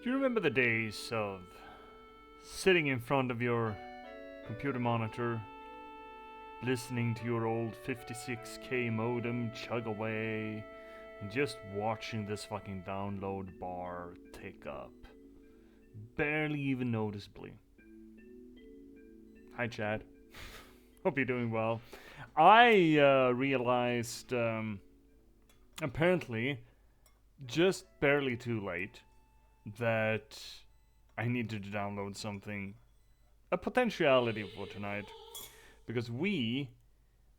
Do you remember the days of sitting in front of your computer monitor, listening to your old 56k modem chug away, and just watching this fucking download bar tick up? Barely even noticeably. Hi, Chad. Hope you're doing well. I realized, apparently, just barely too late, that I needed to download something, a potentiality for tonight, because we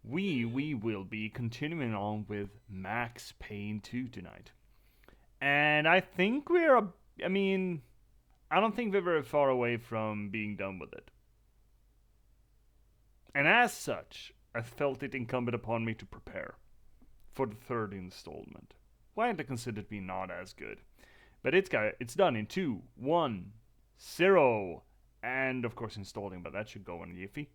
will be continuing on with Max Payne 2 tonight. And I think I don't think we're very far away from being done with it. And as such, I felt it incumbent upon me to prepare for the third installment. Widely considered to be not as good. But it's done in 2, 1, 0, and of course installing, but that should go on Yiffy.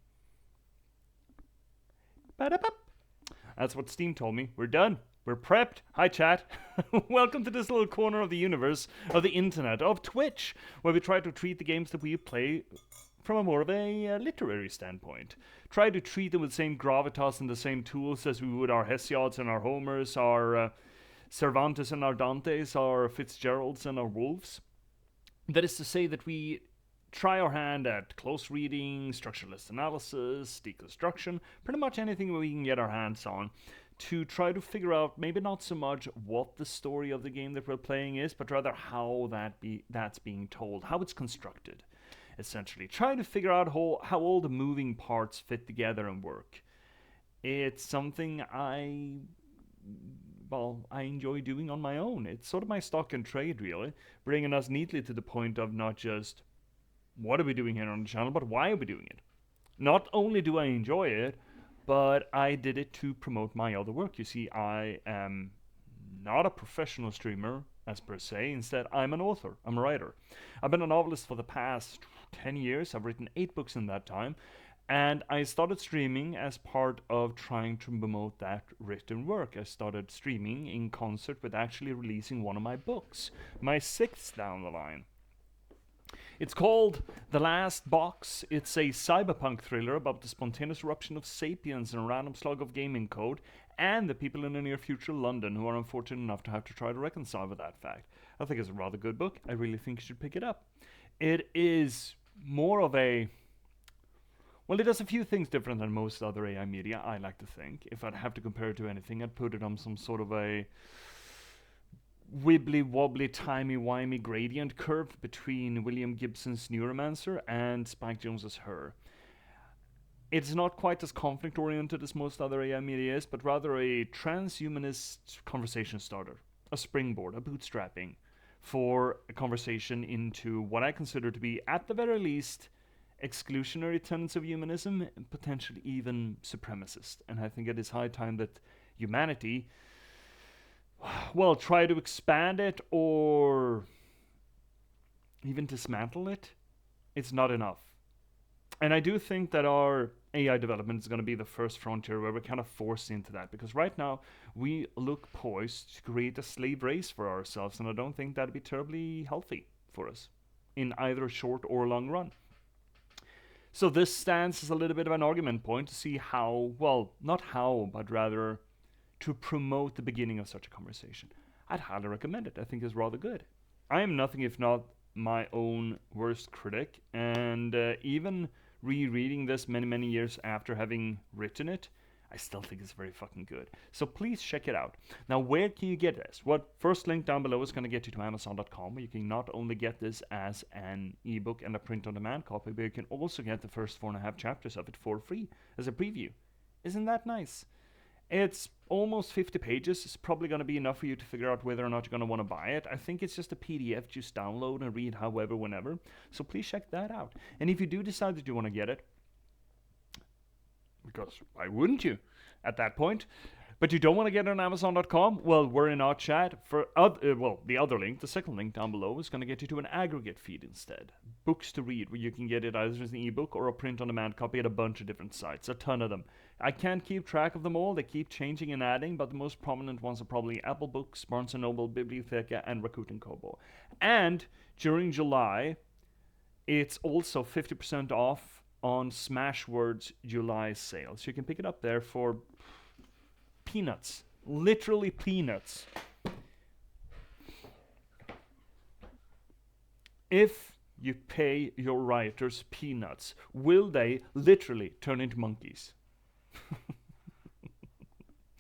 That's what Steam told me. We're done. We're prepped. Hi, chat. Welcome to this little corner of the universe, of the internet, of Twitch, where we try to treat the games that we play from a more of a literary standpoint. Try to treat them with the same gravitas and the same tools as we would our Hesiod's and our Homers, our Cervantes and our Dantes, our Fitzgeralds and our Wolves. That is to say that we try our hand at close reading, structuralist analysis, deconstruction, pretty much anything we can get our hands on, to try to figure out maybe not so much what the story of the game that we're playing is, but rather how that's being told, how it's constructed, essentially. Try to figure out how all the moving parts fit together and work. It's something I enjoy doing on my own. It's sort of my stock and trade, really, bringing us neatly to the point of not just what are we doing here on the channel, but why are we doing it. Not only do I enjoy it, but I did it to promote my other work. You see, I am not a professional streamer, as per se. Instead, I'm an author. I'm a writer. I've been a novelist for the past 10 years. I've written 8 books in that time. And I started streaming as part of trying to promote that written work. I started streaming in concert with actually releasing one of my books, my 6th down the line. It's called The Last Box. It's a cyberpunk thriller about the spontaneous eruption of sapiens and a random slug of gaming code, and the people in the near future London who are unfortunate enough to have to try to reconcile with that fact. I think it's a rather good book. I really think you should pick it up. It is more of a... Well, it does a few things different than most other AI media, I like to think. If I'd have to compare it to anything, I'd put it on some sort of a wibbly-wobbly, timey-wimey gradient curve between William Gibson's Neuromancer and Spike Jonze's Her. It's not quite as conflict-oriented as most other AI media is, but rather a transhumanist conversation starter, a springboard, a bootstrapping for a conversation into what I consider to be, at the very least, exclusionary tenets of humanism, and potentially even supremacist. And I think it is high time that humanity, well, try to expand it or even dismantle it. It's not enough. And I do think that our AI development is going to be the first frontier where we're kind of forced into that, because right now we look poised to create a slave race for ourselves, and I don't think that'd be terribly healthy for us in either short or long run. So this stands as a little bit of an argument point to see how, well, not how, but rather to promote the beginning of such a conversation. I'd highly recommend it. I think it's rather good. I am nothing if not my own worst critic, and even rereading this many years after having written it, I still think it's very fucking good. So please check it out. Now, where can you get this? What first link down below is going to get you to Amazon.com, where you can not only get this as an ebook and a print-on-demand copy, but you can also get the first 4.5 chapters of it for free as a preview. Isn't that nice? It's almost 50 pages. It's probably going to be enough for you to figure out whether or not you're going to want to buy it. I think it's just a PDF, just download and read however, whenever. So please check that out. And if you do decide that you want to get it, because why wouldn't you at that point, But you don't want to get it on Amazon.com? Well, we're in our chat. The other link, the second link down below, is going to get you to an aggregate feed instead. Books to read, where you can get it either as an ebook or a print-on-demand copy at a bunch of different sites. A ton of them. I can't keep track of them all. They keep changing and adding, but the most prominent ones are probably Apple Books, Barnes & Noble, Bibliotheca, and Rakuten Kobo. And during July, it's also 50% off on Smashwords July sale. So you can pick it up there for peanuts. Literally peanuts. If you pay your writers peanuts, will they literally turn into monkeys?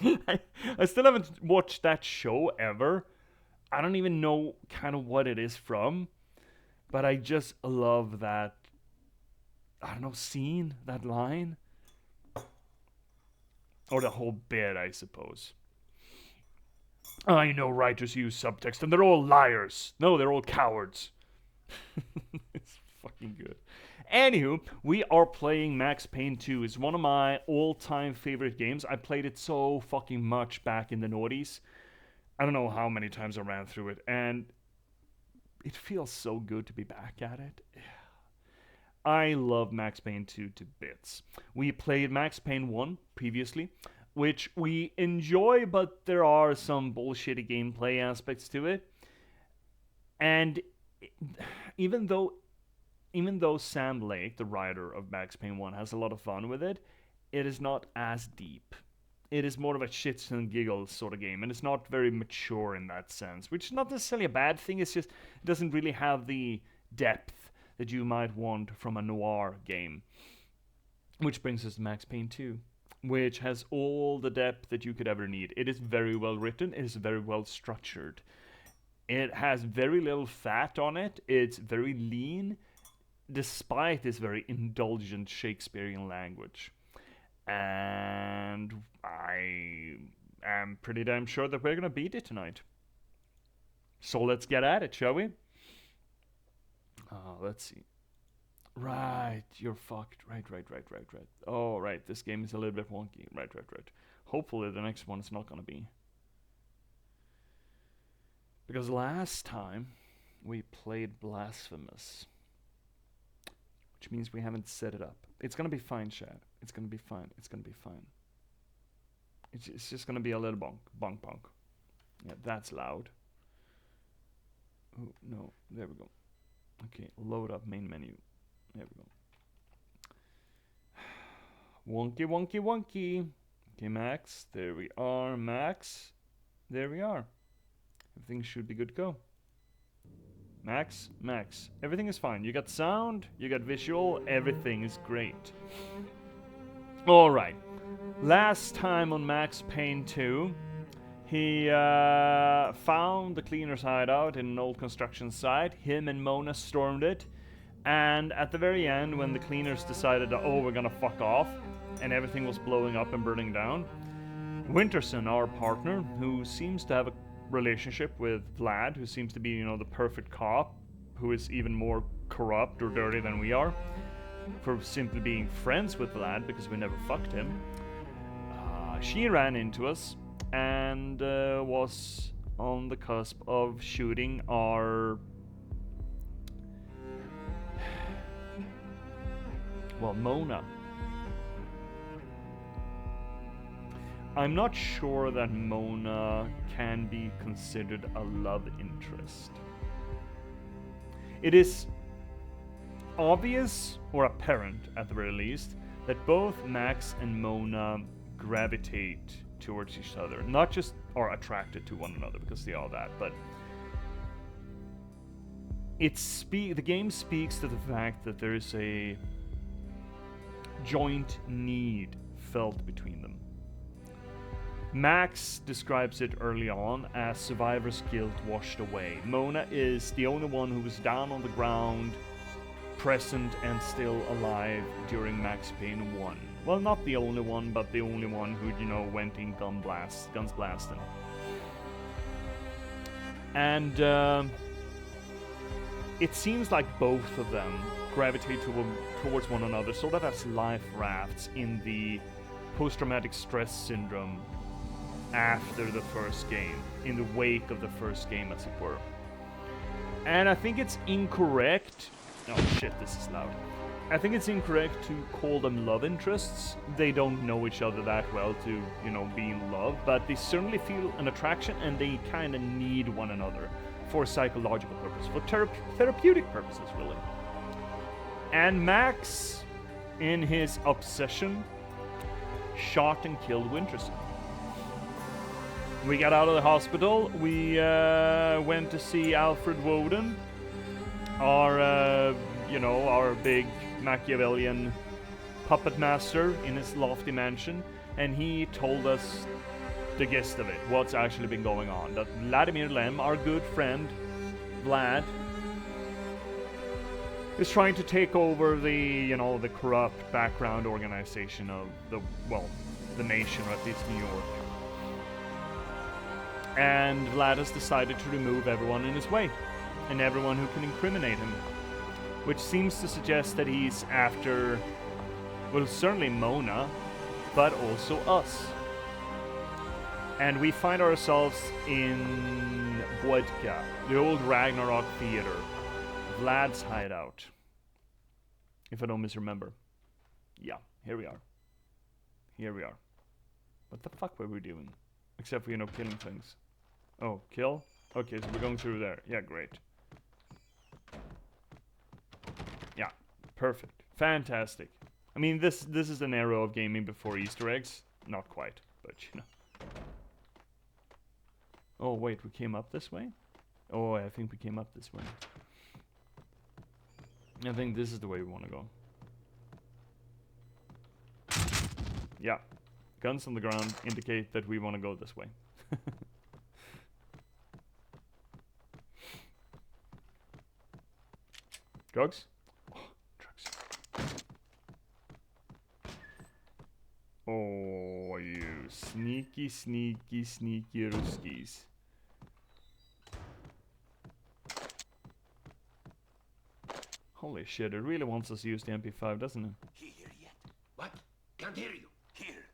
I still haven't watched that show ever. I don't even know kind of what it is from, but I just love that, I don't know, scene, that line. Or the whole bit, I suppose. I know writers use subtext and they're all liars. No, they're all cowards. It's fucking good. Anywho, we are playing Max Payne 2. It's one of my all-time favorite games. I played it so fucking much back in the noughties. I don't know how many times I ran through it, and it feels so good to be back at it. I love Max Payne 2 to bits. We played Max Payne 1 previously, which we enjoy, but there are some bullshitty gameplay aspects to it. And even though Sam Lake, the writer of Max Payne 1, has a lot of fun with it, it is not as deep. It is more of a shits and giggles sort of game, and it's not very mature in that sense, which is not necessarily a bad thing. It's just it doesn't really have the depth that you might want from a noir game. Which brings us to Max Payne 2, which has all the depth that you could ever need. It is very well written, it is very well structured. It has very little fat on it, it's very lean, despite this very indulgent Shakespearean language. And I am pretty damn sure that we're gonna beat it tonight. So let's get at it, shall we? Let's see. Right, you're fucked. Right. Oh, right, this game is a little bit wonky. Right. Hopefully the next one is not gonna be. Because last time we played Blasphemous, which means we haven't set it up. It's gonna be fine, Chad. It's gonna be fine. It's just gonna be a little bonk. Yeah, that's loud. Oh, no, there we go. Okay, load up main menu. There we go. Wonky. Okay, Max. There we are, Max. There we are. Everything should be good to go. Max. Everything is fine. You got sound, you got visual, everything is great. Alright. Last time on Max Payne 2, he found the cleaner's hideout in an old construction site. Him and Mona stormed it. And at the very end, when the cleaners decided that, we're gonna fuck off, and everything was blowing up and burning down, Winterson, our partner, who seems to have a relationship with Vlad, who seems to be, the perfect cop, who is even more corrupt or dirty than we are, for simply being friends with Vlad because we never fucked him, she ran into us and was on the cusp of shooting our Mona. I'm not sure that Mona can be considered a love interest. It is obvious, or apparent at the very least, that both Max and Mona gravitate towards each other. Not just are attracted to one another, because they are that, but the game speaks to the fact that there is a joint need felt between them. Max describes it early on as survivor's guilt washed away. Mona is the only one who was down on the ground, present and still alive during Max Payne 1. Well, not the only one, but the only one who, went in guns blasting. And it seems like both of them gravitate towards one another, sort of as life rafts in the post-traumatic stress syndrome after the first game, in the wake of the first game, as it were. And I think it's incorrect. Oh shit, this is loud. I think it's incorrect to call them love interests. They don't know each other that well to, you know, be in love, but they certainly feel an attraction and they kind of need one another for psychological purposes, for therapeutic purposes, really. And Max, in his obsession, shot and killed Winterson. We got out of the hospital. We went to see Alfred Woden, our, you know, our big Machiavellian puppet master in his lofty mansion, and he told us the gist of it, what's actually been going on. That Vladimir Lem, our good friend Vlad, is trying to take over the, you know, the corrupt background organization of the, well, the nation, or at least New York. And Vlad has decided to remove everyone in his way, and everyone who can incriminate him. Which seems to suggest that he's after, well, certainly Mona, but also us. And we find ourselves in Vodka, the old Ragnarok theater, Vlad's hideout. If I don't misremember. Yeah, here we are. Here we are. What the fuck were we doing? Except for, you know, killing things. Oh, kill? Okay, so we're going through there. Yeah, great. Yeah, perfect. Fantastic. I mean, this is an era of gaming before Easter eggs. Not quite, but you know. Oh, wait, we came up this way? Oh, I think we came up this way. I think this is the way we want to go. Yeah. Guns on the ground indicate that we want to go this way. Drugs? Oh, drugs. Oh, you sneaky, sneaky, sneaky Ruskies. Holy shit, it really wants us to use the MP5, doesn't it? He here yet? What? Can't hear you. Here.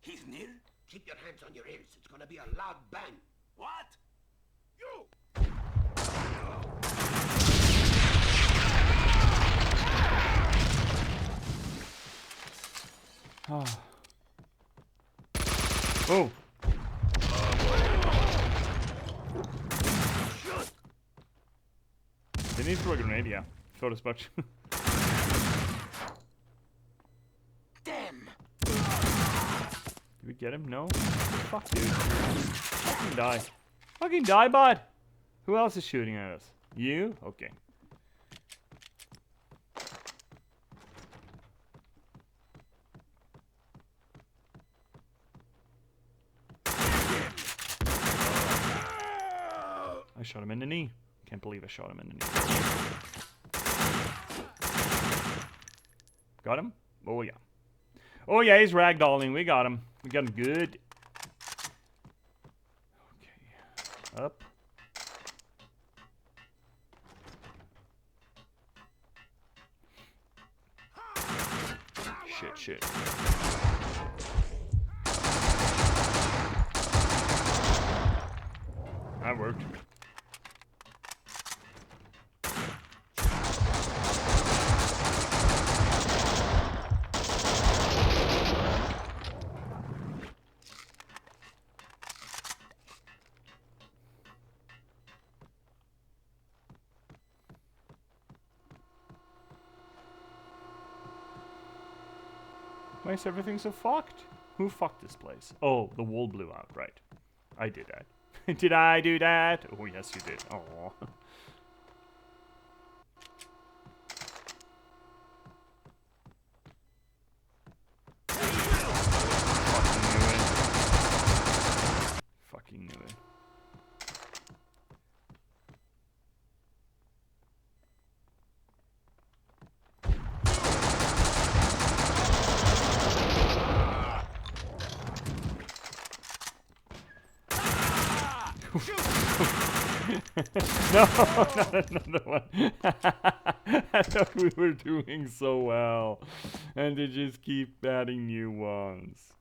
He's near? Keep your hands on your ears. It's gonna be a loud bang. What? You! Oh. Oh! Didn't he throw a grenade? Yeah. Thought as much. Damn! Did we get him? No? Fuck, dude. Fucking die. Fucking die, bud! Who else is shooting at us? You? Okay. I shot him in the knee. Can't believe I shot him in the knee. Got him? Oh yeah. Oh yeah, he's ragdolling. We got him. We got him good. Okay. Up. Shit, shit. That worked. Why is everything so fucked? Who fucked this place? Oh, the wall blew out, right. I did that. Did I do that? Oh, yes, you did. Oh. Fucking knew it. No, not another one. I thought we were doing so well. And they just keep adding new ones.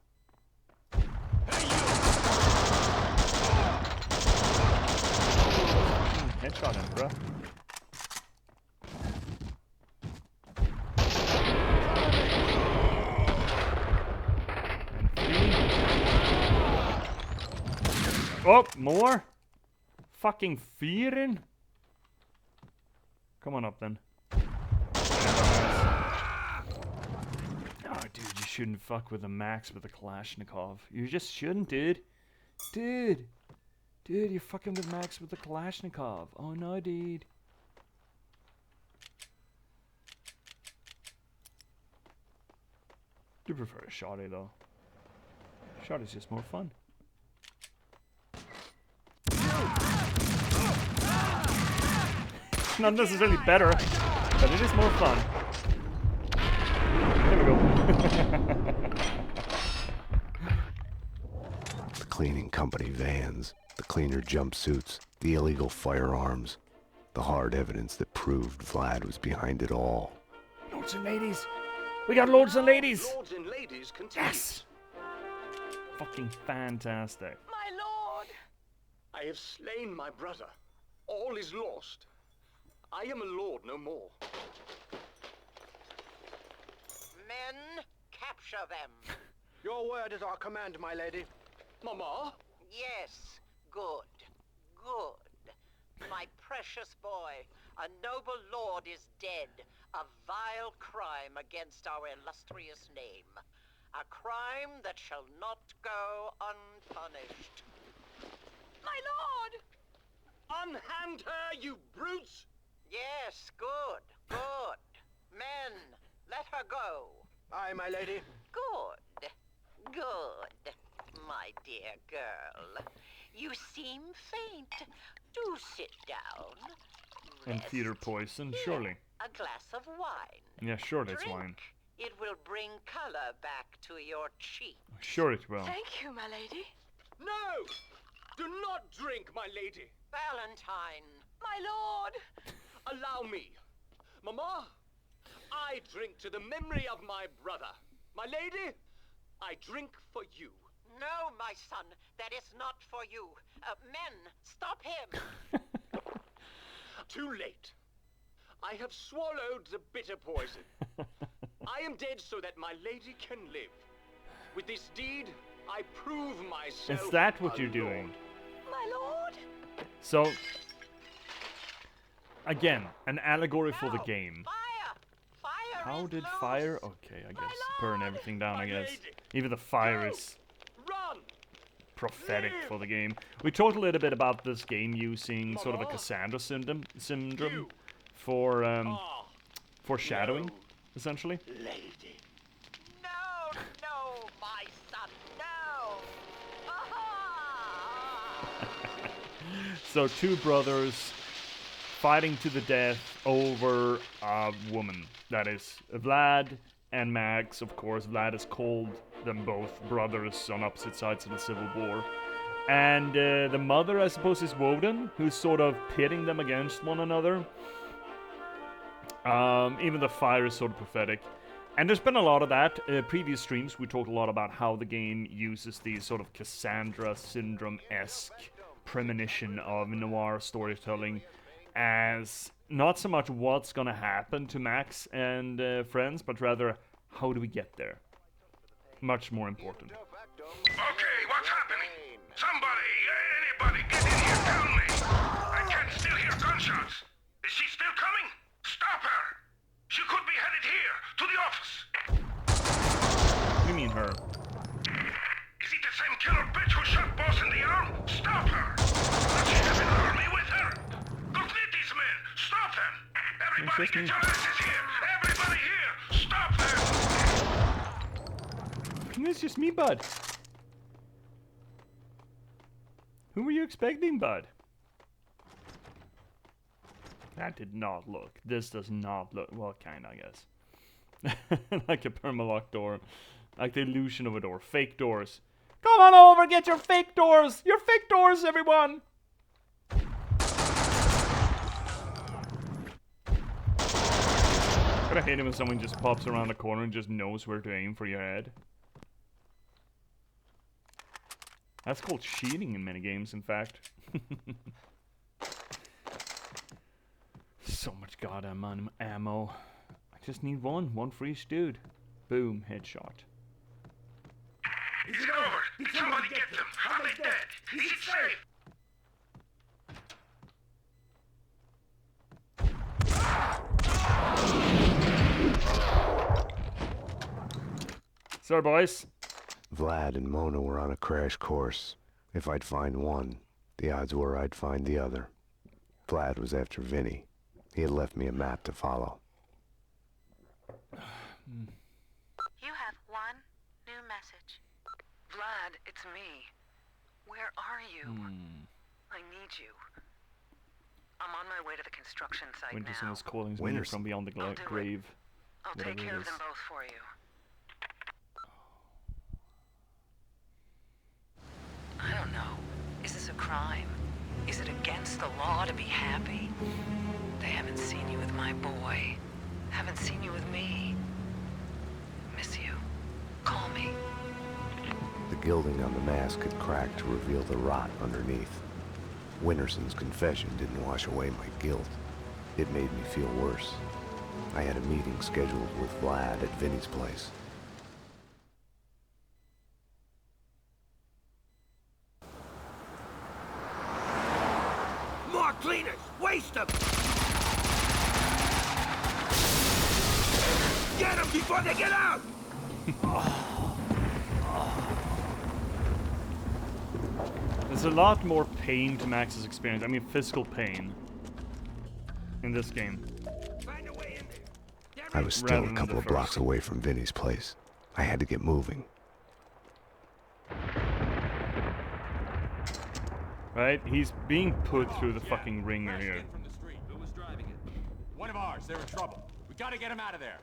Hey, you! headshot him, bro. Oh, more? Fucking fearing? Come on up then. Oh, dude, you shouldn't fuck with a Max with a Kalashnikov. You just shouldn't, dude. Dude, you're fucking with Max with the Kalashnikov. Oh no, dude. Do prefer a shotty though. Shotty's just more fun. It's not necessarily better, but it is more fun. There we go. The cleaning company vans, the cleaner jumpsuits, the illegal firearms, the hard evidence that proved Vlad was behind it all. Lords and ladies! We got lords and ladies! Lords and ladies continues. Yes! Fucking fantastic. My lord! I have slain my brother. All is lost. I am a lord no more. Men, capture them. Your word is our command, my lady. Mama? Yes, good, good. My precious boy, a noble lord is dead. A vile crime against our illustrious name. A crime that shall not go unpunished. My lord! Unhand her, you brutes! Yes, good, good. Men, let her go. Aye, my lady. Good, good, my dear girl. You seem faint. Do sit down. And Rest. theater poison, Here, surely. a glass of wine. Yeah, sure it's Drink. wine. It will bring color back to your cheek. Sure it will. Thank you, my lady. No! Do not drink, my lady. Valentine, my lord. Allow me. Mama, I drink to the memory of my brother. My lady, I drink for you. No, my son, that is not for you. Men, stop him. Too late. I have swallowed the bitter poison. I am dead so that my lady can live. With this deed, I prove myself. Is that what a you're doing? lord. My lord. So, again, an allegory for the No, game. Fire! Fire How is did loose. fire? Okay, I guess burn lord! everything down. I My guess lady! even the fire Go! is Run! prophetic Live! for the game. We talked a little bit about this game using sort of a Mama? Cassandra syndrome You for Ah, foreshadowing, no. essentially. lady. No, no, my son, no. Aha! So two brothers fighting to the death over a woman. That is Vlad and Max. Of course, Vlad has called them both brothers on opposite sides of the Civil War. And the mother, I suppose, is Woden, who's sort of pitting them against one another. Even the fire is sort of prophetic. And there's been a lot of that. Previous streams, we talked a lot about how the game uses these sort of Cassandra syndrome-esque premonition of noir storytelling as not so much what's gonna happen to Max and friends, but rather how do we get there? Much more important. Okay, what's happening? Somebody, anybody, get in here, tell me! I can still hear gunshots. Is she still coming? Stop her! She could be headed here, to the office. What do you mean her? Is it the same killer bitch who shot Boss in the arm? Stop her! Does she have an army with her? Go get these men! Stop them! Everybody just get me. your asses here! Everybody here! Stop them! It's just me, bud. Who were you expecting, bud? That did not look. This does not look. Well, kind of, I guess. Like a permalock door. Like the illusion of a door. Fake doors. Come on over, get your fake doors! Your fake doors, everyone! I hate it when someone just pops around the corner and just knows where to aim for your head. That's called cheating in many games, in fact. So much goddamn ammo. I just need one for each dude. Boom, headshot. Is it over? Did somebody get them? Are they dead? Is it safe? Sorry, boys. Vlad and Mona were on a crash course. If I'd find one, the odds were I'd find the other. Vlad was after Vinny. He had left me a map to follow. You have one new message. Vlad, it's me. Where are you? I need you. I'm on my way to the construction site Winterson now. is calling me Winterson. from beyond the I'll do it. grave. I'll whatever take it care of is. them both for you. I don't know. Is this a crime? Is it against the law to be happy? They haven't seen you with my boy. Haven't seen you with me. Miss you. Call me. The gilding on the mask had cracked to reveal the rot underneath. Winterson's confession didn't wash away my guilt. It made me feel worse. I had a meeting scheduled with Vlad at Vinny's place. More cleaners! Waste them! Get them before they get out! There's a lot more pain to Max's experience. I mean, physical pain in this game. Find a way in there. I was still Rather a than couple the of blocks first. away from Vinny's place. I had to get moving. Right? He's being put through the fucking ringer here. From the street. Who was driving it? One of ours. They're in trouble. We gotta get him out of there.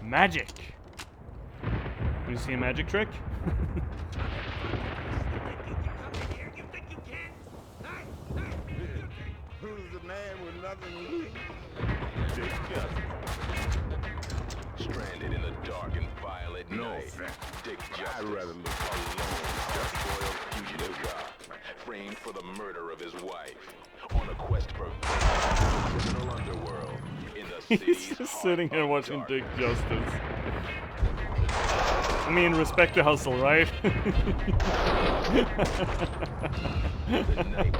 Magic! You see a magic trick? You think you can? Hey, Who's the man with nothing to lose? J.P.S. Stranded in a dark and violent night. Dick Justice, I'd rather look alone, spoiled fugitive cop, framed for the murder of his wife, on a quest for vengeance in the criminal underworld, in the He's city's just heart sitting here of watching Dick darkness. Justice. I mean, respect the hustle, right? The night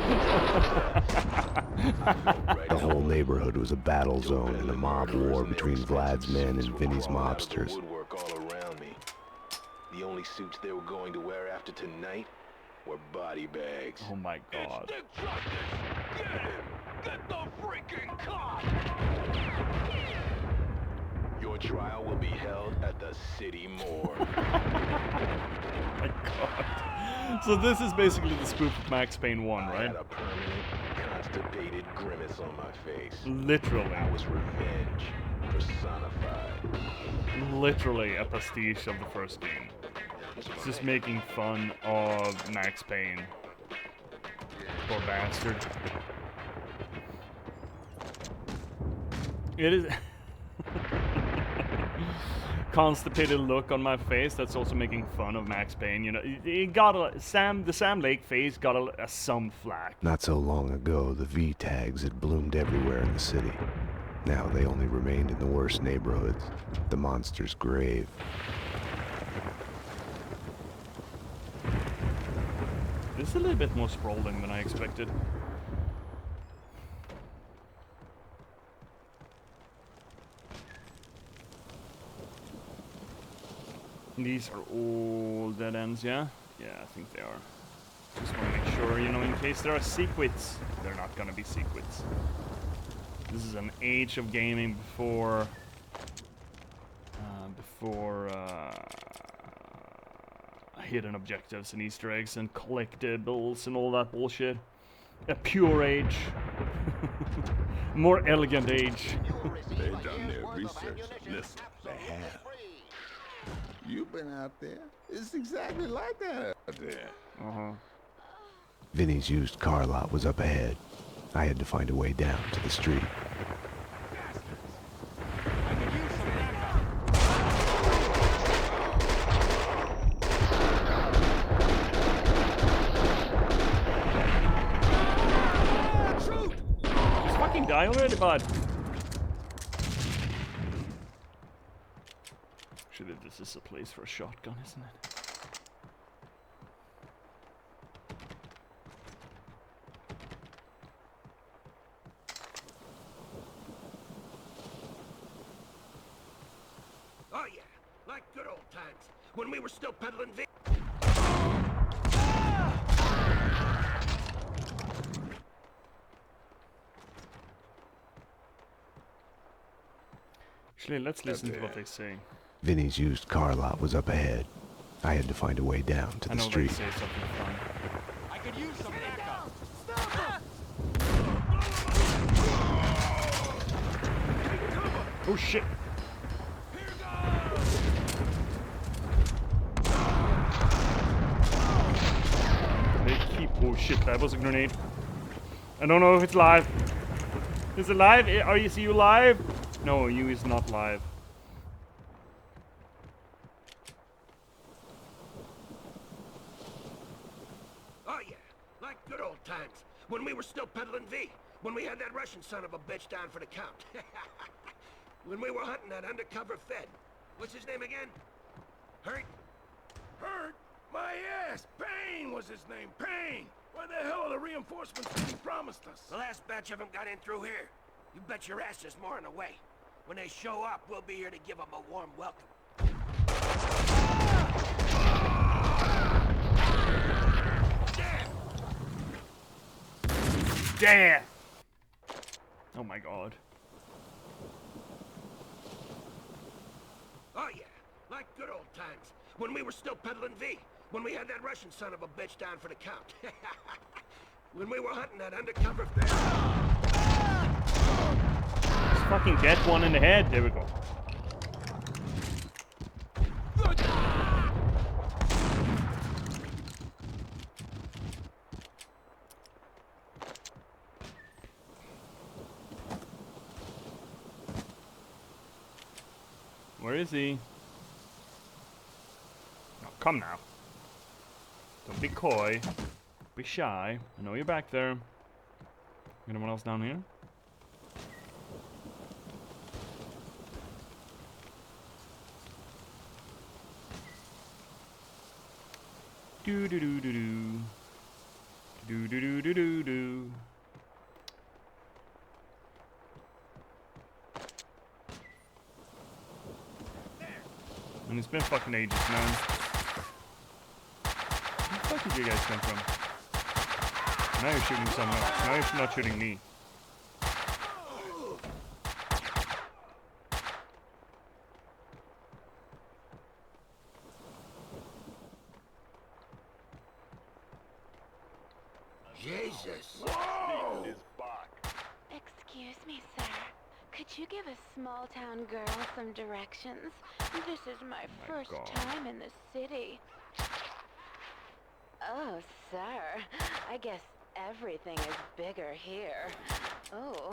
The whole neighborhood was a battle zone and a mob war between Vlad's men and Vinny's mobsters. Woodwork all around me. The only suits they were going to wear after tonight were body bags. Oh my god. Dick Justice! Get him! Get the freaking cop! Your trial will be held at the city morgue. My god. So this is basically the spoof of Max Payne 1, I right? had a permanent, constipated grimace on my face. Literally. I was revenge personified. Literally a pastiche of the first game. It's just making fun of Max Payne. Poor bastard. It is... constipated look on my face that's also making fun of Max Payne. You know, he got the Sam Lake face got some flack. Not so long ago, the V tags had bloomed everywhere in the city. Now they only remained in the worst neighborhoods, the monster's grave. This is a little bit more sprawling than I expected. These are all dead ends, yeah? Yeah, I think they are. Just want to make sure, you know, in case there are secrets. They're not gonna be secrets. This is an age of gaming before hidden objectives and Easter eggs and collectibles and all that bullshit. A pure age. More elegant age. They've done their research. Listen, they have. You've been out there. It's exactly like that out there. Uh-huh. Vinny's used car lot was up ahead. I had to find a way down to the street. I could use some backup. Just fucking die already, bud. Actually, this is a place for a shotgun, isn't it? Oh yeah, like good old times when we were still peddling V. Actually, let's listen to what they say. Vinny's used car lot was up ahead. I had to find a way down to I the know street. they say something fun. I could use some backup. Oh shit! They keep. Oh shit! That was a grenade. I don't know if it's live. Is it live? Are you? See you live? No, you is not live. Oh yeah, like good old times when we were still peddling V. When we had that Russian son of a bitch down for the count. When we were hunting that undercover Fed. What's his name again? Hurt? Hurt? My ass! Payne was his name, Payne! Where the hell are the reinforcements that he promised us? The last batch of them got in through here. You bet your ass there's more on the way. When they show up, we'll be here to give them a warm welcome. Damn! Oh my god. Oh yeah, like good old times when we were still peddling V. When we had that Russian son of a bitch down for the count. When we were hunting that undercover Fed. Just fucking get one in the head. There we go. Where is he? Oh, come now. Don't be coy. Be shy. I know you're back there. Anyone else down here? Do do do do do. Do do do do do do. And it's been fucking ages, man. Where the fuck did you guys come from? Now you're shooting someone else. Now you're not shooting me. Jesus. Whoa! Excuse me, sir. Could you give a small-town girl some directions? This is my first God. time in the city. Oh, sir. I guess everything is bigger here. Oh,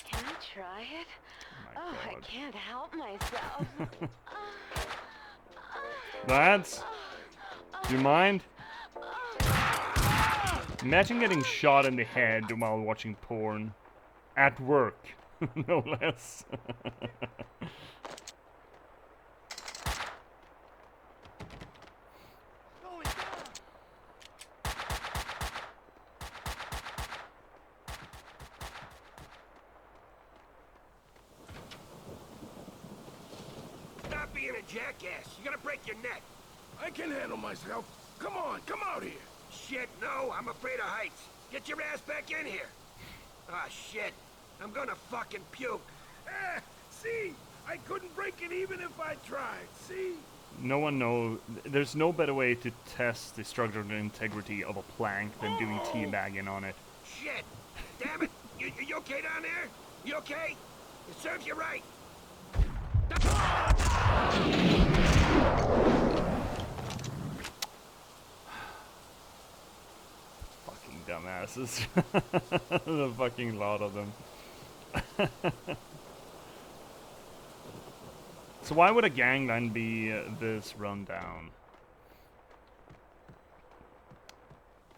can I try it? Oh my I God. can't help myself. Lads, do you mind? Imagine getting shot in the head while watching porn. At work, no less. Stop being a jackass. You're gonna break your neck. I can handle myself. Come on, come out here. Shit, no, I'm afraid of heights. Get your ass back in here. Ah, shit. I'm gonna fucking puke. See? I couldn't break it even if I tried, see? No one knows. There's no better way to test the structural integrity of a plank than doing teabagging on it. Shit. Damn it. You okay down there? You okay? It serves you right. Fucking dumbasses. The fucking lot of them. So why would a gangland be this run down?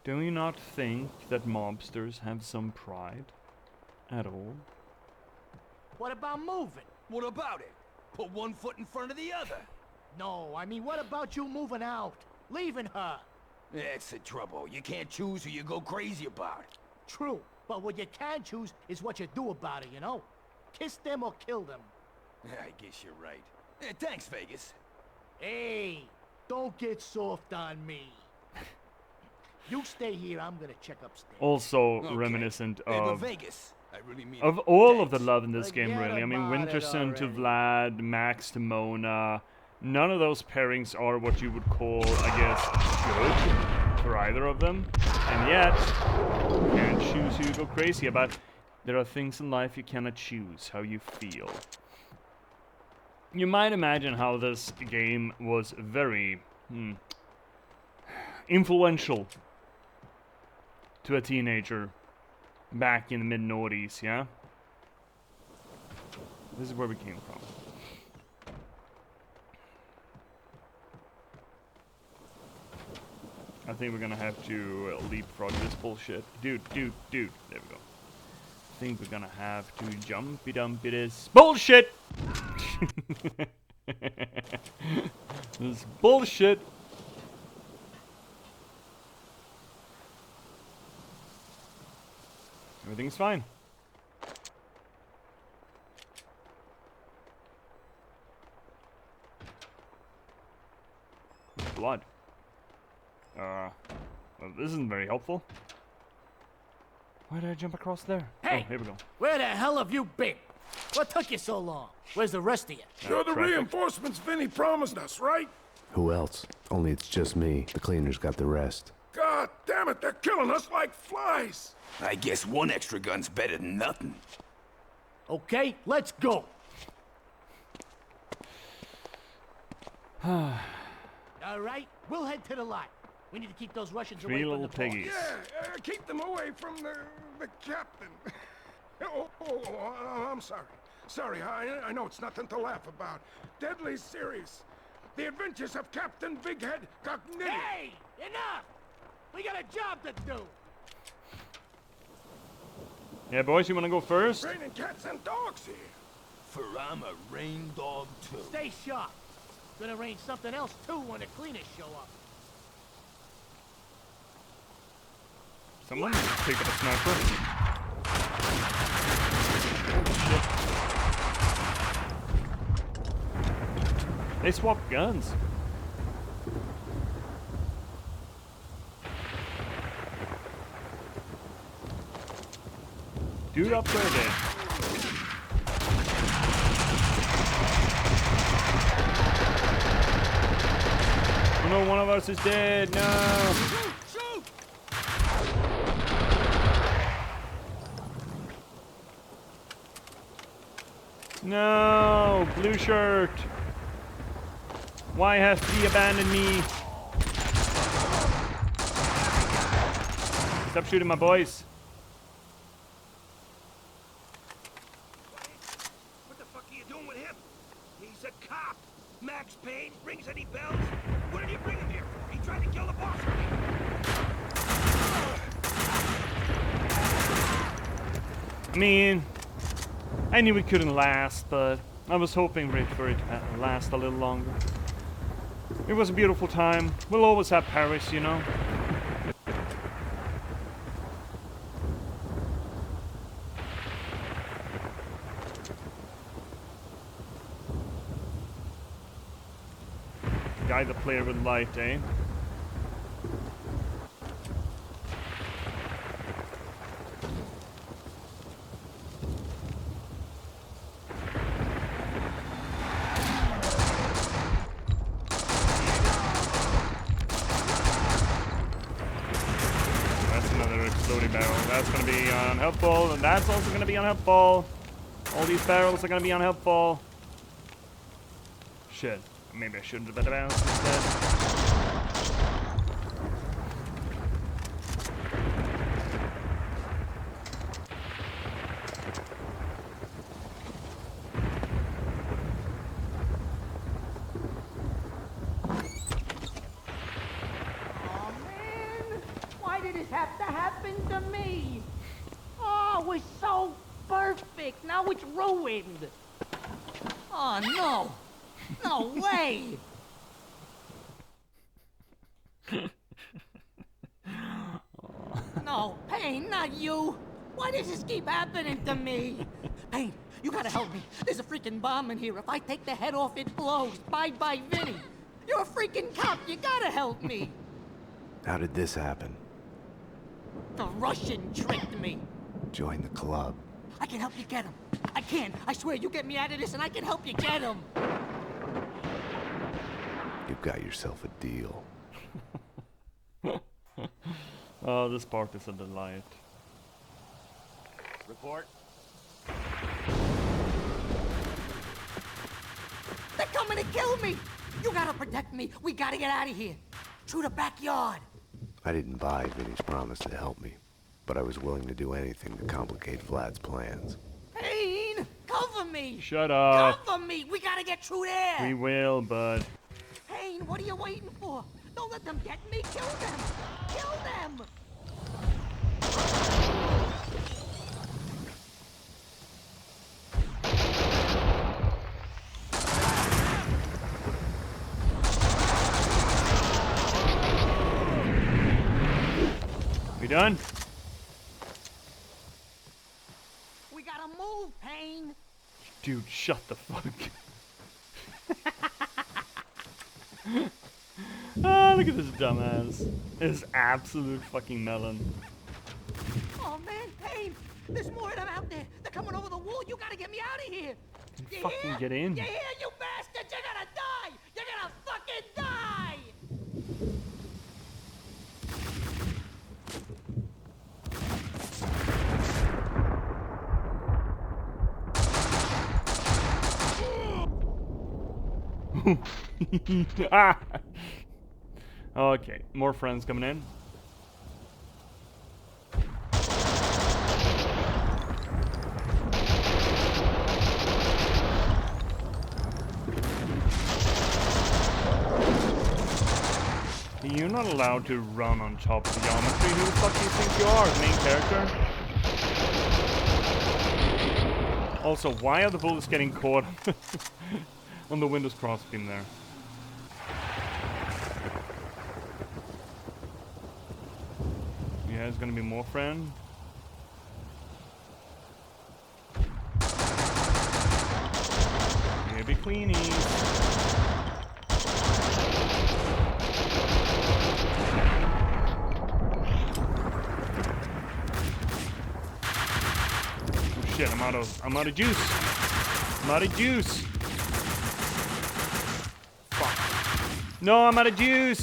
Do you not think that mobsters have some pride at all? What about moving? What about it? Put one foot in front of the other. No, I mean, what about you moving out? Leaving her? That's the trouble. You can't choose who you go crazy about. True, but what you can choose is what you do about it, you know? Kiss them or kill them. I guess you're right. Thanks, Vegas. Hey, don't get soft on me. You stay here, I'm gonna check upstairs. Also Okay. reminiscent Hey, but of Vegas, I really mean of it. all of the Thanks. love in this Forget game, really. I mean, about it Winterson to already. Vlad, Max to Mona. None of those pairings are what you would call, I guess, good for either of them. And yet, you can't choose who you go crazy about. There are things in life you cannot choose, how you feel. You might imagine how this game was very influential to a teenager back in the mid-noughties, yeah? This is where we came from. I think we're gonna have to leapfrog this bullshit. Dude. There we go. I think we're gonna have to jumpy dumpy this bullshit! This bullshit! Everything's fine. Blood. Well, this isn't very helpful. Why did I jump across there? Hey! Oh, here we go. Where the hell have you been? What took you so long? Where's the rest of you? You're the traffic. reinforcements Vinny promised us, right? Who else? Only it's just me. The cleaners got the rest. God damn it, they're killing us like flies. I guess one extra gun's better than nothing. Okay, let's go. All right, we'll head to the lot. We need to keep those Russians Three away from little the boss. piggies. Yeah, keep them away from the captain. I'm sorry. Sorry, I know it's nothing to laugh about. Deadly serious. The adventures of Captain Big Head Cogniti. Hey, enough! We got a job to do. Yeah, boys, you wanna go first? Raining cats and dogs here. For I'm a rain dog too. Stay sharp. Gonna rain something else too when the cleaners show up. Someone pick up a sniper. They swapped guns. Dude upgraded. Oh no, one of us is dead. No. Shoot! No, blue shirt. Why has he abandoned me? Stop shooting my boys. What the fuck are you doing with him? He's a cop. Max Payne rings any bells? What did you bring him here for? He tried to kill the boss. I mean, I knew it couldn't last, but I was hoping for it to last a little longer. It was a beautiful time. We'll always have Paris, you know. Guide the player with light, eh? That's another exploding barrel. That's gonna be unhelpful, and that's also gonna be unhelpful. All these barrels are gonna be unhelpful. Shit. Maybe I shouldn't have been bounced instead. Why did this have to happen to me? Oh, it was so perfect. Now it's ruined. Oh, no. No way. No, Payne, not you. Why does this keep happening to me? Payne, you gotta help me. There's a freaking bomb in here. If I take the head off, it blows. Bye-bye, Vinny. You're a freaking cop. You gotta help me. How did this happen? The Russian tricked me. Join the club. I can help you get him. I can. I swear, you get me out of this and I can help you get him. You've got yourself a deal. Oh, this part is a delight. Report. They're coming to kill me. You gotta protect me. We gotta get out of here. Through the backyard. I didn't buy Vinny's promise to help me, but I was willing to do anything to complicate Vlad's plans. Payne, cover me. Shut up. Cover me. We gotta get through there. We will, bud. Payne, what are you waiting for? Don't let them get me. Kill them. Kill them. We done? We gotta move, Payne. Dude, shut the fuck. Ah, look at this dumbass. This absolute fucking melon. Oh man, Payne, there's more of them out there. They're coming over the wall. You gotta get me out of here. You Fucking hear? get in. You hear, you bastards? You're gonna die. You're gonna fucking die. Ah! Okay, more friends coming in. You're not allowed to run on top of the geometry. Who the fuck do you think you are, the main character? Also, why are the bullets getting caught on the Windows crossbeam there? Yeah, there's gonna be more friend. Maybe cleanies. Shit, I'm out of juice. I'm out of juice. Fuck. No, I'm out of juice.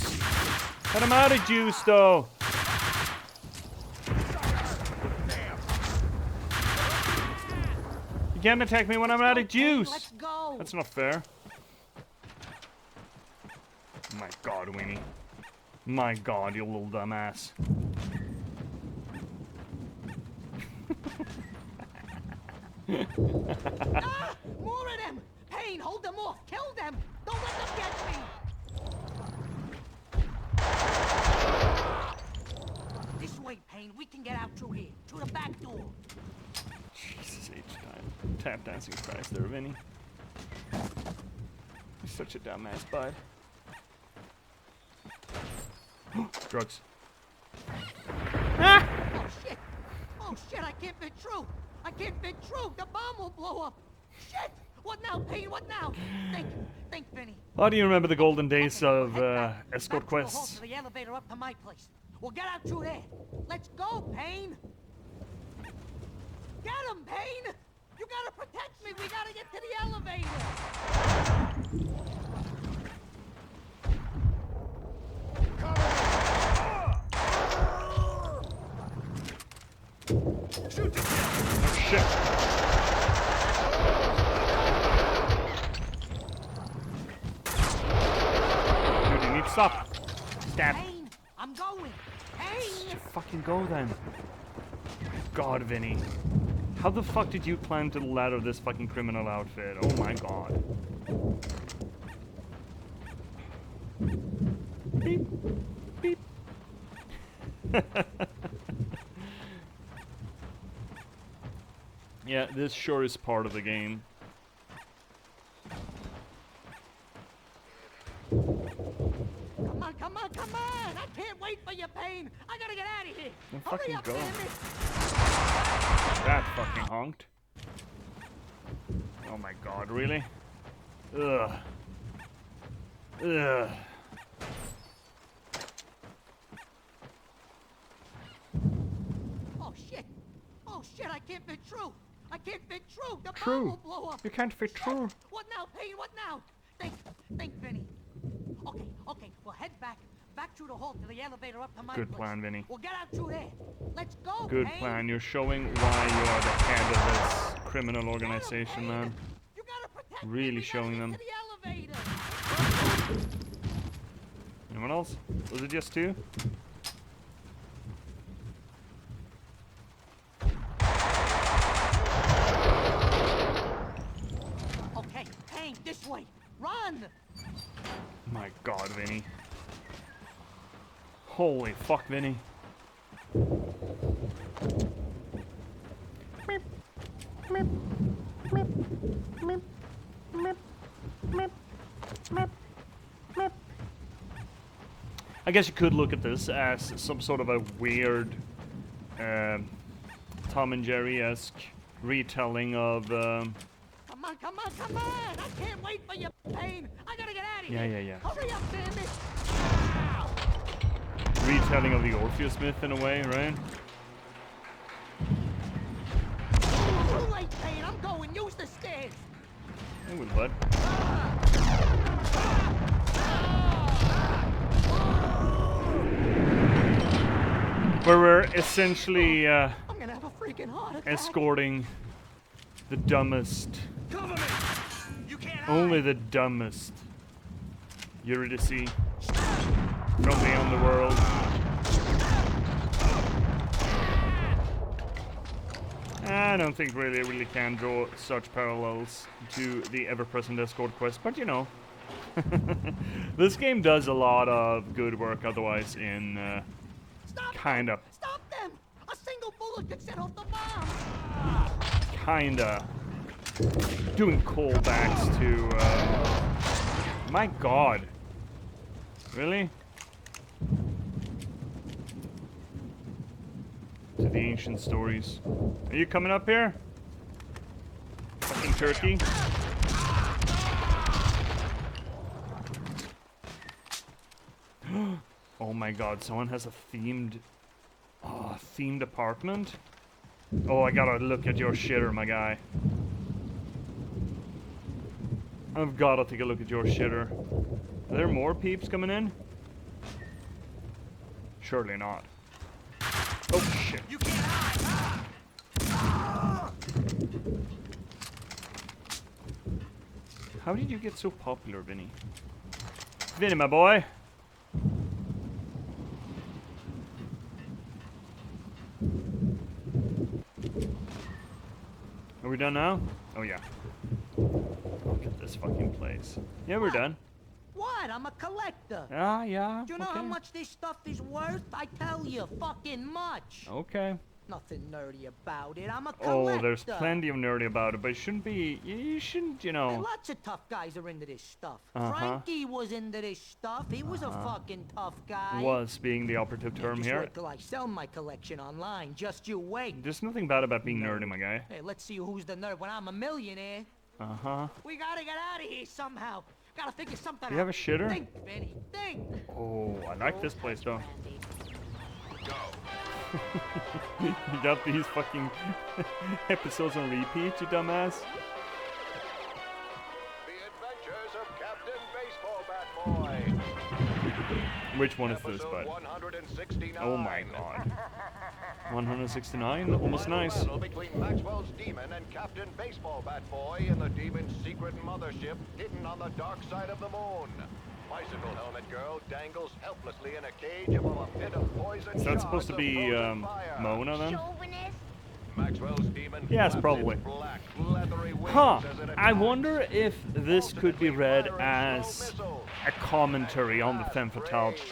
But I'm out of juice though. You can't attack me when I'm out of juice. Let's go. That's not fair. My god, Winnie. My god, you little dumbass. Ah, more of them! Payne, hold them off! Kill them! Don't let them get me! This way, Payne. We can get out through here. Through the back door. Jesus H-time. Tap dancing Christ there, Vinny. You're such a dumbass, bud. Drugs. Ah! Oh, shit! Oh, shit, I can't fit through! I can't fit through! The bomb will blow up! Shit! What now, Payne? What now? Think, Vinny. How do you remember the golden days of escort Back to the hall, quests? to the elevator up to my place. We'll get out through there. Let's go, Payne! Get him, Payne! You gotta protect me! We gotta get to the elevator! Shoot the kid! Shit. Stop! Stab! Payne, I'm going. Payne! Just fucking go then. God, Vinny. How the fuck did you climb to the ladder of this fucking criminal outfit? Oh my god. Beep. Beep. Yeah, this sure is part of the game. Come on, come on, come on! I can't wait for you, Payne! I gotta get out of here! Then Hurry fucking up, go. damn it! That fucking honked. Oh my god, really? Ugh. Ugh. Oh shit! Oh shit, I can't fit through! I can't fit through! The bomb True. will blow up! You can't fit Shit. through. What now, Payne? What now? Think, Vinny. Okay, we'll head back through the hall to the elevator up to my Good place. plan, Vinny. We'll get out through there. Let's go, Good Payne. plan. You're showing why you are the head of this criminal organization, man. You gotta protect me. Really We gotta showing get them. to the elevator. Anyone else? Was it just two? Okay, Payne, this way. Run! My god, Vinny. Holy fuck, Vinny. I guess you could look at this as some sort of a weird Tom and Jerry-esque retelling of Come on, come on, come on! I can't wait for you, Payne! I gotta get out of here! Yeah. Hurry up, damn it! retelling of the Orpheus myth in a way, right? Too late, Payne! I'm going! Use the stairs! Hey, with what? Where we're essentially I'm gonna have a freaking heart attack. escorting the dumbest, Cover me! You can't only the dumbest Eurydice from beyond the world. I don't think really can draw such parallels to the ever-present escort quest, but you know. This game does a lot of good work otherwise in kinda Stop them! A single bullet could set off the bomb! doing callbacks to my god. Really? To the ancient stories. Are you coming up here? Fucking turkey. Oh my god, someone has a themed apartment? Oh, I gotta look at your shitter, my guy. I've gotta take a look at your shitter. Are there more peeps coming in? Surely not. Oh shit. You can't hide! How did you get so popular, Vinny? Vinny, my boy. Are we done now? Oh yeah. Look at this fucking place. Yeah, we're done. What? I'm a collector. Ah, yeah. Do you know okay. how much this stuff is worth? I tell you, fucking much. Okay. Nothing nerdy about it. I'm a collector. Oh, there's plenty of nerdy about it, but it shouldn't be. You shouldn't, you Hey, know. lots of tough guys are into this stuff. Uh-huh. Frankie was into this stuff. He was a fucking tough guy. Was being the operative term Just here. wait till I sell my collection online. Just you wait. There's nothing bad about being nerdy, my guy. Hey, let's see who's the nerd when I'm a millionaire. Uh-huh. We gotta get out of here somehow. Gotta figure something out. You have a shitter? Think, Benny. Think. Oh, I like this place though. Go. You got these fucking episodes on repeat, you dumbass. The Adventures of Captain Baseball Bat Boy. Which one is this, Episode bud? 169. Oh my god. 169? Almost nice. Battle between Maxwell's Demon and Captain Baseball Bat Boy in the Demon's secret mothership hidden on the dark side of the moon. Bicycle helmet girl dangles helplessly in a cage above a pit of poison. Is that supposed to be Mona then? Chauvinist? Maxwell's demon Yes, flaps probably. its black, leathery wings Huh. as it I attacks, wonder if this could be read ultimately firing as slow missiles a commentary on the at femme fatale prey.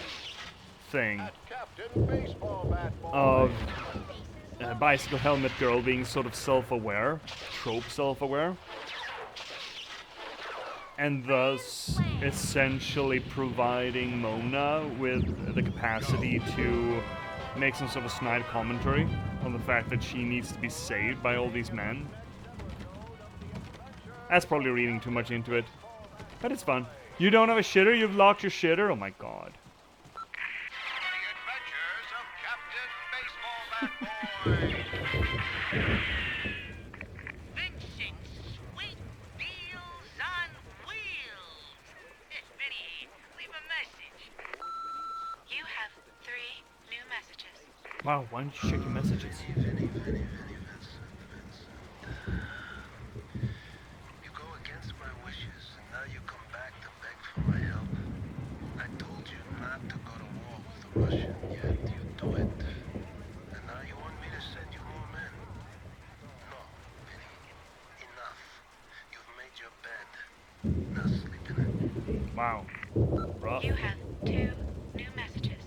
thing At Captain Baseball Bat Boy. of Bicycle Helmet Girl being sort of self-aware, trope self-aware, and thus essentially providing Mona with the capacity to make some sort of snide commentary on the fact that she needs to be saved by all these men. That's probably reading too much into it, but it's fun. You don't have a shitter? You've locked your shitter? Oh my god. The Adventures of Captain Baseball Bat Boy. Vincent, sweet deals on wheels. It's Vinny. Leave a message. You have 3 new messages. Wow, why don't you check your messages? Vinny, Vince. You go against my wishes, and now you come back to beg for my help. I told you not to go to war with the Russian, yet you do it. And now you want me to send you more men? No, Vinny. Enough. You've made your bed. Now sleep in it. Wow. Rough. You have 2 new messages.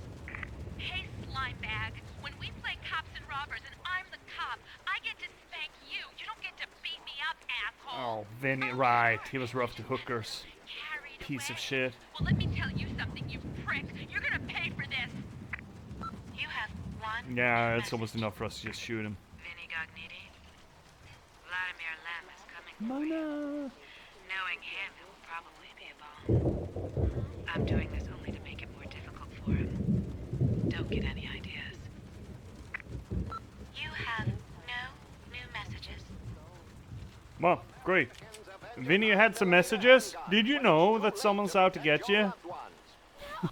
Hey, Slimebag. When we play cops and robbers and I'm the cop, I get to spank you. You don't get to beat me up, asshole. Oh, Vinny, right. He was rough to hookers. Carried Piece of away. shit. Well, let me tell you something, you prick. You're gonna pay for this. You have 1 Yeah, new it's almost message. enough for us to just shoot him. Vinny Gognitti. Vladimir Lem is coming. Mona! Knowing him, it will probably be a bomb. I'm doing this only to make it more difficult for him. Don't get any ideas. You have no new messages. Well, great. Vinny, you had some messages? Did you know that someone's out to get you? Oh,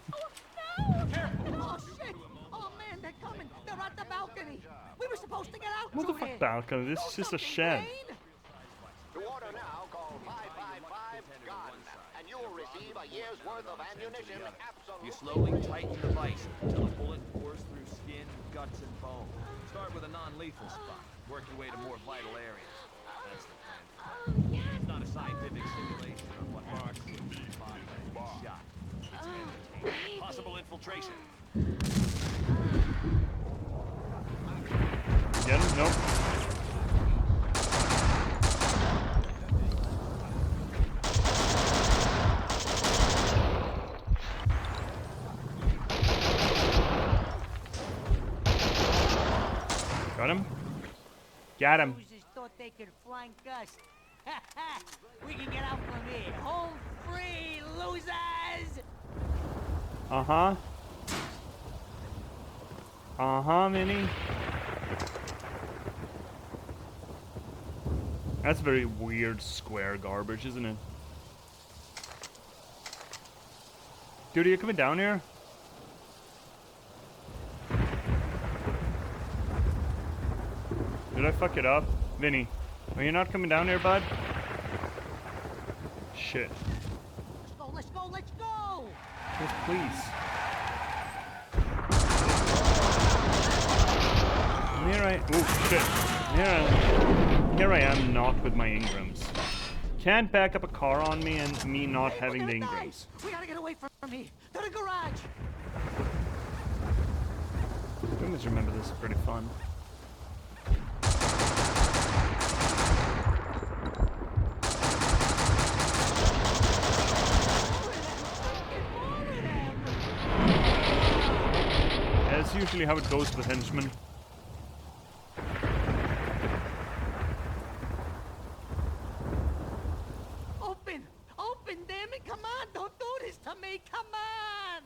shit! Oh, man, they're coming. They're at the balcony. We were supposed to get out What the through fuck here. balcony? This is just a shed. To order now, call 555-GUN, and you will receive a year's worth of ammunition absolutely. You slowly tighten the vise until the bullet pours through skin, guts, and bone. Start with a non-lethal spot. Work your way to more vital areas. That's the plan. It's not a scientific simulation on what marks the body being shot. It's entertainment. Possible infiltration. Get him? Nope. Got him? Got him. Losers thought they could flank us. We can get out from here. Home free, losers! Uh-huh. Uh-huh, Minnie. That's very weird square garbage, isn't it? Dude, are you coming down here? Did I fuck it up? Vinny, are you not coming down here, bud? Shit. Let's go, let's go, let's go! Yes, please. Here I... Oh, shit. Here I am not with my Ingrams. Can't back up a car on me and me not having the Ingrams. We gotta get away from here. To the garage! I always remember this is pretty fun. That's usually how it goes with henchmen. Open! Open, damn it! Come on! Don't do this to me! Come on!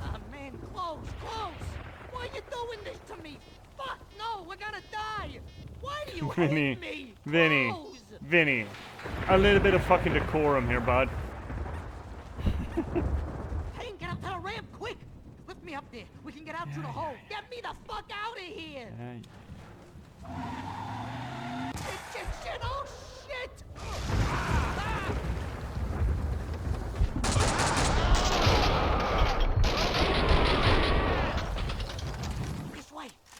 Ah, man, close, close! Why you doing this to me? Fuck, no! We're gonna die! Why do you Vinny, hate me? Vinny, Close! Vinny. A little bit of fucking decorum here, bud. Payne, get up to the ramp, quick! Lift me me up there. We can get out through the hole. Get me the fuck out of here. Shit, oh shit.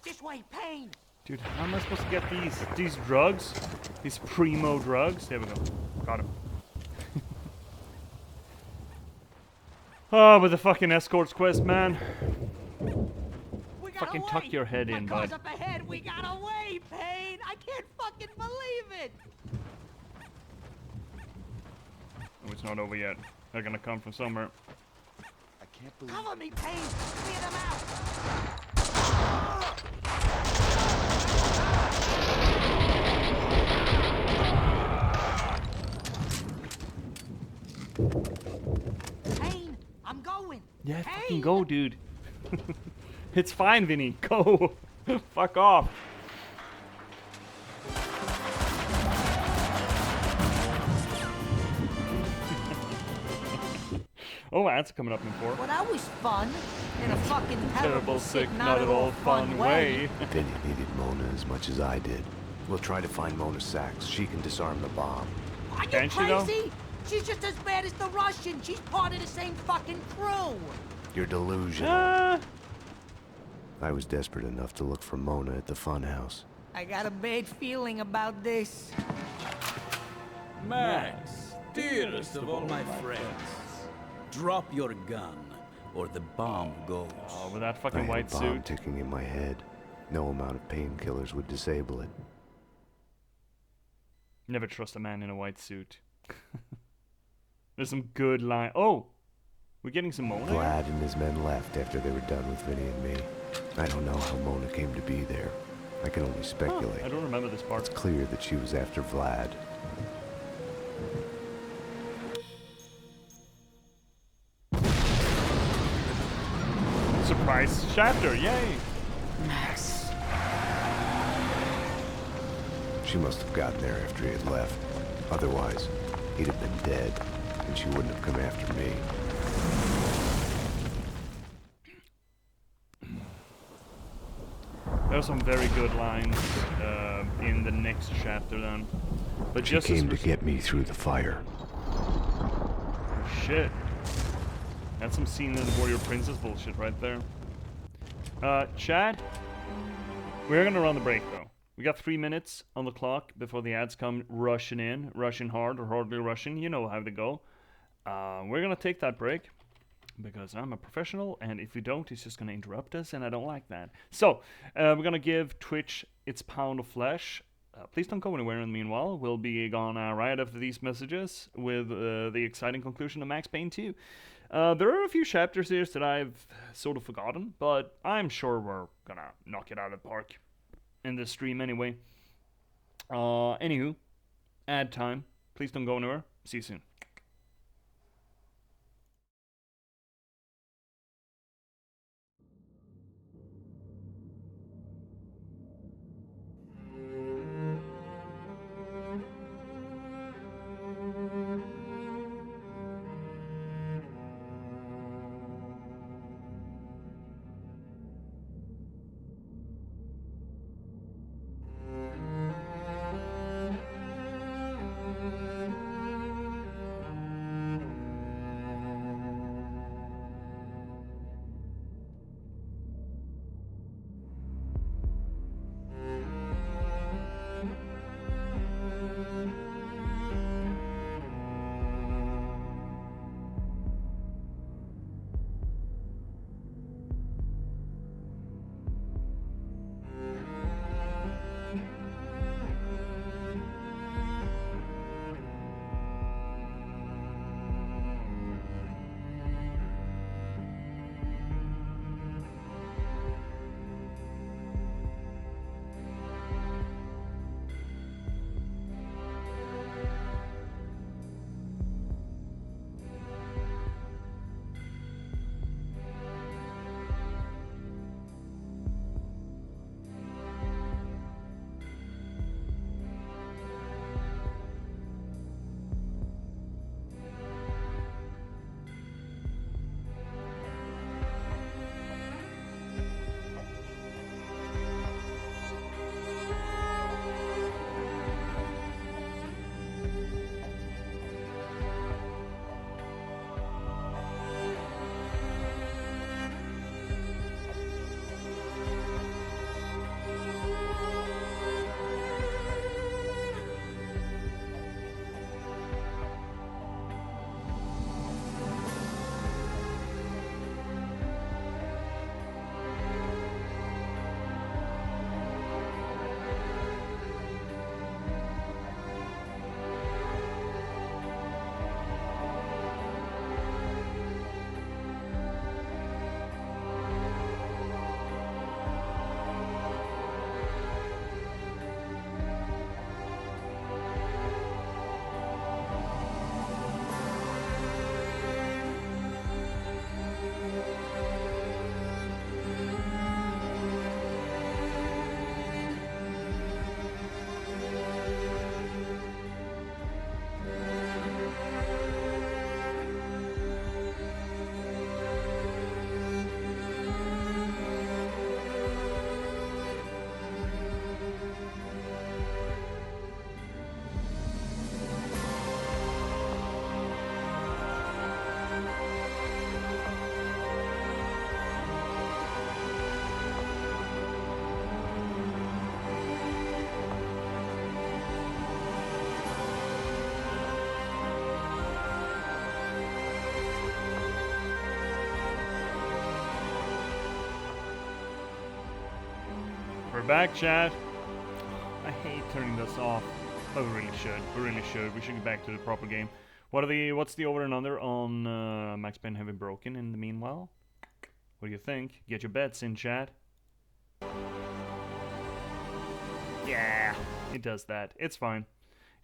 This way, Payne. Dude, how am I supposed to get these drugs? These primo drugs? There we go. Got him. Oh, with the fucking escorts quest, man. Fucking tuck your head in, bud. Up ahead. We got away, Payne. I can't fucking believe it. Oh, it's not over yet. They're gonna come from somewhere. I can't believe. Cover me, Payne. Clear them out. Payne, I'm going. Yeah, Payne. fucking go, dude. It's fine, Vinny. Go. Fuck off. Oh, ads coming up in 4. Well, that was fun. In a fucking Terrible, sick, not at all fun way. Vinny needed Mona as much as I did. We'll try to find Mona Sachs. She can disarm the bomb. Are you Can't she, though? crazy? She's just as bad as the Russian. She's part of the same fucking crew. You're delusional. I was desperate enough to look for Mona at the funhouse. I got a bad feeling about this. Max, dearest of all my friends, drop your gun, or the bomb goes. Oh, with that fucking I had white a bomb suit. ticking in my head. No amount of painkillers would disable it. Never trust a man in a white suit. There's some good line. Oh, we're getting some Mona. Vlad and his men left after they were done with Vinny and me. I don't know how Mona came to be there. I can only speculate. I don't remember this part. It's clear that she was after Vlad. Surprise chapter, yay! Max. She must have gotten there after he had left. Otherwise, he'd have been dead, and she wouldn't have come after me. There are some very good lines in the next chapter then. But She just came to get me through the fire. Shit. That's some scene in the Warrior Princess bullshit right there. Chad, we're gonna run the break though. We got 3 minutes on the clock before the ads come rushing in, rushing hard or hardly rushing. You know how they go. We're gonna take that break because I'm a professional, and if we don't, it's just gonna interrupt us, and I don't like that. So we're gonna give Twitch its pound of flesh. Please don't go anywhere in the meanwhile. We'll be gone right after these messages with the exciting conclusion of Max Payne 2. There are a few chapters here that I've sort of forgotten, but I'm sure we're gonna knock it out of the park in this stream anyway. Anywho, ad time. Please don't go anywhere. See you soon. We're back, chat. I hate turning this off. But we really should. We really should. We should get back to the proper game. What's the over and under on Max Payne having broken in the meanwhile? What do you think? Get your bets in, chat. Yeah, it does that. It's fine.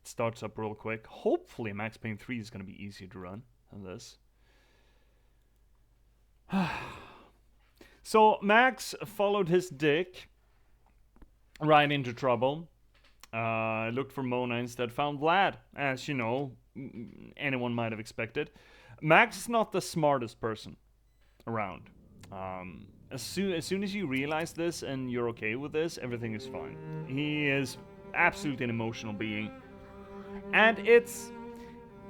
It starts up real quick. Hopefully Max Payne 3 is going to be easier to run than this. So Max followed his dick right into trouble. Looked for Mona instead, found Vlad, as you know, anyone might have expected. Max is not the smartest person around. As soon as you realize this and you're okay with this, everything is fine. He is absolutely an emotional being, and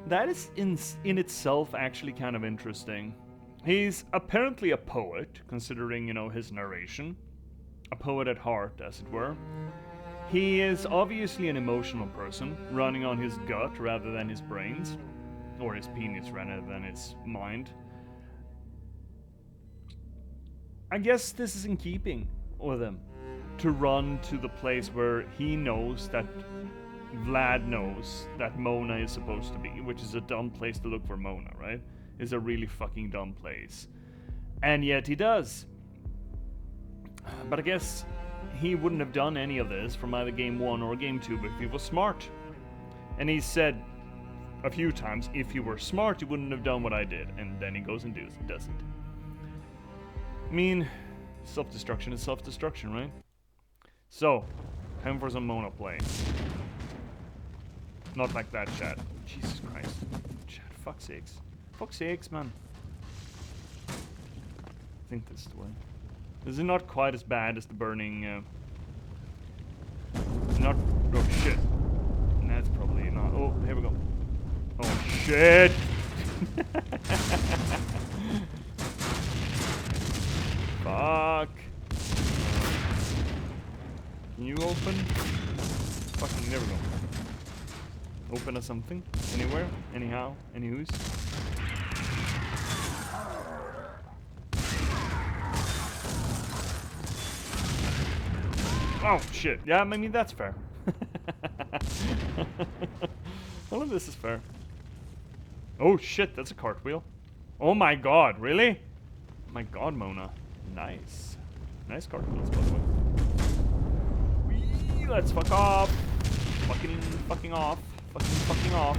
that is in itself actually kind of interesting. He's apparently a poet, considering, you know, his narration. A poet at heart, as it were. He is obviously an emotional person, running on his gut rather than his brains. Or his penis rather than his mind. I guess this is in keeping with him. To run to the place where he knows that Vlad knows that Mona is supposed to be, which is a dumb place to look for Mona, right? Is a really fucking dumb place. And yet he does. But I guess he wouldn't have done any of this from either game 1 or game 2 if he was smart. And he said a few times, if he were smart, he wouldn't have done what I did. And then he goes and does it. I mean, self-destruction is self-destruction, right? So, time for some Mona play. Not like that, chat. Jesus Christ. Chat, fuck's sakes. Fuck's sakes, man. I think this is the way. This is not quite as bad as the burning, oh shit. That's probably not, oh, here we go. Oh shit! Fuck. Can you open? Fucking, there we go. Open a something? Anywhere? Anyhow? Any who's? Oh shit. Yeah, I mean that's fair. All of this is fair. Oh shit, that's a cartwheel. Oh my god, really? Oh my god, Mona. Nice. Nice cartwheels, by the way. Whee, let's fuck off. Fucking off. Fucking off.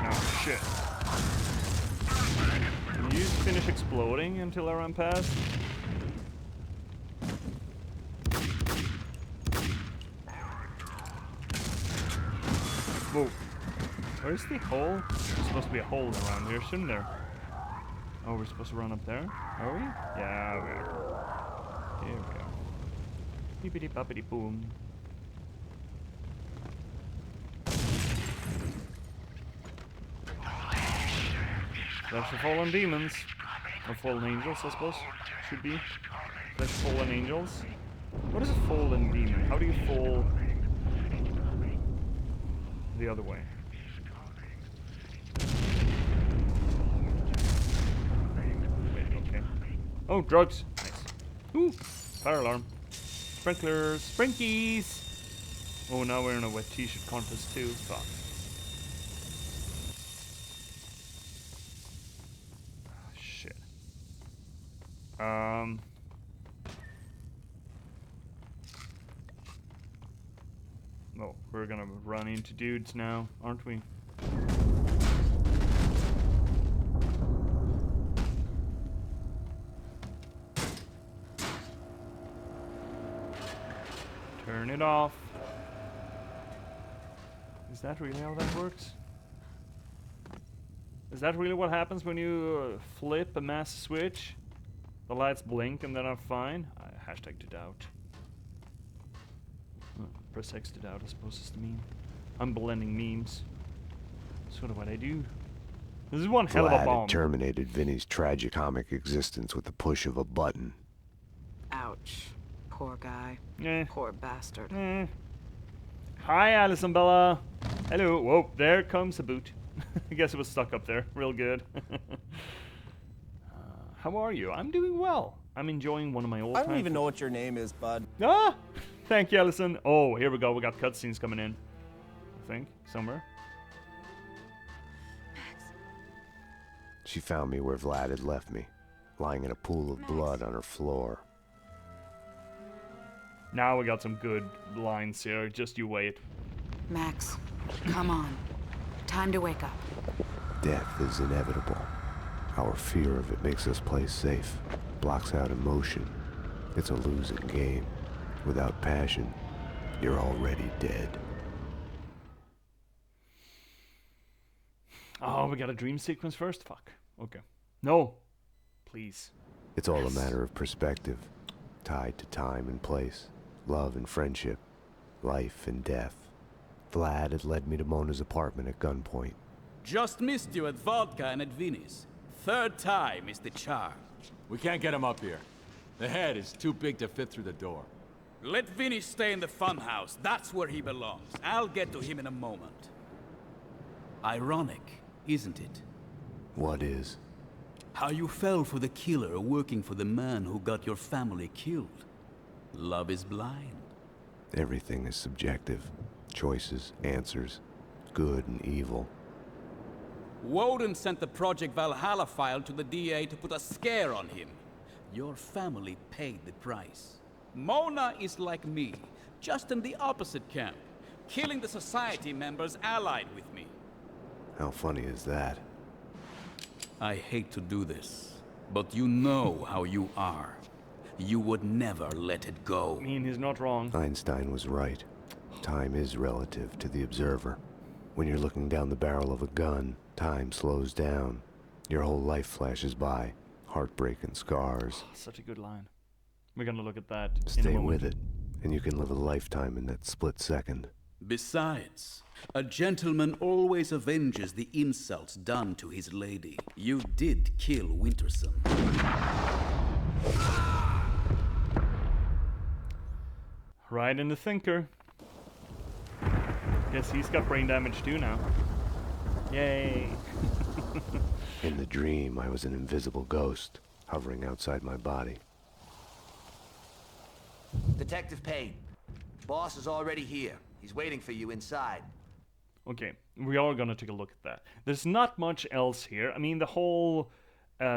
Oh shit. Can you finish exploding until I run past? Whoa. Where's the hole? There's supposed to be a hole around here, shouldn't there? Oh, we're supposed to run up there? Are we? Yeah, we are. Here we go. Beepity boppity boom. Flesh of fallen demons. Or fallen angels, I suppose. Should be. Flesh of fallen angels. What is a fallen demon? How do you fall the other way? Wait, okay. Oh, drugs! Nice. Ooh! Fire alarm. Sprinklers! Sprinkies! Oh, now we're in a wet t-shirt contest too. Fuck. Shit. Oh, we're gonna run into dudes now, aren't we? Turn it off. Is that really how that works? Is that really what happens when you flip a mass switch? The lights blink and then I'm fine? Hashtag to doubt. Press X to doubt, I suppose is the meme. I'm blending memes. Sort of what I do. This is one hell of a bomb. Vlad had terminated Vinny's tragicomic existence with the push of a button. Ouch. Poor guy. Eh. Poor bastard. Eh. Hi, Alison Bella. Hello. Whoa, there comes a boot. I guess it was stuck up there. Real good. How are you? I'm doing well. I'm enjoying one of my all-time... I don't even know what your name is, bud. Ah! Thank you, Alison. Oh, here we go. We got cutscenes coming in. I think. Somewhere. She found me where Vlad had left me, lying in a pool of blood on her floor. Now we got some good lines here. Just you wait. Max, come on. Time to wake up. Death is inevitable. Our fear of it makes us play safe, blocks out emotion. It's a losing game. Without passion, you're already dead. Oh, we got a dream sequence first? Fuck. Okay. No. Please. It's all a matter of perspective, tied to time and place, love and friendship, life and death. Vlad had led me to Mona's apartment at gunpoint. Just missed you at vodka and at Vinny's. Third time is the charm. We can't get him up here. The head is too big to fit through the door. Let Vinny stay in the funhouse. That's where he belongs. I'll get to him in a moment. Ironic, isn't it? What is? How you fell for the killer working for the man who got your family killed. Love is blind. Everything is subjective. Choices, answers, good and evil. Woden sent the Project Valhalla file to the DA to put a scare on him. Your family paid the price. Mona is like me, just in the opposite camp, killing the society members allied with me. How funny is that? I hate to do this, but you know how you are. You would never let it go. I mean, he's not wrong. Einstein was right. Time is relative to the observer. When you're looking down the barrel of a gun, time slows down. Your whole life flashes by. Heartbreak and scars. Such a good line. We're gonna look at that in a Stay moment. with it, and you can live a lifetime in that split second. Besides, a gentleman always avenges the insults done to his lady. You did kill Winterson. Right in the thinker. Guess he's got brain damage too now. Yay. In the dream, I was an invisible ghost, hovering outside my body. Detective Payne. Boss is already here. He's waiting for you inside. Okay, we are gonna take a look at that. There's not much else here. I mean, the whole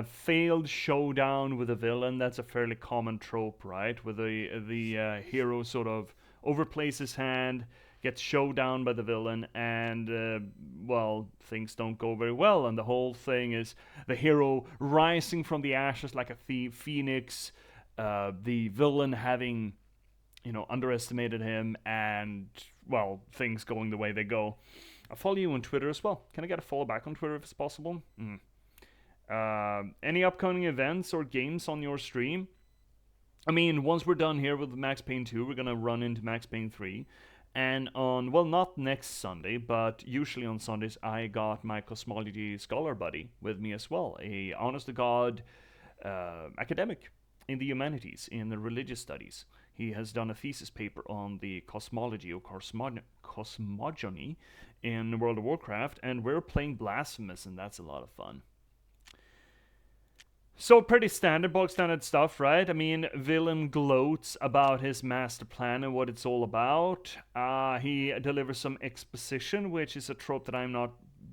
failed showdown with a villain, that's a fairly common trope, right? Where the hero sort of overplays his hand, gets showed down by the villain, and, well, things don't go very well. And the whole thing is the hero rising from the ashes like a phoenix, the villain having, you know, underestimated him, and, well, things going the way they go. I follow you on Twitter as well. Can I get a follow back on Twitter if it's possible? Any upcoming events or games on your stream? I mean, once we're done here with Max Payne 2, we're gonna run into Max Payne 3. And on, well, not next Sunday, but usually on Sundays, I got my cosmology scholar buddy with me as well. A honest-to-God academic in the humanities, in the religious studies. He has done a thesis paper on the cosmology or cosmogony in World of Warcraft, and we're playing Blasphemous, and that's a lot of fun. So pretty standard, bog standard stuff, right? I mean, villain gloats about his master plan and what it's all about. He delivers some exposition, which is a trope that I'm not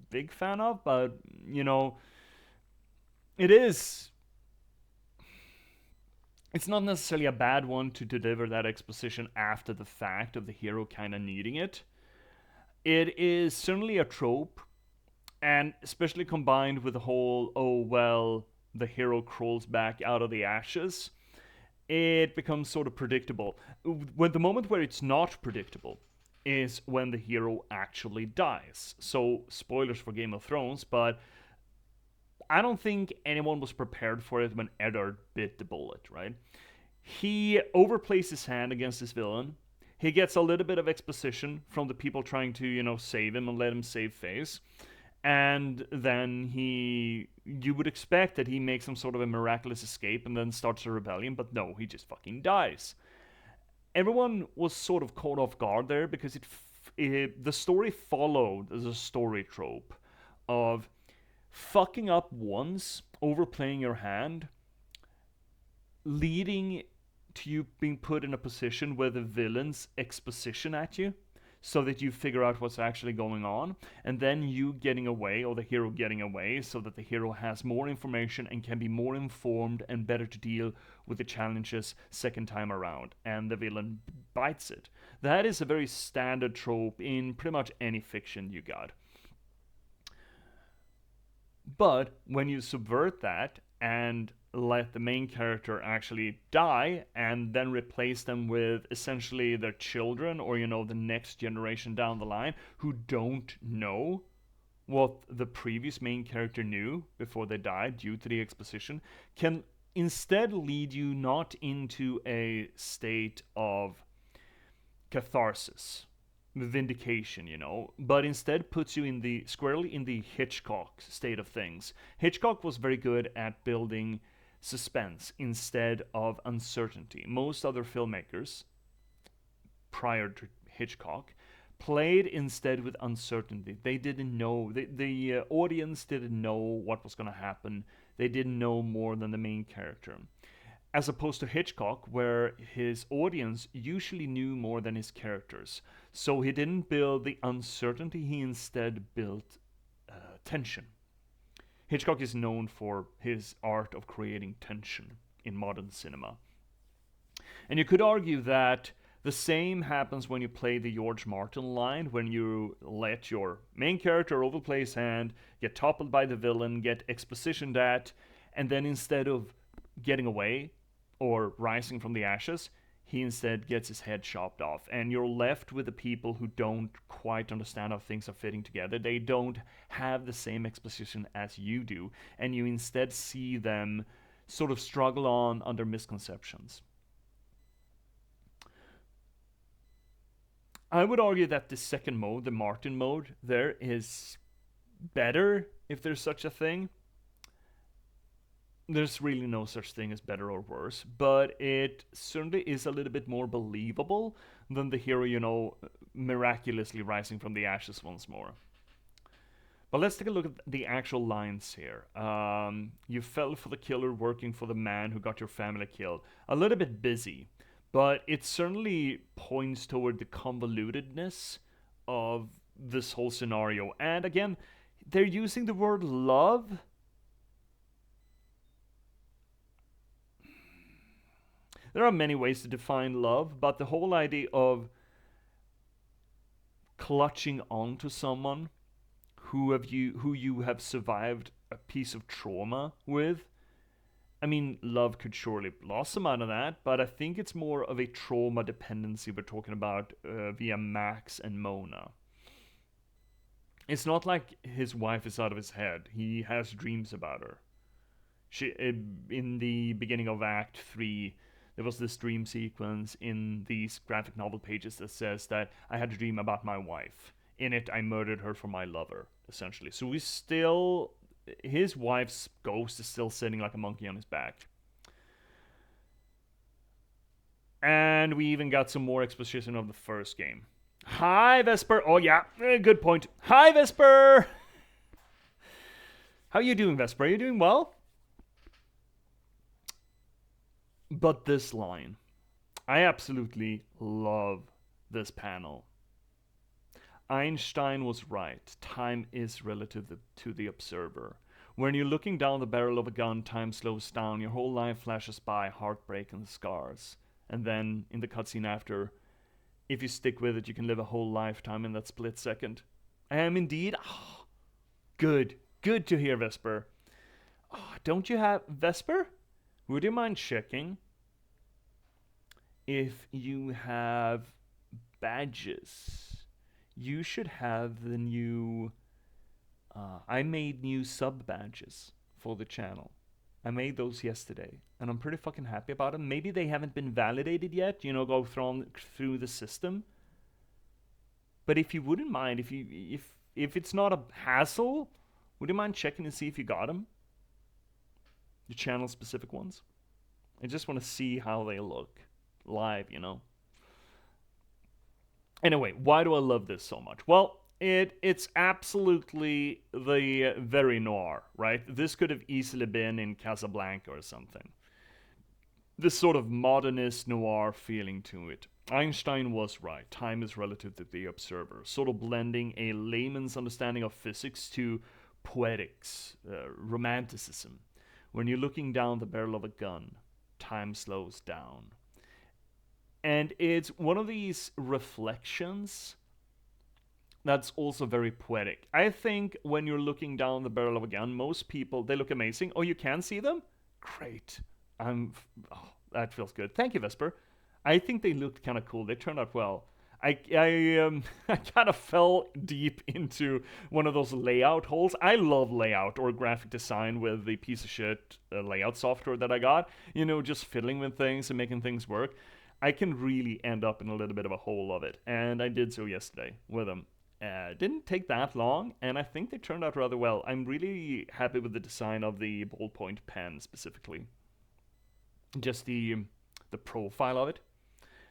big fan of, but, you know, it is. It's not necessarily a bad one to deliver that exposition after the fact of the hero kind of needing it. It is certainly a trope, and especially combined with the whole, oh, well, the hero crawls back out of the ashes, it becomes sort of predictable. When the moment where it's not predictable is when the hero actually dies. So, spoilers for Game of Thrones, but I don't think anyone was prepared for it when Eddard bit the bullet, right? He overplays his hand against his villain. He gets a little bit of exposition from the people trying to, you know, save him and let him save face. And then you would expect that he makes some sort of a miraculous escape and then starts a rebellion, but no, he just fucking dies. Everyone was sort of caught off guard there because the story followed the story trope of fucking up once, overplaying your hand, leading to you being put in a position where the villain's exposition at you so that you figure out what's actually going on, and then you getting away, or the hero getting away, so that the hero has more information and can be more informed and better to deal with the challenges second time around, and the villain bites it. That is a very standard trope in pretty much any fiction you got. But when you subvert that and let the main character actually die and then replace them with essentially their children, or the next generation down the line, who don't know what the previous main character knew before they died due to the exposition, can instead lead you not into a state of catharsis, vindication, but instead puts you squarely in the Hitchcock state of things. Hitchcock was very good at building suspense instead of uncertainty. Most other filmmakers prior to Hitchcock played instead with uncertainty. They didn't know, the audience didn't know what was going to happen. They didn't know more than the main character. As opposed to Hitchcock, where his audience usually knew more than his characters. So he didn't build the uncertainty, he instead built tension. Hitchcock is known for his art of creating tension in modern cinema. And you could argue that the same happens when you play the George Martin line, when you let your main character overplay his hand, get toppled by the villain, get expositioned at, and then instead of getting away or rising from the ashes, he instead gets his head chopped off. And you're left with the people who don't quite understand how things are fitting together. They don't have the same exposition as you do. And you instead see them sort of struggle on under misconceptions. I would argue that the second mode, the Martin mode, there is better, if there's such a thing. There's really no such thing as better or worse, but it certainly is a little bit more believable than the hero, miraculously rising from the ashes once more. But let's take a look at the actual lines here. You fell for the killer working for the man who got your family killed. A little bit busy, but it certainly points toward the convolutedness of this whole scenario. And again, they're using the word love. There are many ways to define love, but the whole idea of clutching onto someone who you have survived a piece of trauma with, I mean, love could surely blossom out of that, but I think it's more of a trauma dependency we're talking about via Max and Mona. It's not like his wife is out of his head. He has dreams about her. In the beginning of Act 3, there was this dream sequence in these graphic novel pages that says that I had a dream about my wife. In it, I murdered her for my lover, essentially. So his wife's ghost is still sitting like a monkey on his back. And we even got some more exposition of the first game. Hi, Vesper. Oh, yeah, good point. Hi, Vesper. How are you doing, Vesper? Are you doing well? But this line, I absolutely love this panel. Einstein was right. Time is relative to the observer. When you're looking down the barrel of a gun, time slows down. Your whole life flashes by, heartbreak and scars. And then, in the cutscene after, if you stick with it, you can live a whole lifetime in that split second. I am indeed. Oh, good. Good to hear, Vesper. Oh, don't you have... Vesper? Would you mind checking if you have badges? You should have the new... I made new sub badges for the channel. I made those yesterday, and I'm pretty fucking happy about them. Maybe they haven't been validated yet, go through the system. But if you wouldn't mind, if it's not a hassle, would you mind checking and see if you got them? The channel specific ones. I just want to see how they look live, Anyway, why do I love this so much? Well, it's absolutely the very noir, right? This could have easily been in Casablanca or something. This sort of modernist noir feeling to it. Einstein was right. Time is relative to the observer, sort of blending a layman's understanding of physics to poetics, romanticism. When you're looking down the barrel of a gun, time slows down. And it's one of these reflections that's also very poetic. I think when you're looking down the barrel of a gun, most people, they look amazing. Oh, you can see them? Great. Oh, that feels good. Thank you, Vesper. I think they looked kind of cool. They turned out well. I kind of fell deep into one of those layout holes. I love layout or graphic design with the piece of shit layout software that I got. You know, just fiddling with things and making things work. I can really end up in a little bit of a hole of it, and I did so yesterday with them. Didn't take that long, and I think they turned out rather well. I'm really happy with the design of the ballpoint pen specifically. Just the profile of it.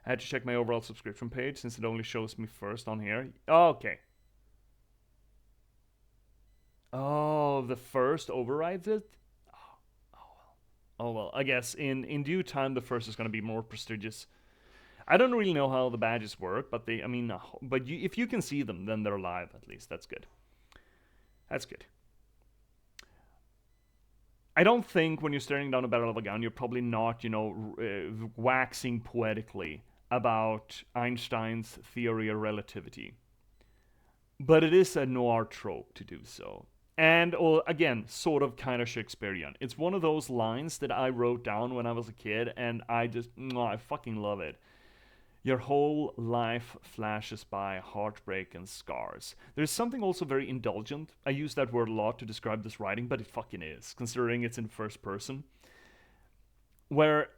I had to check my overall subscription page since it only shows me first on here. Oh, okay. Oh, the first overrides it? Oh well. I guess in due time the first is going to be more prestigious. I don't really know how the badges work, but if you can see them, then they're live at least. That's good. That's good. I don't think when you're staring down a barrel of a gun, you're probably not, waxing poetically about Einstein's theory of relativity. But it is a noir trope to do so. And, again, sort of kind of Shakespearean. It's one of those lines that I wrote down when I was a kid, and I fucking love it. Your whole life flashes by heartbreak and scars. There's something also very indulgent. I use that word a lot to describe this writing, but it fucking is, considering it's in first person. Where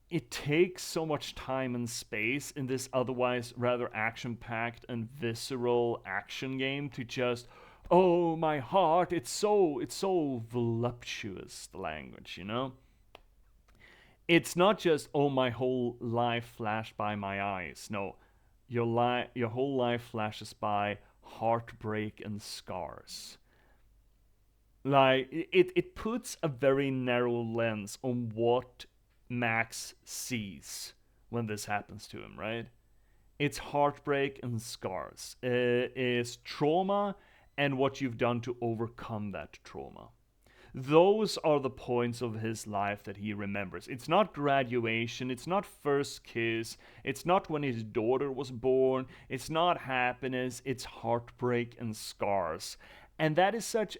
it takes so much time and space in this otherwise rather action-packed and visceral action game to just, oh, my heart, it's so voluptuous, the language, you know? It's not just, oh, my whole life flashed by my eyes. No, your whole life flashes by heartbreak and scars. Like, it puts a very narrow lens on what Max sees when this happens to him, right? It's heartbreak and scars. It's trauma and what you've done to overcome that trauma. Those are the points of his life that he remembers. It's not graduation, it's not first kiss, it's not when his daughter was born, it's not happiness, it's heartbreak and scars. And that is such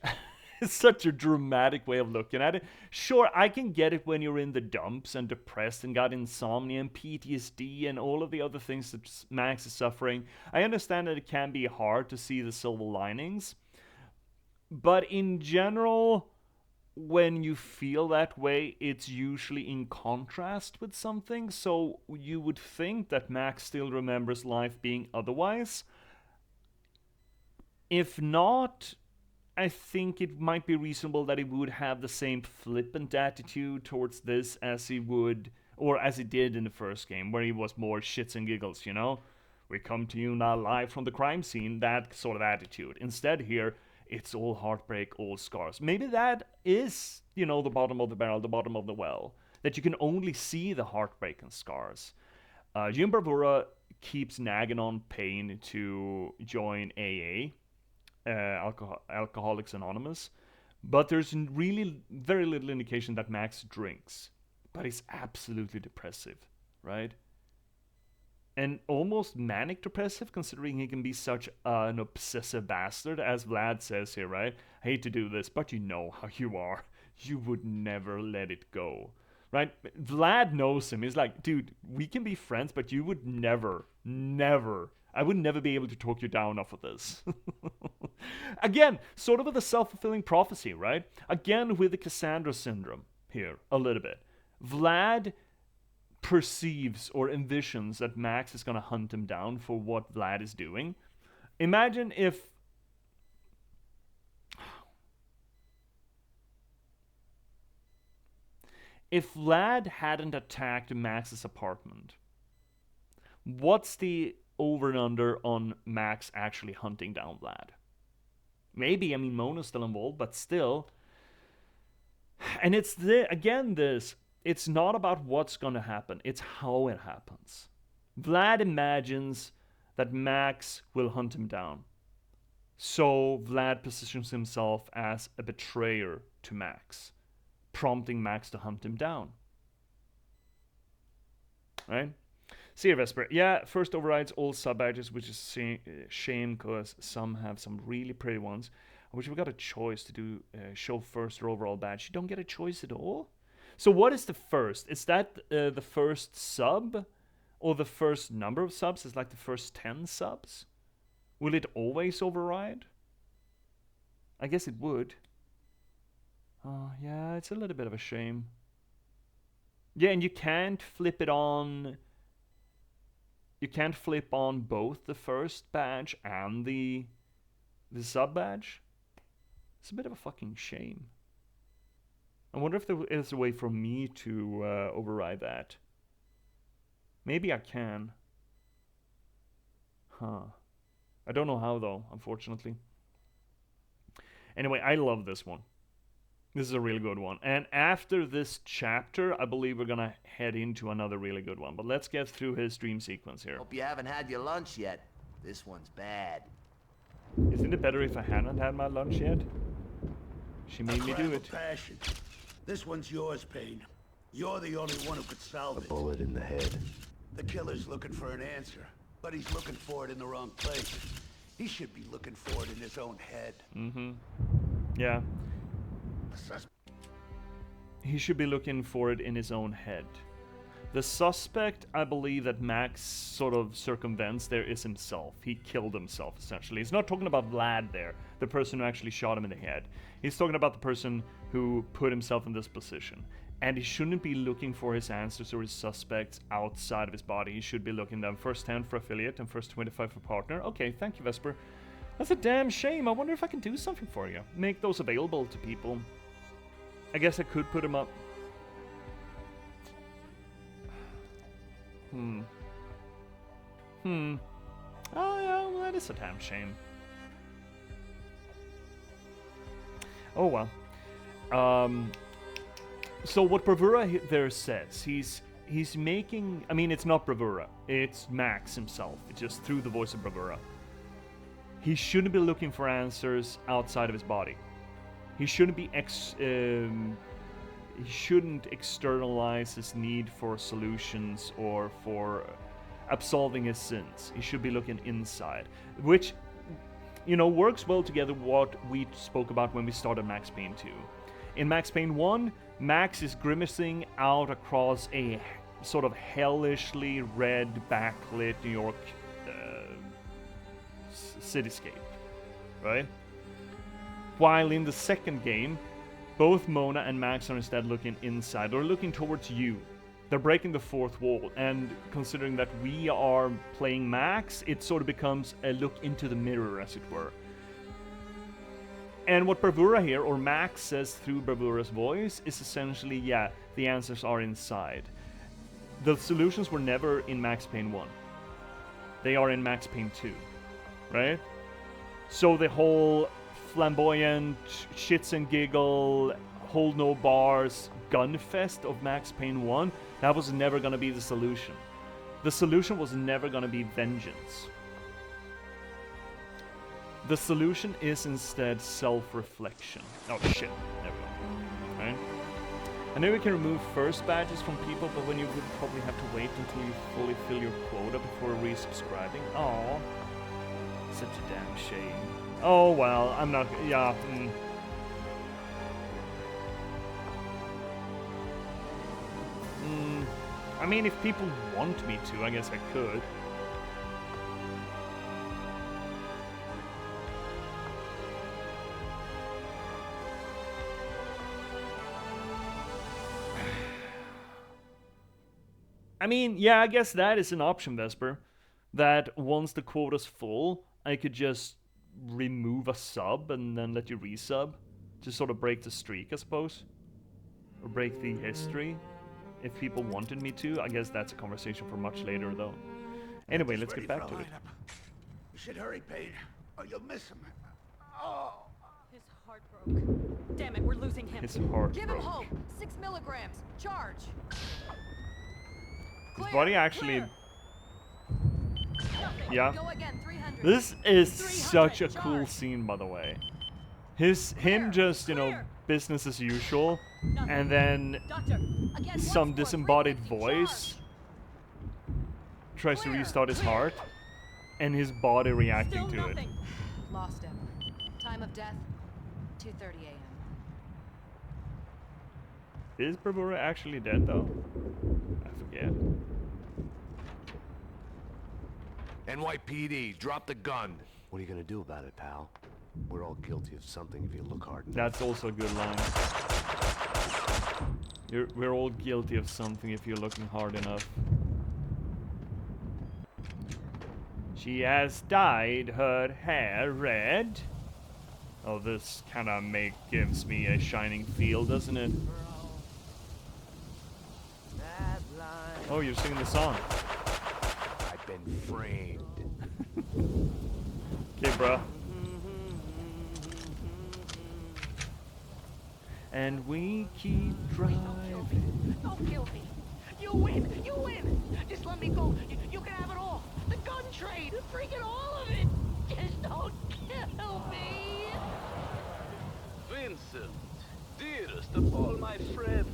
such a dramatic way of looking at it. Sure, I can get it when you're in the dumps and depressed and got insomnia and PTSD and all of the other things that Max is suffering. I understand that it can be hard to see the silver linings. But in general, when you feel that way, it's usually in contrast with something, so you would think that Max still remembers life being otherwise. If not, I think it might be reasonable that he would have the same flippant attitude towards this as he would, or as he did in the first game, where he was more shits and giggles, you know? We come to you now live from the crime scene, that sort of attitude. Instead here, it's all heartbreak, all scars. Maybe that is, the bottom of the barrel, the bottom of the well. That you can only see the heartbreak and scars. Jim Bravura keeps nagging on Payne to join AA, Alcoholics Anonymous. But there's really very little indication that Max drinks. But he's absolutely depressive, right? And almost manic depressive, considering he can be such an obsessive bastard, as Vlad says here, right? I hate to do this, but you know how you are. You would never let it go, right? Vlad knows him. He's like, dude, we can be friends, but you would never, I would never be able to talk you down off of this. Again, sort of with a self-fulfilling prophecy, right? Again, with the Cassandra syndrome here, a little bit. Vlad perceives or envisions that Max is going to hunt him down for what Vlad is doing. Imagine if Vlad hadn't attacked Max's apartment. What's the over and under on Max actually hunting down Vlad? Maybe, I mean, Mona's still involved, but still. And it's this. It's not about what's going to happen. It's how it happens. Vlad imagines that Max will hunt him down. So Vlad positions himself as a betrayer to Max, prompting Max to hunt him down. Right? See you, Vesper. Yeah, first overrides all sub-badges, which is a shame because some have some really pretty ones. I wish we got a choice to do show first or overall badge. You don't get a choice at all? So what is the first? Is that the first sub? Or the first number of subs? Is like the first 10 subs? Will it always override? I guess it would. Oh, yeah, it's a little bit of a shame. Yeah, and you can't flip it on... You can't flip on both the first badge and the sub badge. It's a bit of a fucking shame. I wonder if there is a way for me to override that. Maybe I can. Huh. I don't know how though, unfortunately. Anyway, I love this one. This is a really good one. And after this chapter, I believe we're gonna head into another really good one. But let's get through his dream sequence here. Hope you haven't had your lunch yet. This one's bad. Isn't it better if I hadn't had my lunch yet? She made me do it. Passion. This one's yours, Payne. You're the only one who could solve it. A bullet in the head. The killer's looking for an answer, but he's looking for it in the wrong place. He should be looking for it in his own head. Mm-hmm. Yeah. He should be looking for it in his own head. The suspect, I believe, that Max sort of circumvents there is himself. He killed himself, essentially. He's not talking about Vlad there, the person who actually shot him in the head. He's talking about the person who put himself in this position. And he shouldn't be looking for his answers or his suspects outside of his body. He should be looking them first 10 for affiliate and first 25 for partner. Okay, thank you, Vesper. That's a damn shame. I wonder if I can do something for you. Make those available to people. I guess I could put them up. Oh, yeah, well, that is a damn shame. Oh, well. So what Bravura there says, he's making... I mean, it's not Bravura. It's Max himself. It's just through the voice of Bravura. He shouldn't be looking for answers outside of his body. He shouldn't be he shouldn't externalize his need for solutions or for absolving his sins. He should be looking inside, which, you know, works well together what we spoke about when we started Max Payne 2. In Max Payne 1, Max is grimacing out across a sort of hellishly red backlit New York cityscape, right? While in the second game, both Mona and Max are instead looking inside, or looking towards you. They're breaking the fourth wall, and considering that we are playing Max, it sort of becomes a look into the mirror, as it were. And what Bravura here, or Max says through Bravura's voice, is essentially, yeah, the answers are inside. The solutions were never in Max Payne 1. They are in Max Payne 2, right? So the whole flamboyant, shits and giggle, hold no bars, gunfest of Max Payne 1, that was never gonna be the solution. The solution was never gonna be vengeance. The solution is instead self-reflection. Oh shit, there we go. Right? I know we can remove first badges from people, but when you would probably have to wait until you fully fill your quota before resubscribing. Oh, such a damn shame. Oh well, I'm not, yeah. I mean, if people want me to, I guess I could. I mean, yeah, I guess that is an option, Vesper. That once the quota's full, I could just remove a sub and then let you resub. To sort of break the streak, I suppose. Or break the history. If people wanted me to. I guess that's a conversation for much later, though. Anyway, He's let's get ready back for to a it. lineup. You should hurry, Payne, or you'll miss him. Oh. His heart broke. Damn it, we're losing him. His heart Give broke. him hope. 6 milligrams. Charge. His body actually... Nothing. Yeah. Go again, 300. This is 300. such a cool Charge. scene, by the way. Him just, you know, business as usual, and then Doctor, again, some once more, disembodied 350. voice tries to Clear, restart his clear. heart, and his body reacting Still to it. nothing. Lost him. Time of death, 2:30 a.m. Is Bravura actually dead though? I forget. NYPD, drop the gun. What are you gonna do about it, pal? We're all guilty of something if you look hard enough. That's also a good line. We're all guilty of something if you're looking hard enough. She has dyed her hair red. Oh, this kind of gives me a Shining feel, doesn't it? Oh, you're singing the song. I've been framed. Okay, bro. And we keep driving. Don't kill me. You win. You win. Just let me go. You can have it all. The gun trade. Freaking all of it. Just don't kill me. Vincent, dearest of all my friends.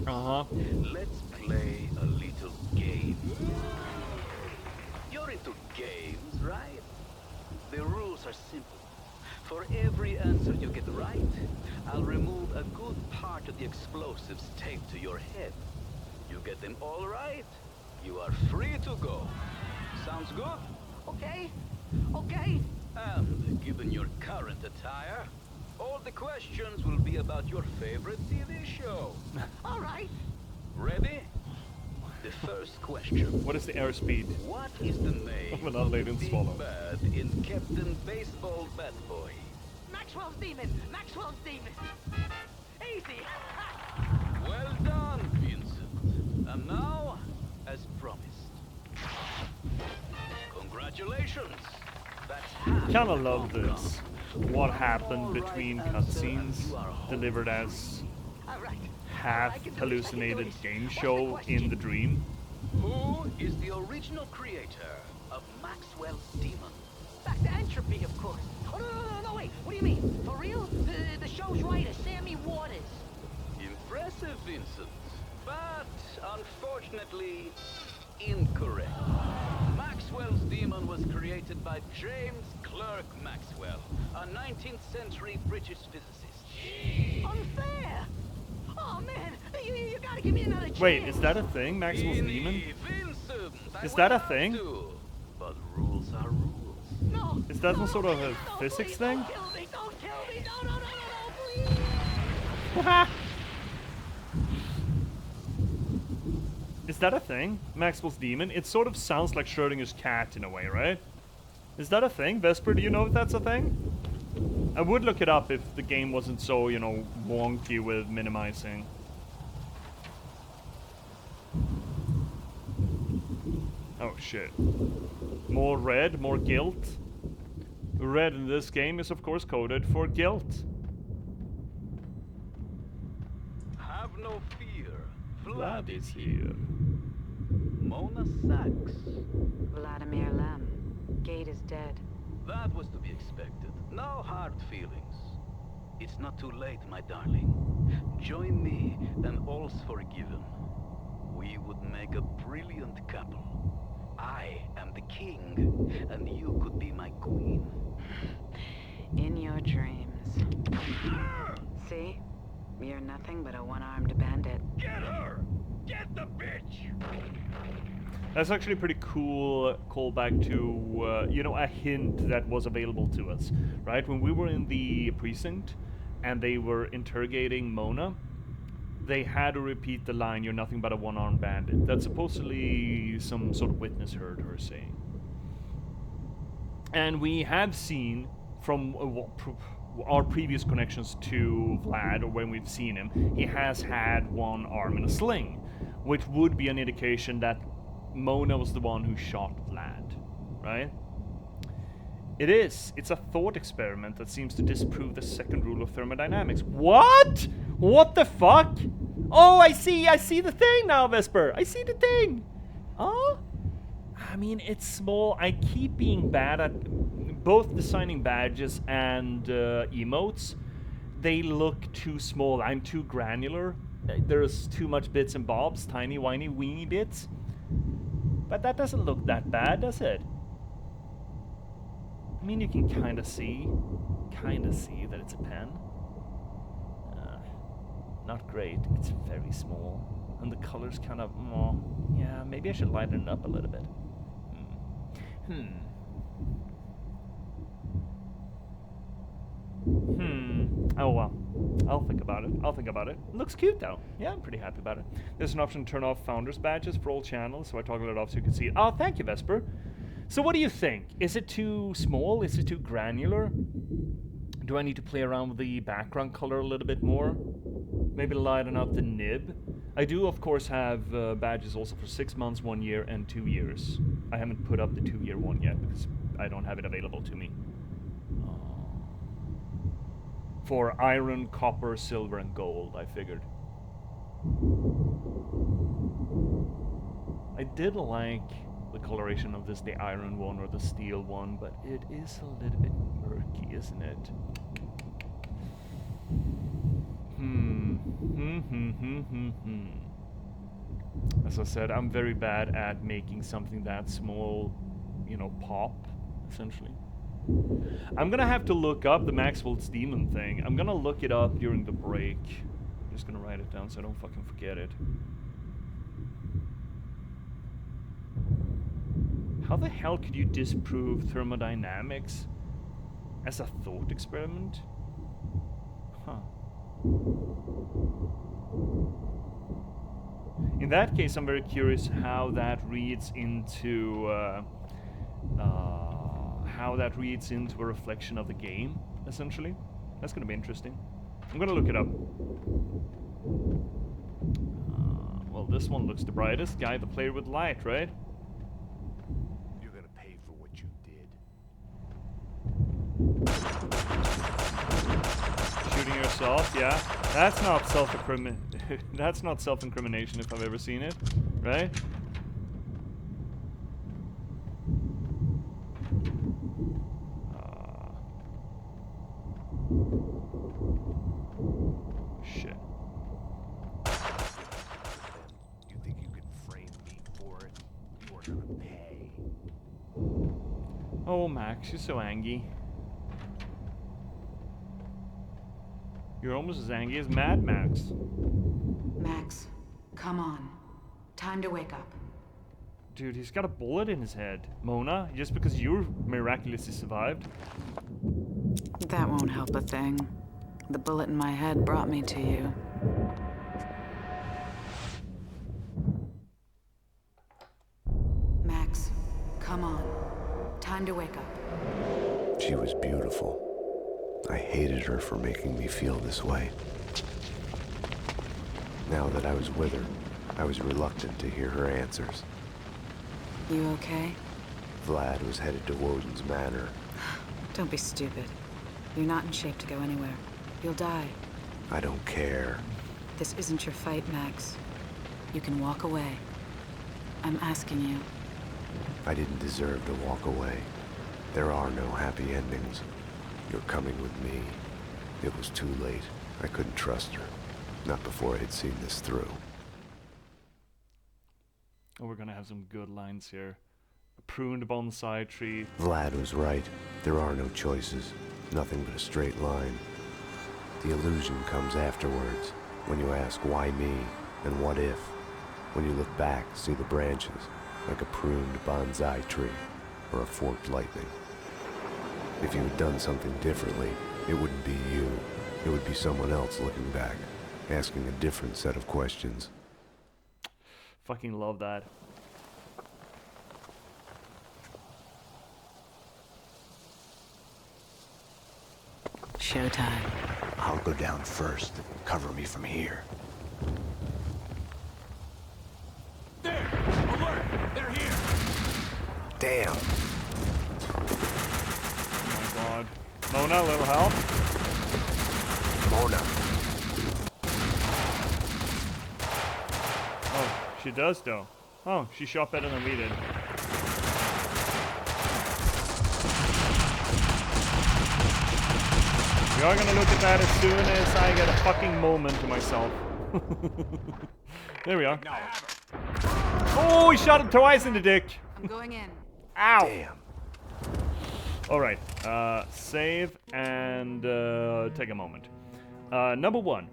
Let's play a little game. You're into games, right? The rules are simple. For every answer you get right, I'll remove a good part of the explosives taped to your head. You get them all right, you are free to go. Sounds good? Okay. Okay. And given your current attire, all the questions will be about your favorite TV show. All right. Ready? The first question. What is the airspeed? What is the name Of an unladen big swallow. bad in Captain Baseball Bat Boy? Maxwell's demon. Maxwell's demon. Easy. Well done, Vincent. And now, as promised. Congratulations. That's half Kind of the love outcome. this. What happened between cutscenes delivered as All right. half hallucinated game show in the dream. Who is the original creator of Maxwell's Demon? Back to entropy, of course. Oh, no, wait. What do you mean? For real? The show's writer, Sammy Waters. Impressive, Vincent. But, unfortunately, incorrect. Maxwell's Demon was created by James Clerk Maxwell, a 19th century British physicist. Unfair! Oh, man. You gotta give me another chance. Wait, is that a thing? Maxwell's Demon? Vincent, I Is that a would love thing? to, but rules are rules. No. Is that some sort of a physics thing? Don't kill me. Don't kill me. No, please. Is that a thing? Maxwell's Demon? It sort of sounds like Schrodinger's cat in a way, right? Is that a thing? Vesper, do you know if that's a thing? I would look it up if the game wasn't so, you know, wonky with minimizing. Oh shit. More red, more guilt. Red in this game is of course coded for guilt. Have no fear. Vlad is here. Mona Sachs. Vladimir Lem. Gate is dead. That was to be expected. No hard feelings. It's not too late, my darling. Join me, and all's forgiven. We would make a brilliant couple. I am the king, and you could be my queen. In your dreams. See? You're nothing but a one-armed bandit. Get her! Get the bitch! That's actually a pretty cool callback to, you know, a hint that was available to us, right? When we were in the precinct and they were interrogating Mona, they had to repeat the line, "You're nothing but a one-armed bandit." That supposedly some sort of witness heard her saying. And we have seen from our previous connections to Vlad, or when we've seen him, he has had one arm in a sling, which would be an indication that Mona was the one who shot Vlad. right? It is. It's a thought experiment that seems to disprove the second rule of thermodynamics. What? What the fuck? Oh, I see the thing now, Vesper. I see the thing. Oh? I mean, it's small. I keep being bad at both designing badges and emotes. They look too small. I'm too granular. There's too much bits and bobs, tiny, whiny, weeny bits. But that doesn't look that bad, does it? I mean, you can kind of see that it's a pen. Not great. It's very small. And the color's kind of, yeah, maybe I should lighten it up a little bit. Oh well. I'll think about it. Looks cute though. Yeah, I'm pretty happy about it. There's an option to turn off founders badges for all channels, so I toggle it off so you can see it. Oh, thank you, Vesper. So what do you think? Is it too small? Is it too granular? Do I need to play around with the background color a little bit more? Maybe lighten up the nib? I do, of course, have badges also for 6 months, 1 year, and 2 years. I haven't put up the 2-year one yet because I don't have it available to me. For iron, copper, silver, and gold, I figured. I did like the coloration of this, the iron one or the steel one, but it is a little bit murky, isn't it? As I said, I'm very bad at making something that small, you know, pop, essentially. I'm gonna have to look up the Maxwell's Demon thing. I'm gonna look it up during the break. I'm just gonna write it down so I don't fucking forget it. How the hell could you disprove thermodynamics as a thought experiment? Huh. In that case, I'm very curious how that reads into a reflection of the game, essentially. That's gonna be interesting. I'm gonna look it up. Well, this one looks the brightest. Guide the player with light, right? You're gonna pay for what you did. Shooting yourself, yeah. That's not that's not self-incrimination if I've ever seen it, right? Shit. You think you can frame me for it? You are gonna pay. Oh, Max, you're so angry. You're almost as angry as Mad Max. Max, come on. Time to wake up. Dude, he's got a bullet in his head. Mona, just because you miraculously survived. That won't help a thing. The bullet in my head brought me to you. Max, come on. Time to wake up. She was beautiful. I hated her for making me feel this way. Now that I was with her, I was reluctant to hear her answers. You okay? Vlad was headed to Woden's manor. Don't be stupid. You're not in shape to go anywhere. You'll die. I don't care. This isn't your fight, Max. You can walk away. I'm asking you. I didn't deserve to walk away. There are no happy endings. You're coming with me. It was too late. I couldn't trust her. Not before I had seen this through. Oh, we're gonna have some good lines here. A pruned bonsai tree. Vlad was right. There are no choices. Nothing but a straight line. The illusion comes afterwards. When you ask why me and what if. When you look back, see the branches, like a pruned bonsai tree or a forked lightning. If you had done something differently, it wouldn't be you. It would be someone else looking back, asking a different set of questions. Fucking love that. Showtime. I'll go down first. Cover me from here. There! Alert! They're here! Damn! Mona, a little help? Mona. Oh, she does though. Oh, she shot better than we did. We are gonna look at that as soon as I get a fucking moment to myself. There we are. Oh, he shot him twice in the dick. I'm going in. Ow. Damn. Alright, save and take a moment. Number 1.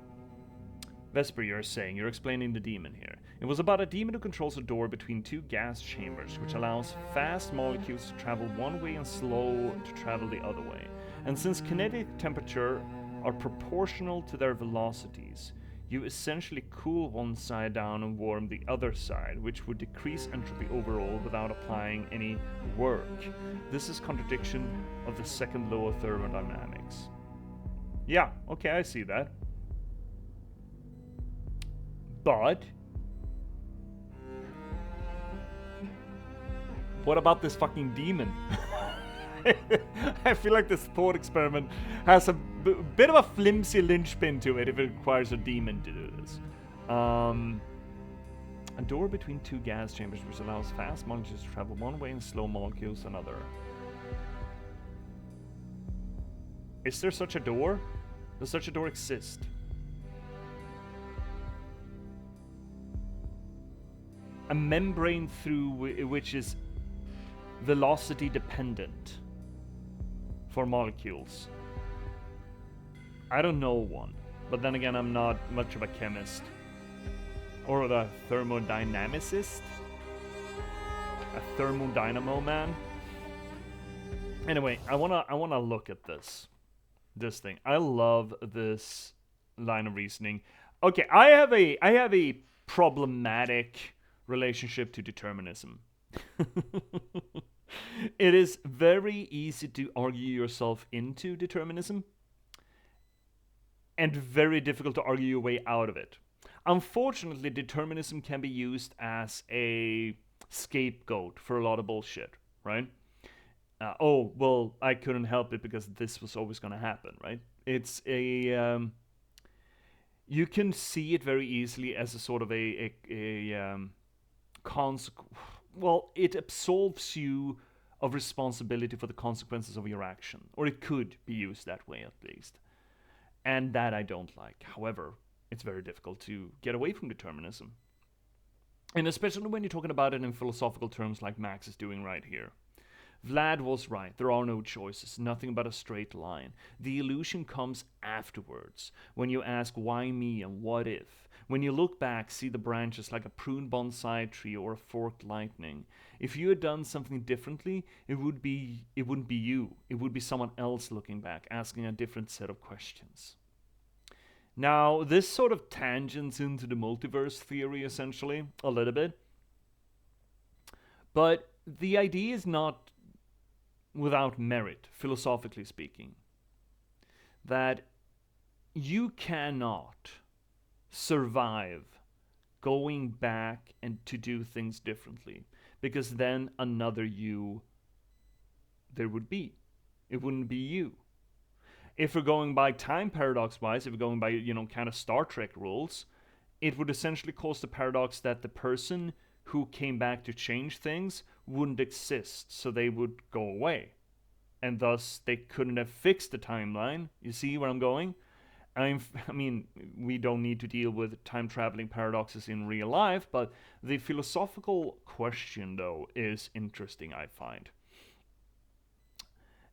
Vesper, you're explaining the demon here. It was about a demon who controls a door between 2 gas chambers, which allows fast molecules to travel one way and slow to travel the other way. And since kinetic temperature are proportional to their velocities, you essentially cool one side down and warm the other side, which would decrease entropy overall without applying any work. This is contradiction of the second law of thermodynamics. Yeah, okay, I see that. But what about this fucking demon? I feel like this thought experiment has a bit of a flimsy linchpin to it if it requires a demon to do this. A door between 2 gas chambers which allows fast molecules to travel one way and slow molecules another. Is there such a door? Does such a door exist? A membrane through which is velocity dependent for molecules. I don't know one, but then again, I'm not much of a chemist or a thermodynamicist, a thermodynamo man. Anyway, I wanna look at this thing. I love this line of reasoning. Okay, I have a problematic relationship to determinism. It is very easy to argue yourself into determinism and very difficult to argue your way out of it. Unfortunately, determinism can be used as a scapegoat for a lot of bullshit, right? Oh, well, I couldn't help it because this was always going to happen, right? It's a... you can see it very easily as a sort of well, it absolves you of responsibility for the consequences of your action. Or it could be used that way, at least. And that I don't like. However, it's very difficult to get away from determinism. And especially when you're talking about it in philosophical terms like Max is doing right here. Vlad was right. There are no choices, nothing but a straight line. The illusion comes afterwards, when you ask why me and what if. When you look back, see the branches like a prune bonsai tree or a forked lightning. If you had done something differently, it wouldn't be you. It would be someone else looking back, asking a different set of questions. Now, this sort of tangents into the multiverse theory, essentially, a little bit. But the idea is not without merit, philosophically speaking, that you cannot survive going back and to do things differently, because then another you there would be. It wouldn't be you. If we're going by time paradox wise, if we're going by, kind of Star Trek rules, it would essentially cause the paradox that the person who came back to change things wouldn't exist, so they would go away. And thus, they couldn't have fixed the timeline. You see where I'm going? I mean, we don't need to deal with time-traveling paradoxes in real life, but the philosophical question, though, is interesting, I find.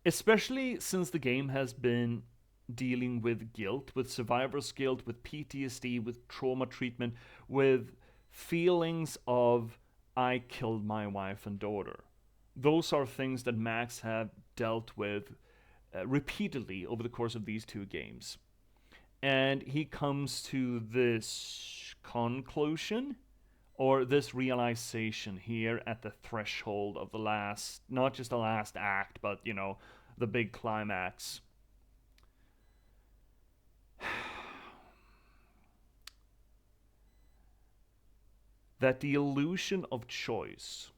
Especially since the game has been dealing with guilt, with survivor's guilt, with PTSD, with trauma treatment, with feelings of, I killed my wife and daughter. Those are things that Max have dealt with repeatedly over the course of these 2 games. And he comes to this conclusion, or this realization here at the threshold of the last, not just the last act, but, the big climax. That the illusion of choice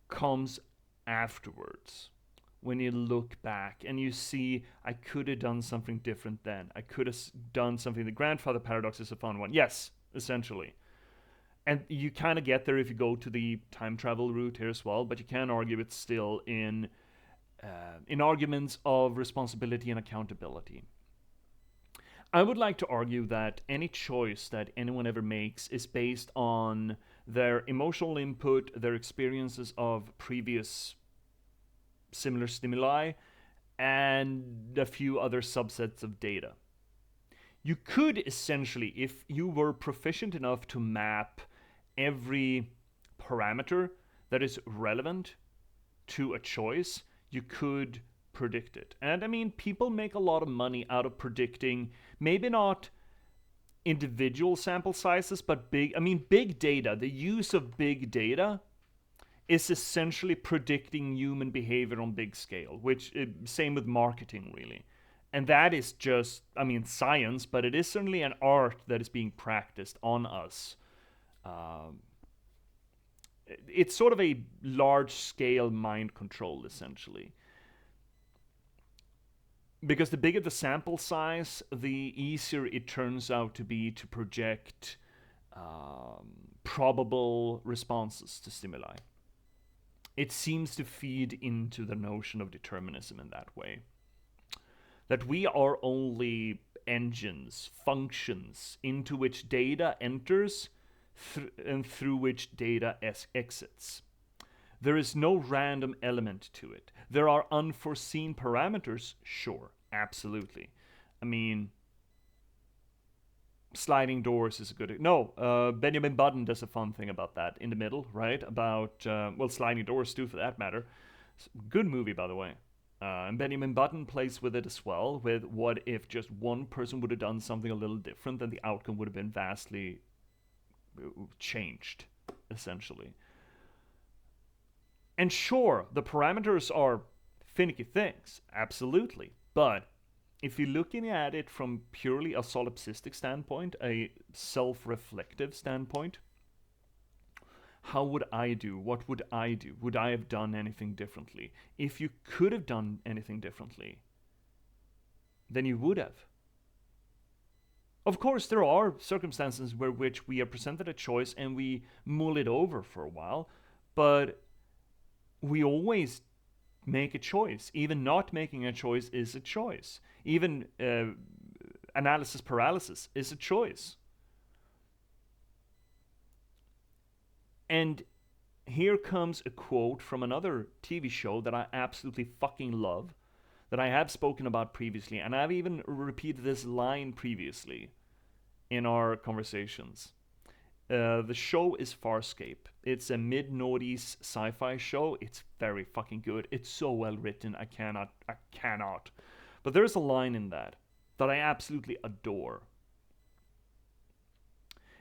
comes afterwards, when you look back and you see, I could have done something different then. I could have done something. The grandfather paradox is a fun one. Yes, essentially. And you kind of get there if you go to the time travel route here as well, but you can argue it still in arguments of responsibility and accountability. I would like to argue that any choice that anyone ever makes is based on their emotional input, their experiences of previous similar stimuli, and a few other subsets of data. You could essentially, if you were proficient enough to map every parameter that is relevant to a choice, you could predict it. And I mean, people make a lot of money out of predicting, maybe not individual sample sizes, but big data. The use of big data is essentially predicting human behavior on big scale, which same with marketing, really. And that is just, science, but it is certainly an art that is being practiced on us. It's sort of a large-scale mind control, essentially. Because the bigger the sample size, the easier it turns out to be to project probable responses to stimuli. It seems to feed into the notion of determinism in that way. That we are only engines, functions, into which data enters and through which data exits. There is no random element to it. There are unforeseen parameters, sure, absolutely. I mean, sliding doors is a good... No, Benjamin Button does a fun thing about that in the middle, right? About, sliding doors too, for that matter. Good movie, by the way. And Benjamin Button plays with it as well, with what if just one person would have done something a little different, then the outcome would have been vastly changed, essentially. And sure, the parameters are finicky things, absolutely. But if you're looking at it from purely a solipsistic standpoint, a self-reflective standpoint, how would I do? What would I do? Would I have done anything differently? If you could have done anything differently, then you would have. Of course, there are circumstances where which we are presented a choice and we mull it over for a while, but we always make a choice. Even not making a choice is a choice. Even analysis paralysis is a choice. And here comes a quote from another TV show that I absolutely fucking love, that I have spoken about previously, and I've even repeated this line previously in our conversations. The show is Farscape. It's a mid-noughties sci-fi show. It's very fucking good. It's so well written. I cannot. But there's a line in that I absolutely adore.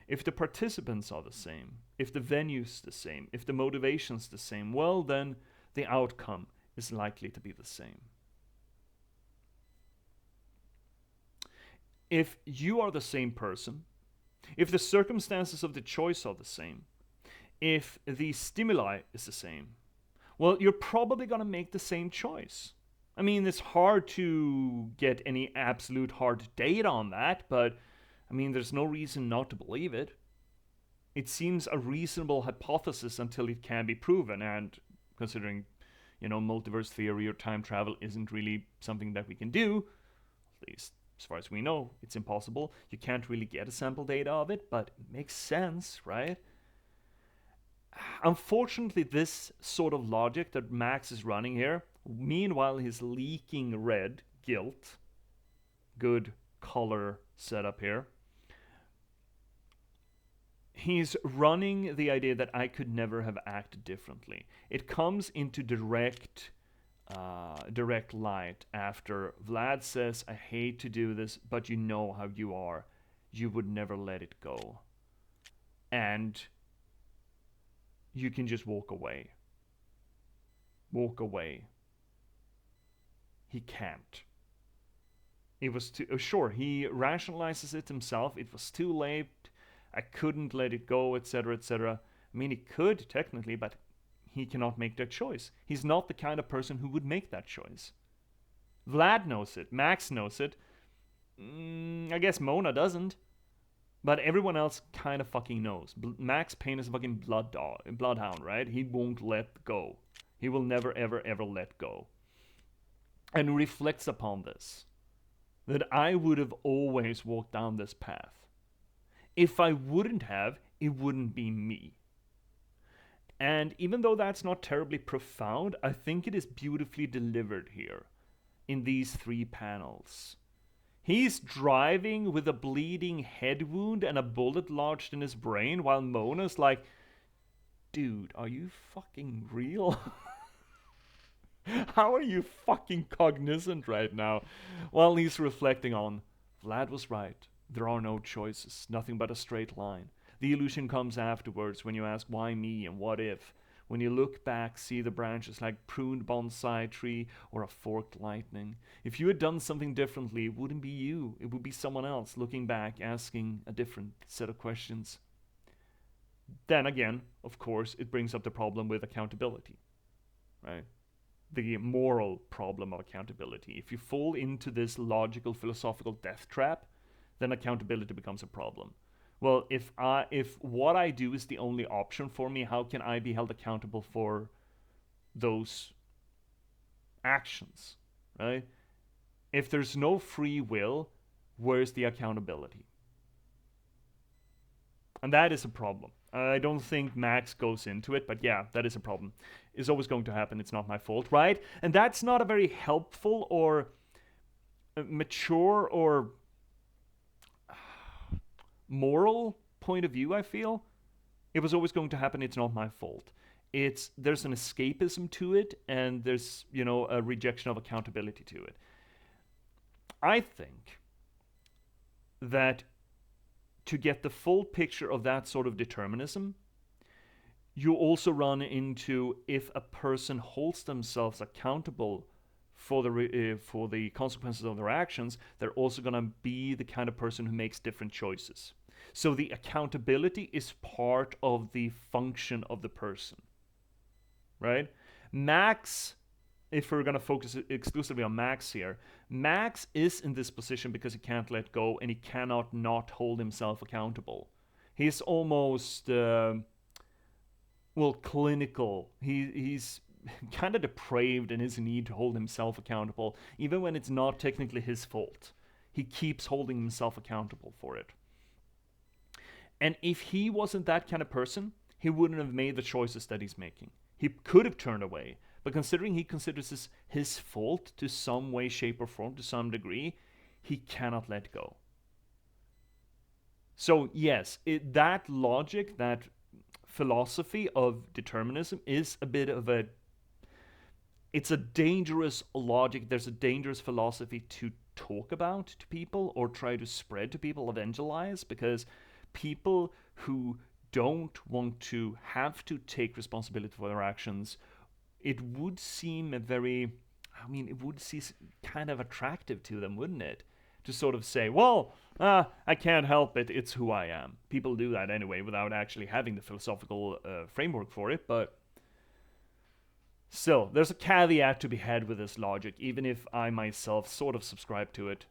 If the participants are the same, if the venue's the same, if the motivation's the same, well, then the outcome is likely to be the same. If you are the same person, if the circumstances of the choice are the same, if the stimuli is the same, well, you're probably going to make the same choice. I mean, it's hard to get any absolute hard data on that, but I mean, there's no reason not to believe it. It seems a reasonable hypothesis until it can be proven, and considering, multiverse theory or time travel isn't really something that we can do, at least as far as we know, it's impossible. You can't really get a sample data of it, but it makes sense, right? Unfortunately, this sort of logic that Max is running here, meanwhile he's leaking red, guilt, good color setup here, he's running the idea that I could never have acted differently. It comes into direct light after Vlad says, I hate to do this, but you know how you are. You would never let it go. And you can just walk away. Walk away. He can't. It was too... Sure, he rationalizes it himself. It was too late. I couldn't let it go, etc., etc. I mean, he could, technically, but he cannot make that choice. He's not the kind of person who would make that choice. Vlad knows it. Max knows it. I guess Mona doesn't. But everyone else kind of fucking knows. Max Payne is a fucking bloodhound, right? He won't let go. He will never, ever, ever let go. And reflects upon this. That I would have always walked down this path. If I wouldn't have, it wouldn't be me. And even though that's not terribly profound, I think it is beautifully delivered here in these 3 panels. He's driving with a bleeding head wound and a bullet lodged in his brain while Mona's like, dude, are you fucking real? How are you fucking cognizant right now? While he's reflecting on, Vlad was right. There are no choices, nothing but a straight line. The illusion comes afterwards when you ask why me and what if. When you look back, see the branches like pruned bonsai tree or a forked lightning. If you had done something differently, it wouldn't be you. It would be someone else looking back, asking a different set of questions. Then again, of course, it brings up the problem with accountability, right? The moral problem of accountability. If you fall into this logical, philosophical death trap, then accountability becomes a problem. Well, if what I do is the only option for me, how can I be held accountable for those actions, right? If there's no free will, where's the accountability? And that is a problem. I don't think Max goes into it, but yeah, that is a problem. It's always going to happen. It's not my fault, right? And that's not a very helpful or mature or moral point of view, I feel. It was always going to happen. It's not my fault. There's an escapism to it, and there's, a rejection of accountability to it. I think that to get the full picture of that sort of determinism, you also run into, if a person holds themselves accountable for the consequences of their actions, they're also going to be the kind of person who makes different choices. So the accountability is part of the function of the person, right? Max, if we're going to focus exclusively on Max here, Max is in this position because he can't let go and he cannot not hold himself accountable. He's almost, clinical. He's kind of depraved in his need to hold himself accountable, even when it's not technically his fault. He keeps holding himself accountable for it. And if he wasn't that kind of person, he wouldn't have made the choices that he's making. He could have turned away, but considering he considers this his fault to some way, shape, or form, to some degree, he cannot let go. So yes, that logic, that philosophy of determinism is a bit of it's a dangerous logic. There's a dangerous philosophy to talk about to people or try to spread to people, evangelize, because people who don't want to have to take responsibility for their actions, it would seem it would seem kind of attractive to them, wouldn't it? To sort of say, well, I can't help it, it's who I am. People do that anyway without actually having the philosophical framework for it, but still, there's a caveat to be had with this logic, even if I myself sort of subscribe to it.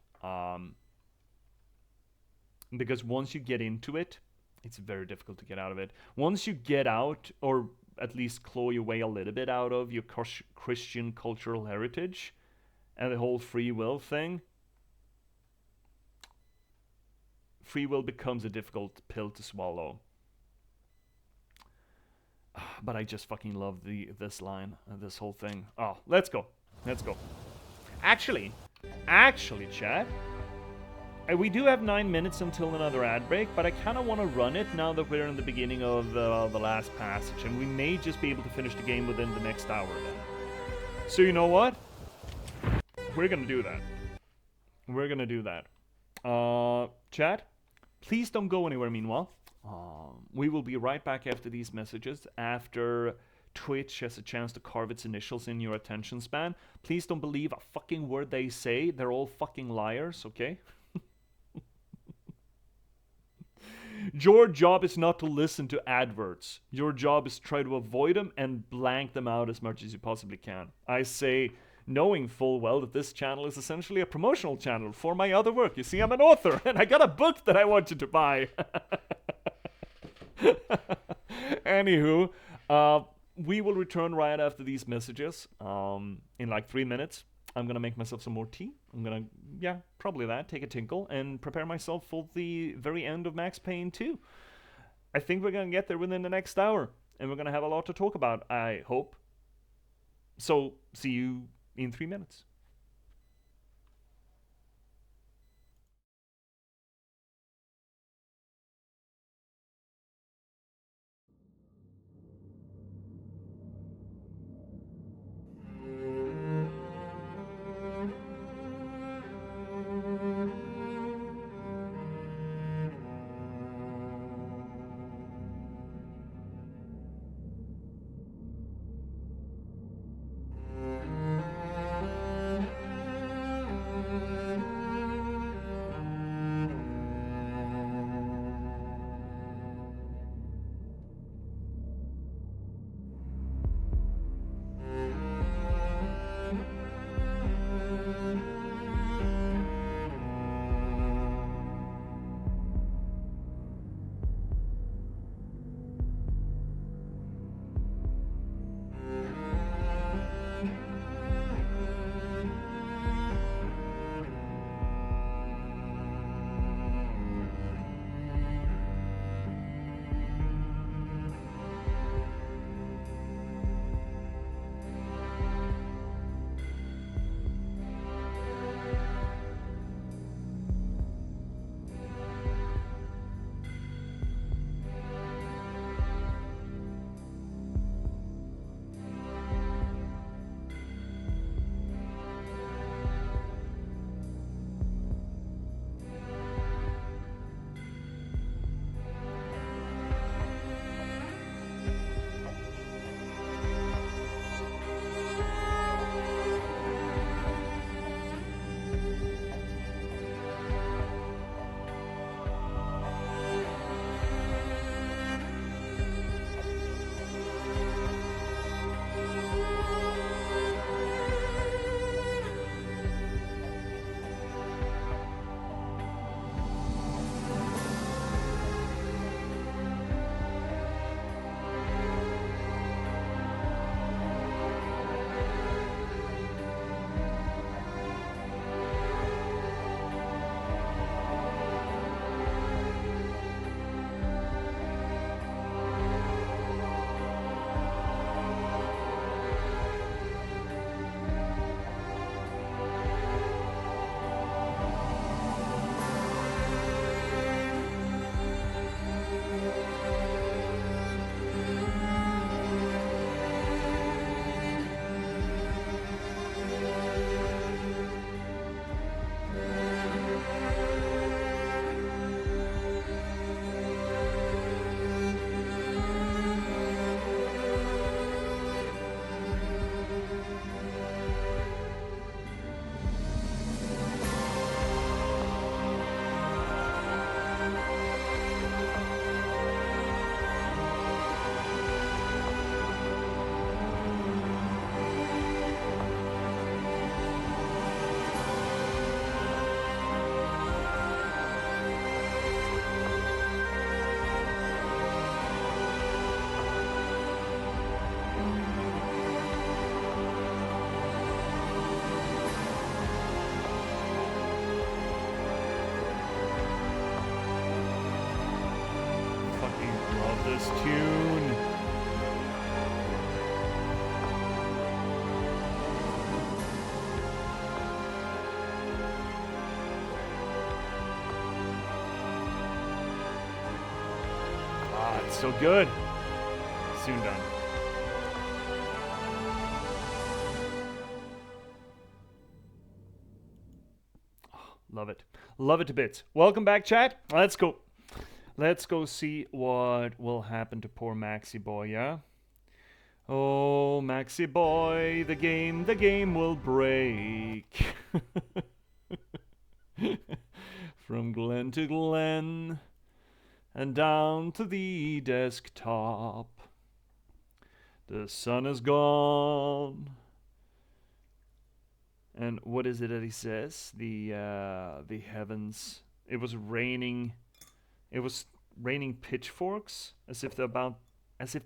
Because once you get into it, it's very difficult to get out of it. Once you get out, or at least claw your way a little bit out of your Christian cultural heritage and the whole free will thing, free will becomes a difficult pill to swallow. But I just fucking love this line, this whole thing. Oh, let's go. Actually, chat, we do have 9 minutes until another ad break, but I kind of want to run it now that we're in the beginning of the last passage, and we may just be able to finish the game within the next hour then. So you know what? We're gonna do that. Chat, please don't go anywhere meanwhile. We will be right back after these messages, after Twitch has a chance to carve its initials in your attention span. Please don't believe a fucking word they say. They're all fucking liars, okay? Your job is not to listen to adverts. Your job is to try to avoid them and blank them out as much as you possibly can. I say, knowing full well that this channel is essentially a promotional channel for my other work. You see, I'm an author, and I got a book that I want you to buy. Anywho, we will return right after these messages in like 3 minutes. I'm gonna make myself some more tea. I'm gonna, probably that, take a tinkle, and prepare myself for the very end of Max Payne 2. I think we're gonna get there within the next hour, and we're gonna have a lot to talk about, I hope. So, see you in 3 minutes. This tune. Ah, it's so good. Soon done. Oh, love it. Love it to bits. Welcome back, chat. Let's go. Let's go see what will happen to poor Maxi boy, yeah? Oh, Maxi boy, the game will break. From glen to glen, and down to the desktop. The sun is gone. And what is it that he says? The heavens. It was raining. It was raining pitchforks, as if the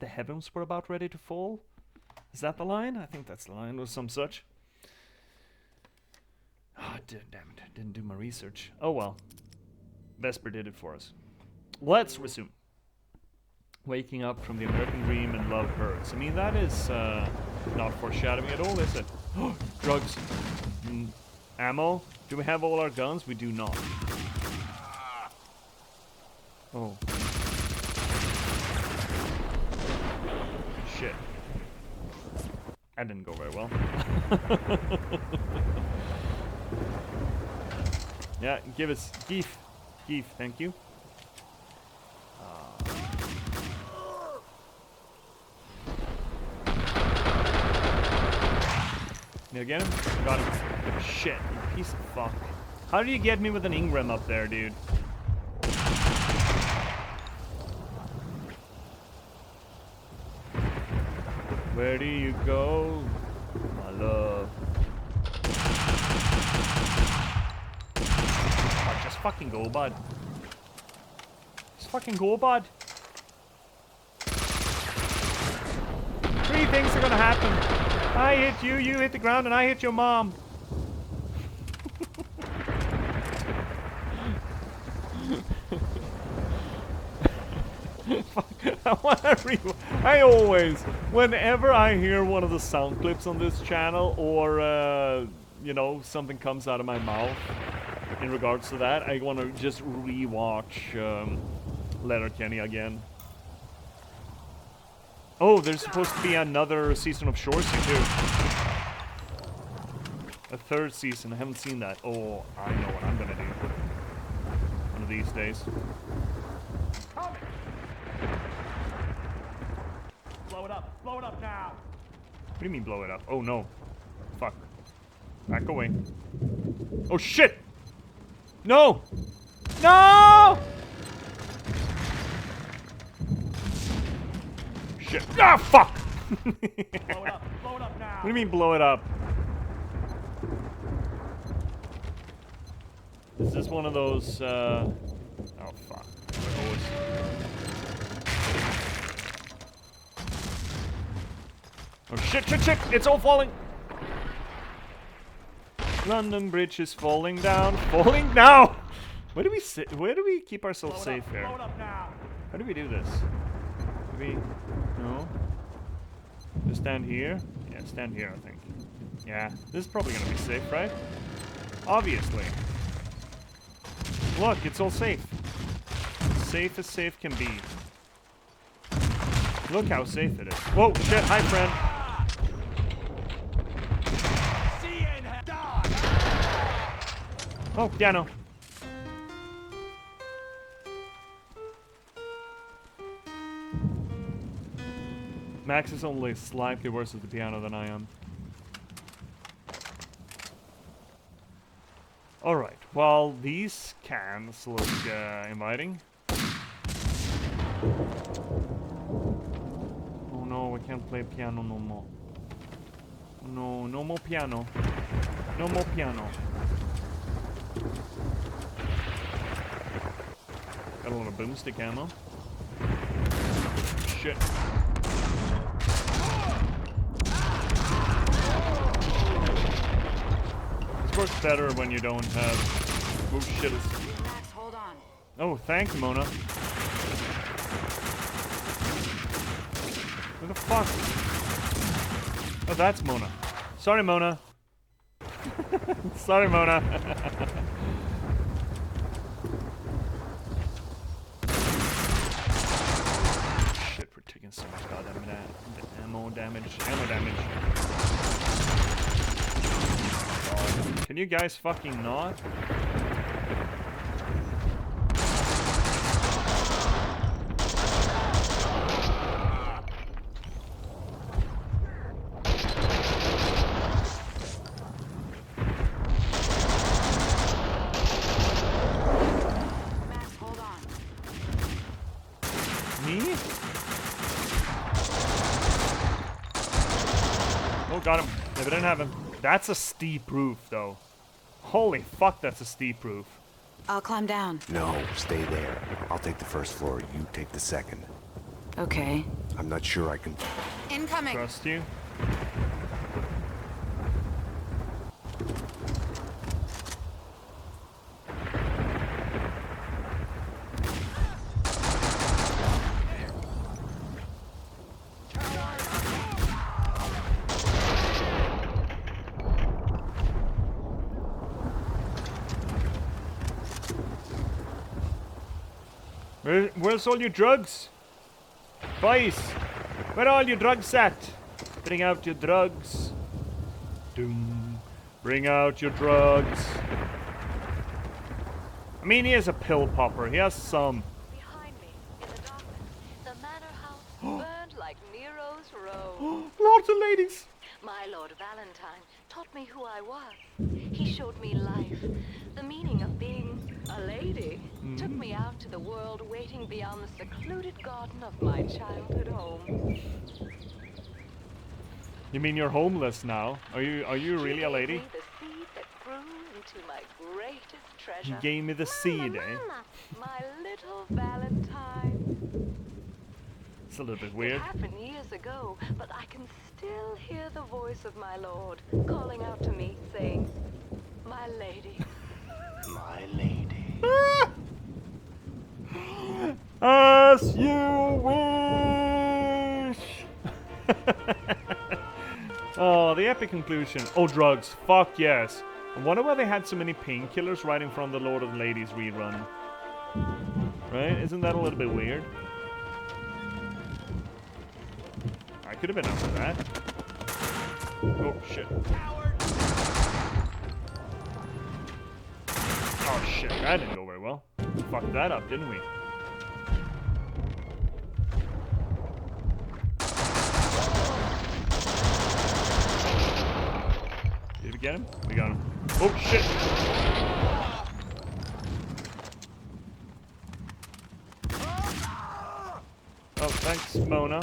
heavens were about ready to fall. Is that the line? I think that's the line, or some such. Oh, damn it! I didn't do my research. Oh well. Vesper did it for us. Let's resume. Waking up from the American dream and love hurts. I mean, that is not foreshadowing at all, is it? Drugs. Ammo. Do we have all our guns? We do not. Oh. Shit. That didn't go very well. Yeah, give us Geef. Geef, thank you. Did I get him? Got him. Shit, you piece of fuck. How do you get me with an Ingram up there, dude? Where do you go, my love? Oh, just fucking go, bud. Just fucking go, bud. 3 things are gonna happen. I hit you, you hit the ground, and I hit your mom. I always, whenever I hear one of the sound clips on this channel, or you know, something comes out of my mouth in regards to that, I want to just rewatch Letterkenny again. Oh, there's supposed to be another season of Shoresy too. A 3rd season. I haven't seen that. Oh, I know what I'm gonna do one of these days. Blow it up! Blow it up now! What do you mean blow it up? Oh no. Fuck. Back away. Oh shit! No! No! Shit. Ah, fuck! Blow it up! Blow it up now! What do you mean blow it up? Is this one of those, oh fuck. Oh shit, shit, shit! It's all falling! London Bridge is falling down. Falling now! Where do we sit? Where do we keep ourselves safe here? Blow it up now! How do we do this? Do we... No? Just stand here? Yeah, stand here, I think. Yeah, this is probably gonna be safe, right? Obviously. Look, it's all safe. Safe as safe can be. Look how safe it is. Whoa, shit, hi friend. Oh, piano. Max is only slightly worse at the piano than I am. Alright, well, these cans look inviting. Oh no, I can't play piano no more. No, no more piano. No more piano. Got a lot of boomstick ammo. Shit. This works better when you don't have... Oh shit. Max, hold on. Oh, thank you, Mona. Who the fuck? Oh, that's Mona. Sorry, Mona. Sorry, Mona. Shit, we're taking so much goddamn ammo damage. Ammo damage. God. Can you guys fucking not? Oh, got him. If it didn't have him. That's a steep roof, though. Holy fuck, that's a steep roof. I'll climb down. No, stay there. I'll take the first floor, you take the second. Okay. I'm not sure I can... Incoming. Trust you. Where's all your drugs? Boys, where are all your drugs at? Bring out your drugs. Doom. Bring out your drugs. I mean, he is a pill popper. He has some. Behind me, in the darkness, the manor house burned like Nero's row. Lots of ladies. My Lord Valentine taught me who I was. He showed me life, the meaning of being a lady. Took me out to the world, waiting beyond the secluded garden of my childhood home. You mean you're homeless now? Are you really a lady? He gave me the seed that grew into my greatest treasure. You gave me the seed, eh? My little Valentine. It's a little bit weird. It happened years ago, but I can still hear the voice of my lord calling out to me, saying, "My lady." My lady. As you wish. Oh, the epic conclusion. Oh, drugs. Fuck yes. I wonder why they had so many painkillers right in front of the Lord of the Ladies rerun. Right? Isn't that a little bit weird? I could have been up for that. Oh, shit. Oh, shit. That didn't go very well. Fucked that up, didn't we? Did we get him? We got him. Oh, shit! Oh, thanks, Mona.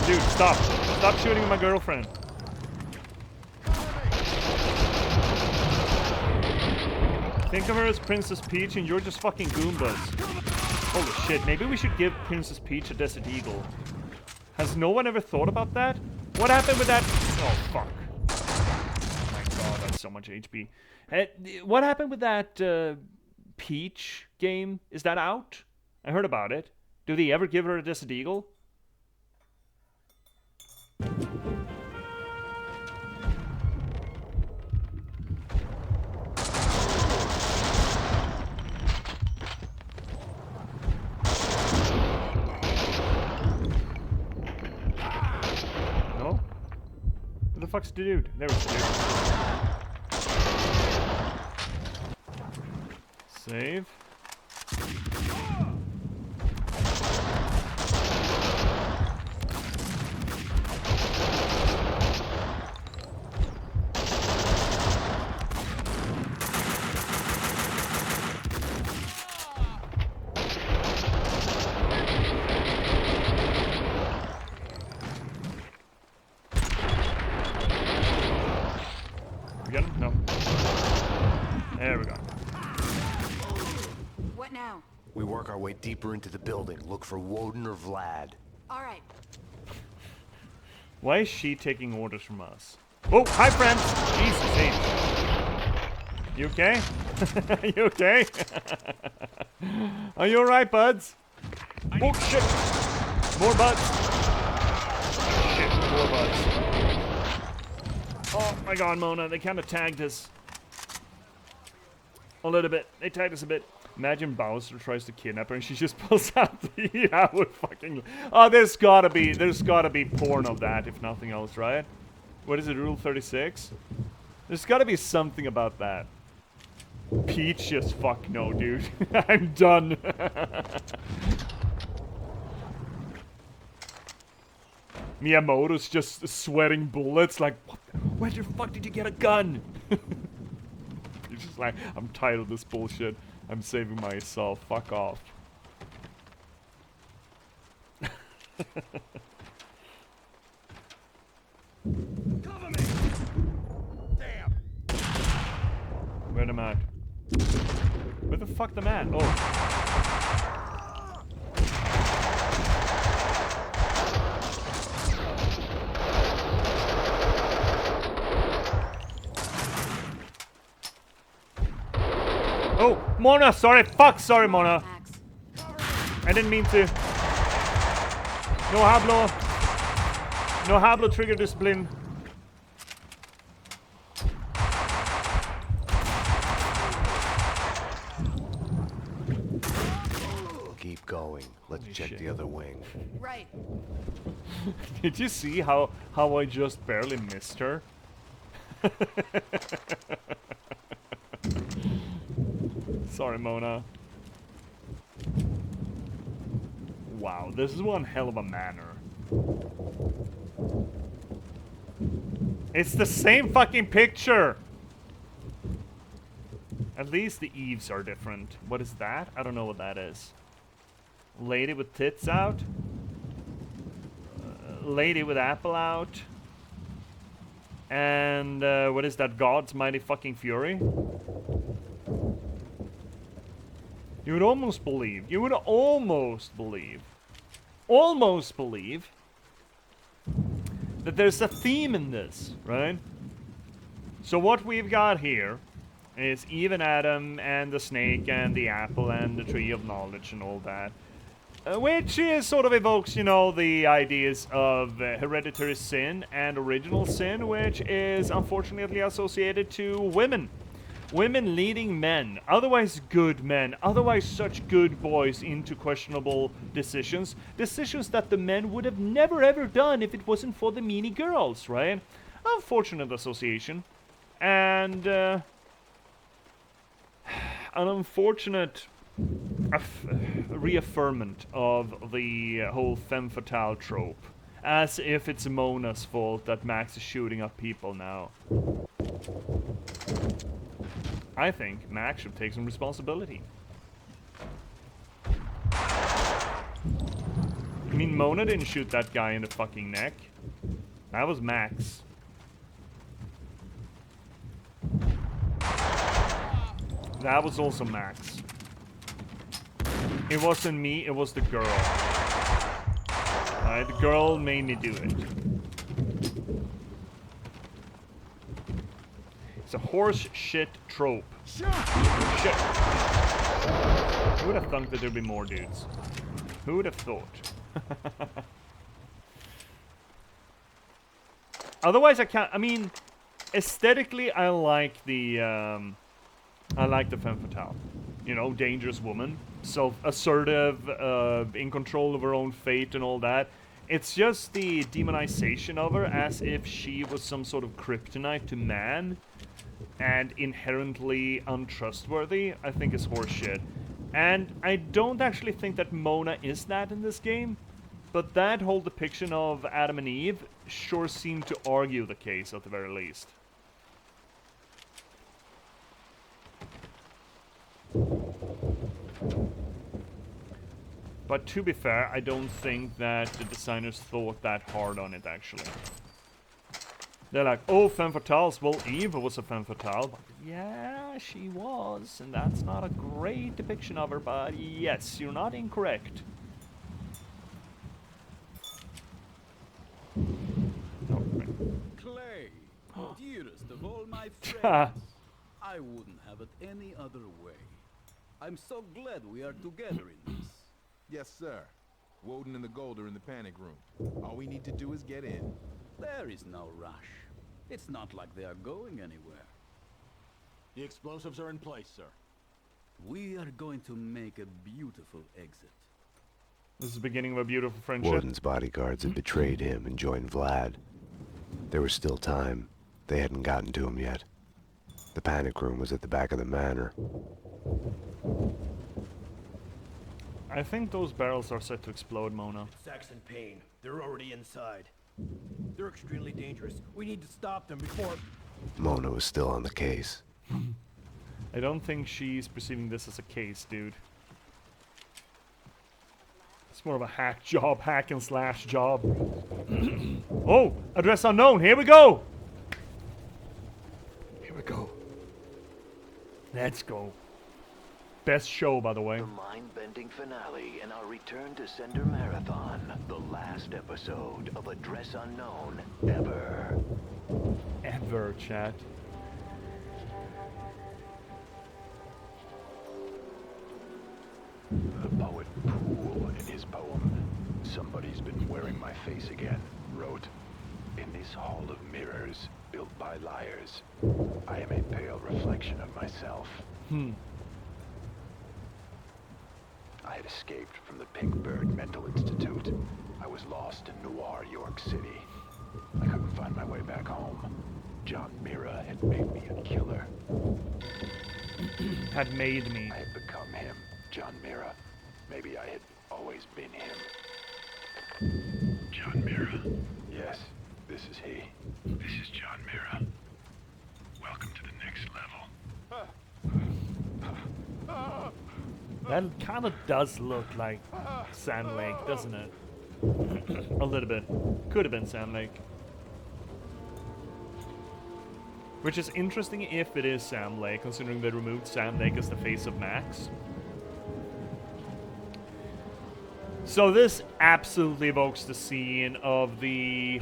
Dude, stop. Stop shooting my girlfriend. Think of her as Princess Peach and you're just fucking Goombas. Holy shit, maybe we should give Princess Peach a Desert Eagle. Has no one ever thought about that? What happened with that? Oh, fuck. Oh my god, that's so much HP. What happened with that Peach game? Is that out? I heard about it. Do they ever give her a Desert Eagle? No? Where the fuck's the dude? There was the dude. Save. We got him? No. There we go. What now? We work our way deeper into the building. Look for Woden or Vlad. All right. Why is she taking orders from us? Oh, hi friends! Jesus H. You okay? You okay? Are you alright, buds? Oh shit! More buds! Shit, more buds. Oh my god, Mona, they kind of tagged us. A little bit. They tagged us a bit. Imagine Bowser tries to kidnap her and she just pulls out the yeah, with fucking. Oh, there's gotta be porn of that, if nothing else, right? What is it, Rule 36? There's gotta be something about that. Peach just fuck no, dude. I'm done. Miyamoto's just sweating bullets like, what? Where the fuck did you get a gun? He's just like, I'm tired of this bullshit. I'm saving myself. Fuck off. Cover me! Damn! Where am I? Where the fuck the man? Oh. Oh, Mona, sorry, fuck, sorry, Mona. I didn't mean to. No hablo. No hablo trigger discipline. Keep going. Let's check the other wing. Right. Did you see how I just barely missed her? Sorry, Mona. Wow, this is one hell of a manor. It's the same fucking picture! At least the eaves are different. What is that? I don't know what that is. Lady with tits out? Lady with apple out? And what is that? God's mighty fucking fury? You would almost believe. You would almost believe that there's a theme in this, right? So what we've got here is Eve and Adam and the snake and the apple and the tree of knowledge and all that. Which is sort of evokes, you know, the ideas of hereditary sin and original sin, which is unfortunately associated to women. Women leading men, otherwise good men, otherwise such good boys, into questionable decisions. Decisions that the men would have never ever done if it wasn't for the meanie girls, right? Unfortunate association. And an unfortunate reaffirmment of the whole femme fatale trope. As if it's Mona's fault that Max is shooting up people now. I think Max should take some responsibility. I mean, Mona didn't shoot that guy in the fucking neck. That was Max. That was also Max. It wasn't me, it was the girl. Alright, the girl made me do it. It's a horse shit trope. Shit. Who would have thunk that there'd be more dudes? Who would have thought? Otherwise, I can't. I mean, aesthetically, I like the femme fatale. You know, dangerous woman, self-assertive, in control of her own fate and all that. It's just the demonization of her as if she was some sort of kryptonite to man and inherently untrustworthy, I think is horseshit. And I don't actually think that Mona is that in this game, but that whole depiction of Adam and Eve sure seemed to argue the case at the very least. But to be fair, I don't think that the designers thought that hard on it, actually. They're like, oh, femme fatales. Well, Eve was a femme fatale. But yeah, she was. And that's not a great depiction of her, but yes, you're not incorrect. Clay, dearest of all my friends, I wouldn't have it any other way. I'm so glad we are together in this. Yes, sir. Woden and the Gold are in the panic room. All we need to do is get in. There is no rush. It's not like they are going anywhere. The explosives are in place, sir. We are going to make a beautiful exit. This is the beginning of a beautiful friendship. Woden's bodyguards had betrayed him and joined Vlad. There was still time. They hadn't gotten to him yet. The panic room was at the back of the manor. I think those barrels are set to explode, Mona. Sax and Payne, they're already inside. They're extremely dangerous. We need to stop them before... Mona was still on the case. I don't think she's perceiving this as a case, dude. It's It's more of a hack and slash job. Oh, address unknown. Here we go. Here we go. Let's go. Best show, by the way. The mind-bending finale in our Return to Sender marathon. The last episode of Address Unknown ever. Ever, chat. The poet Poole, in his poem, "Somebody's been wearing my face again," wrote, "In this hall of mirrors, built by liars, I am a pale reflection of myself." I had escaped from the Pink Bird Mental Institute. I was lost in Noire, York City. I couldn't find my way back home. John Mira had made me a killer. Had made me. I had become him, John Mira. Maybe I had always been him. John Mira? Yes, this is he. This is John Mira. Welcome to the next level. That kind of does look like Sand Lake, doesn't it? A little bit. Could have been Sand Lake. Which is interesting if it is Sand Lake, considering they removed Sand Lake as the face of Max. So this absolutely evokes the scene of the...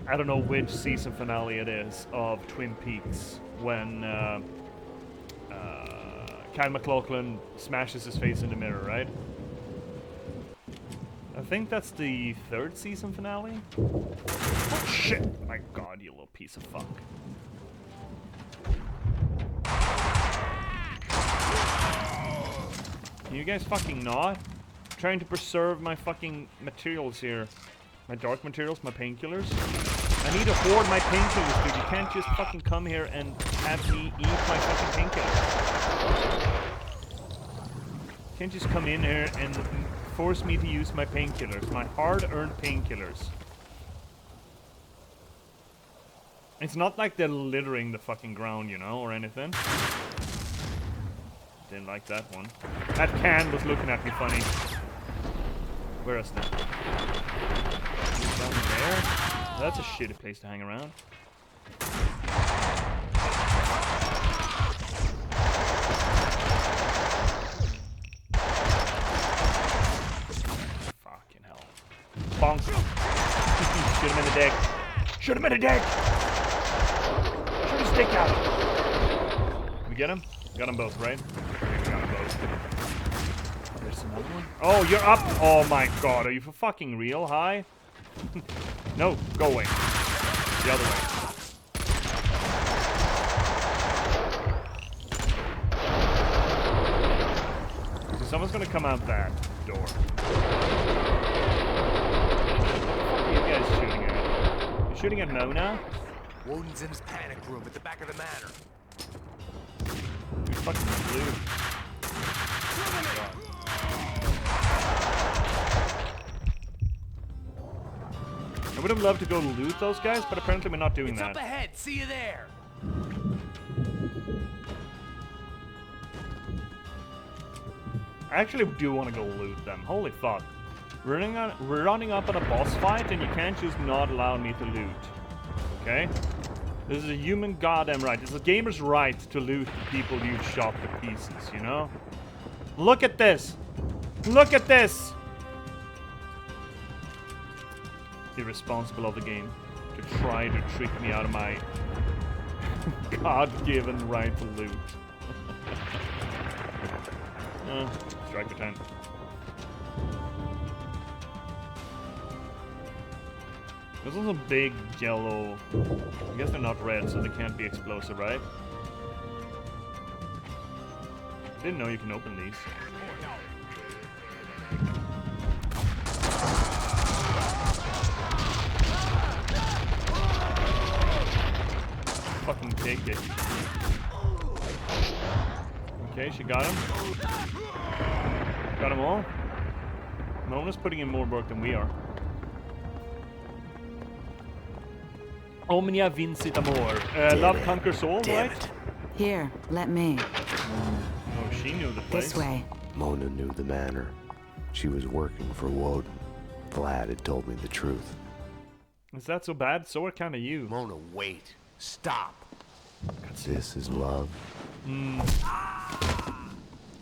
I don't know which season finale it is, of Twin Peaks, when Kyle MacLachlan smashes his face in the mirror, right? I think that's the 3rd season finale? Oh shit! My god, you little piece of fuck. Can you guys fucking not? I'm trying to preserve my fucking materials here. My dark materials, my painkillers. I need to hoard my painkillers, dude. You can't just fucking come here and have me eat my fucking painkillers. You can't just come in here and force me to use my painkillers. My hard-earned painkillers. It's not like they're littering the fucking ground, you know, or anything. Didn't like that one. That can was looking at me funny. Where is that? Down there? That's a shitty place to hang around. Fucking hell. Bonk. Shoot him in the dick. Shoot him in the dick! Shoot his dick out! We get him? Got them both, right? Okay, we got them both. There's another one. Oh, you're up! Oh my god, are you for fucking real? Hi? No, go away. The other way. So someone's gonna come out that door. What are you guys shooting at? You're shooting at Mona? Woden's in his panic room at the back of the manor. Who's fucking blue? I would have loved to go loot those guys, but apparently we're not doing that. Up ahead. See you there. I actually do want to go loot them. Holy fuck. We're running up on a boss fight, and you can't just not allow me to loot. Okay? This is a human goddamn right. It's a gamer's right to loot the people you've shot to pieces, you know? Look at this! Look at this! Irresponsible of the game to try to trick me out of my God-given right to loot. Strike for 10. This is a big yellow. I guess they're not red, so they can't be explosive, right? Didn't know you can open these. Fucking take it. Okay, she got him. Got them all. Mona's putting in more work than we are. Omnia vincit amor. Love conquers all, right? Here, let me. Oh, she knew the place. This way. Mona knew the manor. She was working for Woden. Vlad had told me the truth. Is that so bad? So are kind of you. Mona, wait. Stop. This is love.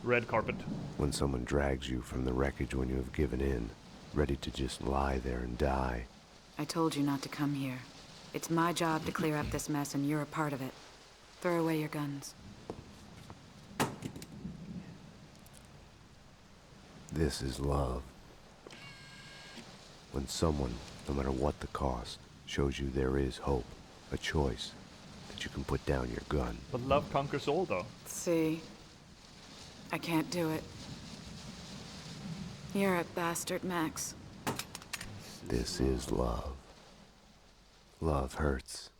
Red carpet. When someone drags you from the wreckage when you have given in, ready to just lie there and die. I told you not to come here. It's my job to clear up this mess, and you're a part of it. Throw away your guns. This is love. When someone, no matter what the cost, shows you there is hope, a choice, that you can put down your gun. But love conquers all, though. See? I can't do it. You're a bastard, Max. This is love. Love hurts.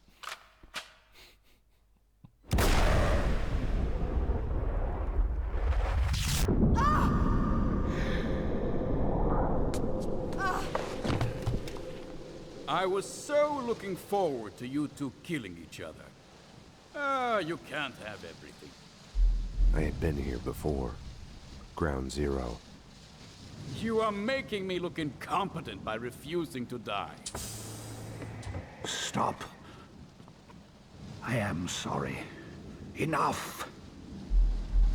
I was so looking forward to you two killing each other. You can't have everything. I had been here before. Ground Zero. You are making me look incompetent by refusing to die. Stop. I am sorry. Enough.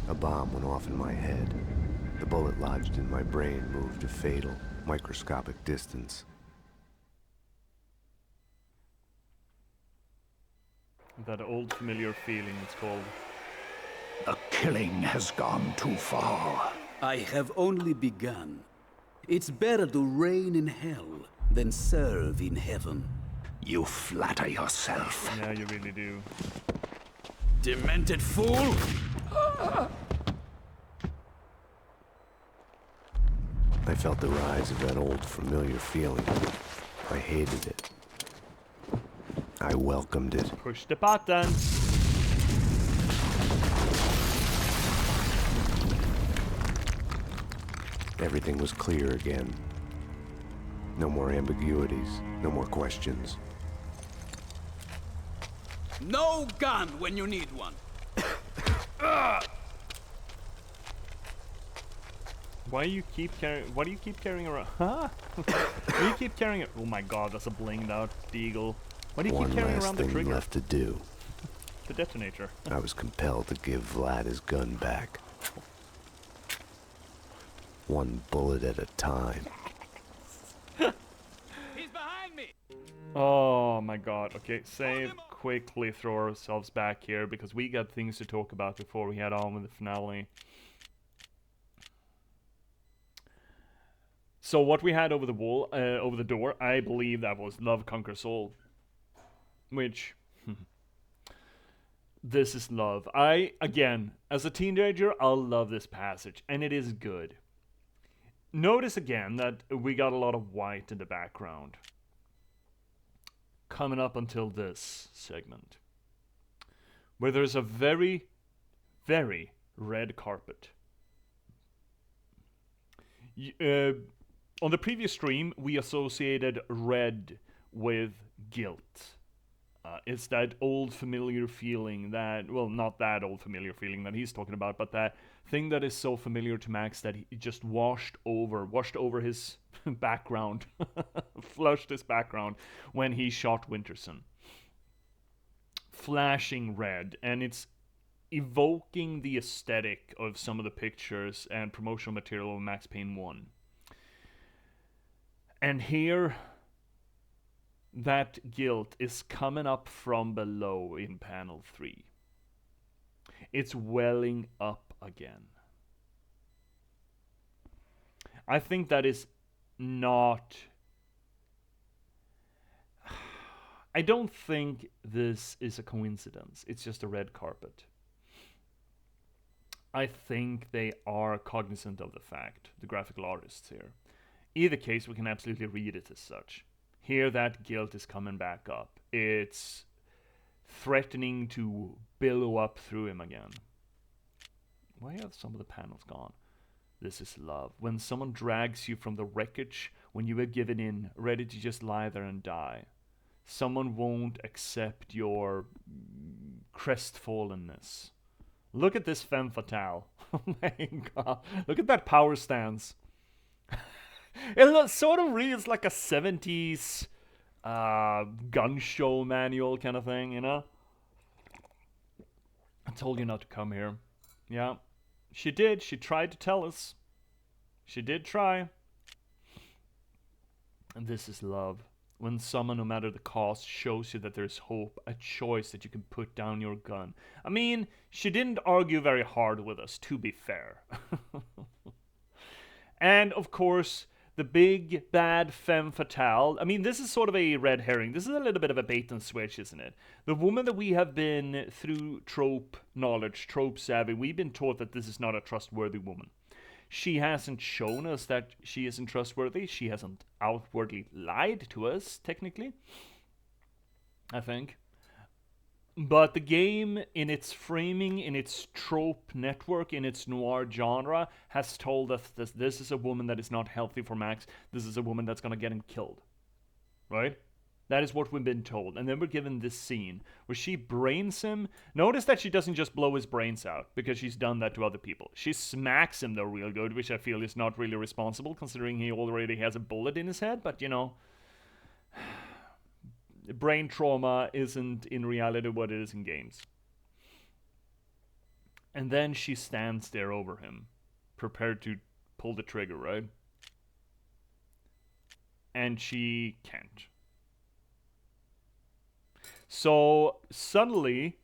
A bomb went off in my head. The bullet lodged in my brain moved a fatal, microscopic distance. That old familiar feeling, it's called. The killing has gone too far. I have only begun. It's better to reign in hell than serve in heaven. You flatter yourself. Yeah, you really do. Demented fool! I felt the rise of that old familiar feeling. I hated it. I welcomed it. Push the button. Everything was clear again. No more ambiguities, no more questions. No gun when you need one. Why do you keep carrying around? Huh? Why do you keep carrying it? Oh my god, that's a blinged out deagle. Why do you keep carrying around the One last thing trigger? left to do. The detonator. I was compelled to give Vlad his gun back. One bullet at a time. He's behind me. Oh my god. Okay, save. Quickly throw ourselves back here because we got things to talk about before we head on with the finale. So what we had over the wall, over the door, I believe that was Love Conquers All. Which, this is love. Again, as a teenager, I'll love this passage, and it is good. Notice again that we got a lot of white in the background. Coming up until this segment. Where there's a very, very red carpet. On the previous stream, we associated red with guilt. It's that old familiar feeling that, well, not that old familiar feeling that he's talking about, but that thing that is so familiar to Max that he just washed over his background, flushed his background when he shot Winterson. Flashing red, and it's evoking the aesthetic of some of the pictures and promotional material of Max Payne 1. And here, that guilt is coming up from below in panel 3. It's welling up again. I think that is not... I don't think this is a coincidence. It's just a red carpet. I think they are cognizant of the fact, the graphical artists here. Either case, we can absolutely read it as such. Here, that guilt is coming back up. It's threatening to billow up through him again. Why have some of the panels gone? This is love. When someone drags you from the wreckage, when you have given in, ready to just lie there and die. Someone won't accept your crestfallenness. Look at this femme fatale. Oh my god. Look at that power stance. Sort of reads like a 70s gun show manual kind of thing, you know? I told you not to come here. Yeah. She did. She tried to tell us. She did try. And this is love. When someone, no matter the cost, shows you that there's hope, a choice that you can put down your gun. I mean, she didn't argue very hard with us, to be fair. And, of course, the big, bad femme fatale. I mean, this is sort of a red herring. This is a little bit of a bait and switch, isn't it? The woman that we have been, through trope knowledge, trope savvy, we've been taught that this is not a trustworthy woman. She hasn't shown us that she isn't trustworthy. She hasn't outwardly lied to us, technically, I think. But the game, in its framing, in its trope network, in its noir genre, has told us this is a woman that is not healthy for Max. This is a woman that's going to get him killed. Right? That is what we've been told. And then we're given this scene where she brains him. Notice that she doesn't just blow his brains out, because she's done that to other people. She smacks him though real good, which I feel is not really responsible, considering he already has a bullet in his head. But, you know, brain trauma isn't in reality what it is in games. And then she stands there over him, prepared to pull the trigger, right? And she can't. So suddenly,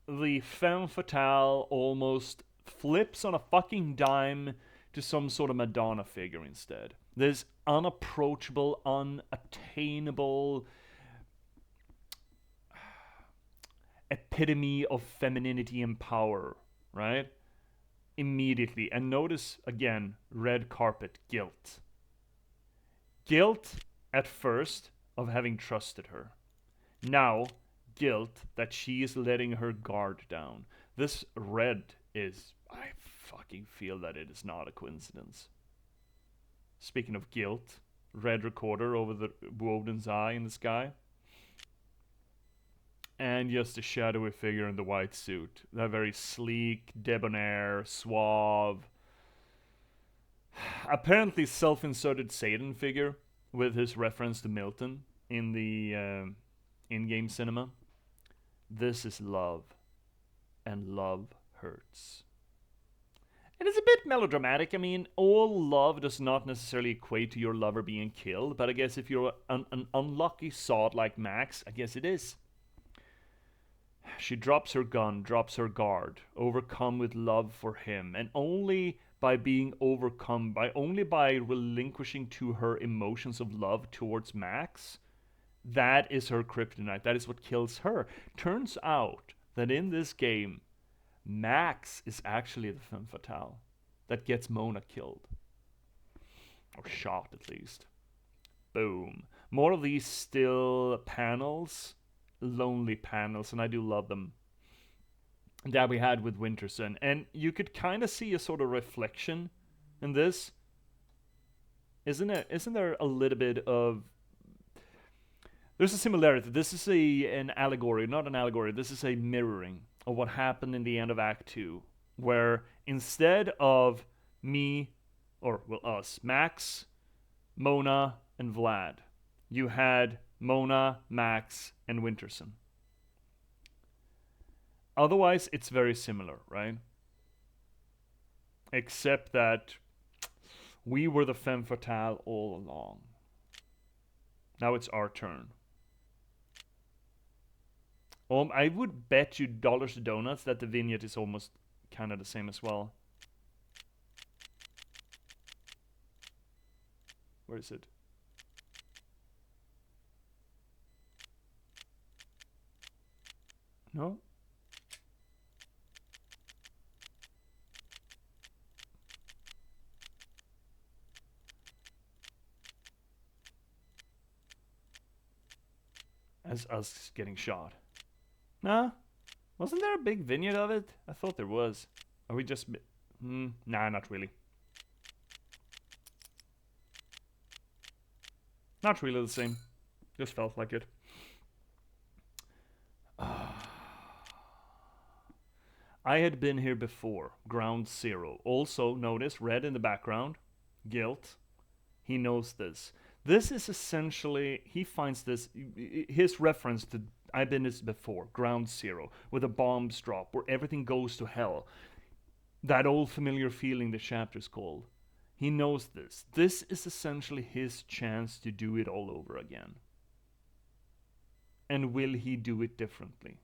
the femme fatale almost flips on a fucking dime to some sort of Madonna figure instead. This unapproachable, unattainable epitome of femininity and power, right? Immediately. And notice, again, red carpet, guilt. Guilt, at first, of having trusted her. Now, guilt that she is letting her guard down. This red is... I fucking feel that it is not a coincidence. Speaking of guilt, red recorder over the Woden's eye in the sky. And just a shadowy figure in the white suit. That very sleek, debonair, suave, apparently self-inserted Satan figure with his reference to Milton in the in-game cinema. This is love, and love hurts. It is a bit melodramatic. I mean, all love does not necessarily equate to your lover being killed, but I guess if you're an unlucky sod like Max, I guess it is. She drops her gun, drops her guard, overcome with love for him, and only by being overcome, only by relinquishing to her emotions of love towards Max, that is her kryptonite. That is what kills her. Turns out that in this game, Max is actually the femme fatale that gets Mona killed. Or shot, at least. Boom. More of these still panels. Lonely panels, and I do love them, that we had with Winterson. And you could kind of see a sort of reflection in this. Isn't there a little bit of... There's a similarity. This is an allegory, not an allegory. This is a mirroring of what happened in the end of Act 2, where instead of me, or well, us, Max, Mona, and Vlad, you had Mona, Max, and Winterson. Otherwise, it's very similar, right? Except that we were the femme fatale all along. Now it's our turn. I would bet you dollars to donuts that the vignette is almost kind of the same as well. Where is it? No? As us getting shot. Nah? Wasn't there a big vignette of it? I thought there was. Are we just... Nah, not really. Not really the same. Just felt like it. I had been here before. Ground zero. Also, notice red in the background. Guilt. He knows this. This is essentially, he finds this, his reference to, I've been this before, Ground Zero, where the bombs drop, where everything goes to hell. That old familiar feeling the chapter's called. He knows this. This is essentially his chance to do it all over again. And will he do it differently?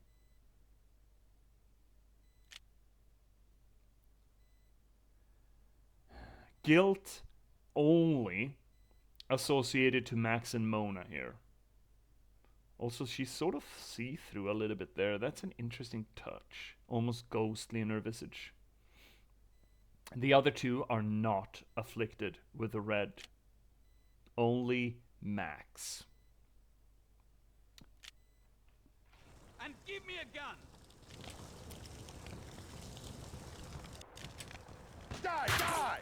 Guilt only associated to Max and Mona here. Also, she's sort of see-through a little bit there. That's an interesting touch. Almost ghostly in her visage. The other two are not afflicted with the red. Only Max. And give me a gun! Die! Die!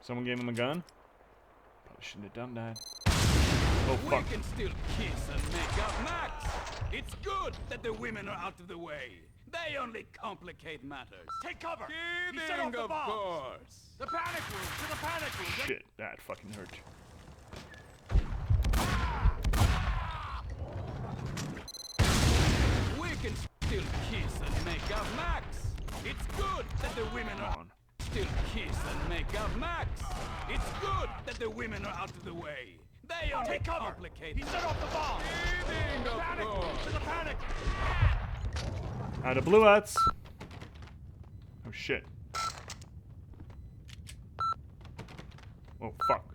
Someone gave him a gun? Probably shouldn't have done that. Oh, fuck. We can still kiss and make up, Max! It's good that the women are out of the way. They only complicate matters. Take cover! He Kidding, set off the of bombs! course! The panic room! To the panic room! Shit, that fucking hurt. We can still kiss and make up, Max! It's good that the women are... Still kiss and make up, Max! It's good that the women are out of the way. They only Take cover! complicate... He set off the bombs! Kidding, The of panic room! course! To the panic! Out of blue hats. Oh shit. Oh fuck.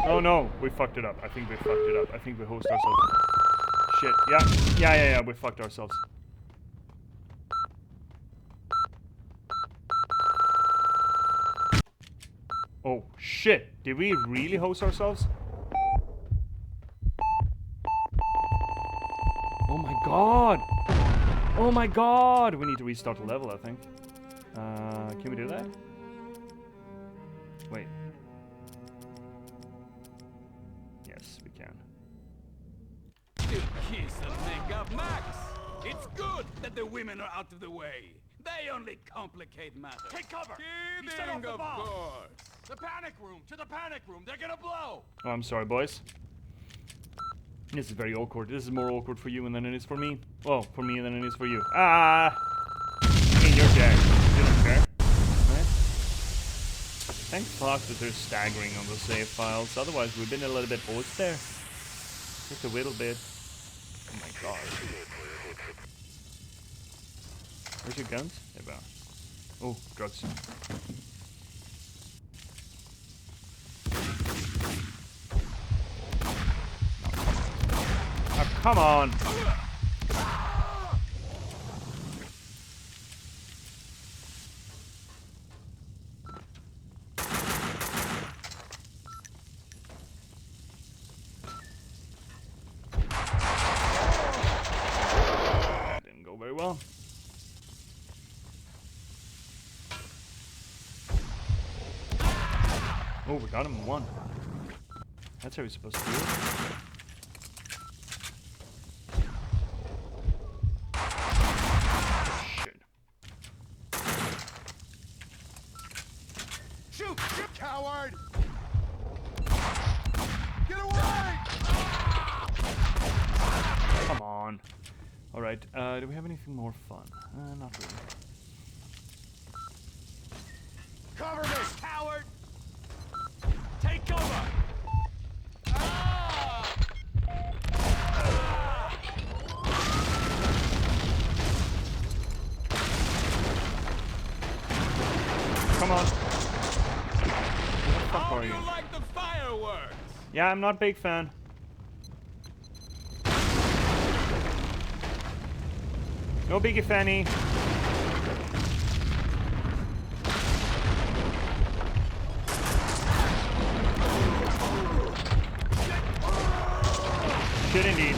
Oh no, we fucked it up. I think we fucked it up. I think we host ourselves. Shit. Yeah, we fucked ourselves. Oh shit. Did we really host ourselves? Oh my god! Oh my god! We need to restart the level, I think. Can we do that? Wait. Yes, we can. Still kiss and make up, Max! It's good that the women are out of the way. They only complicate matters. Take cover! He set Kidding, off the of bombs! course! The panic room! To the panic room! They're gonna blow! Oh, I'm sorry, boys. This is very awkward. This is more awkward for you than it is for me. Well, for me than it is for you. Ah! I mean, you're dead. You don't care. Right? Thank fuck that there's staggering on the save files. Otherwise, we've been a little bit horsed there. Just a little bit. Oh my god. Where's your guns? There we are. Oh, drugs. Oh, come on! Didn't go very well. Oh, we got him in one. That's how he's supposed to do it. Shoot! Shoot, coward! Get away! Come on. Alright, do we have anything more fun? Not really. Cover me, coward! Take cover! Come on. Where the fuck are you? Like the fireworks! Yeah, I'm not a big fan. No biggie fanny. Shit indeed.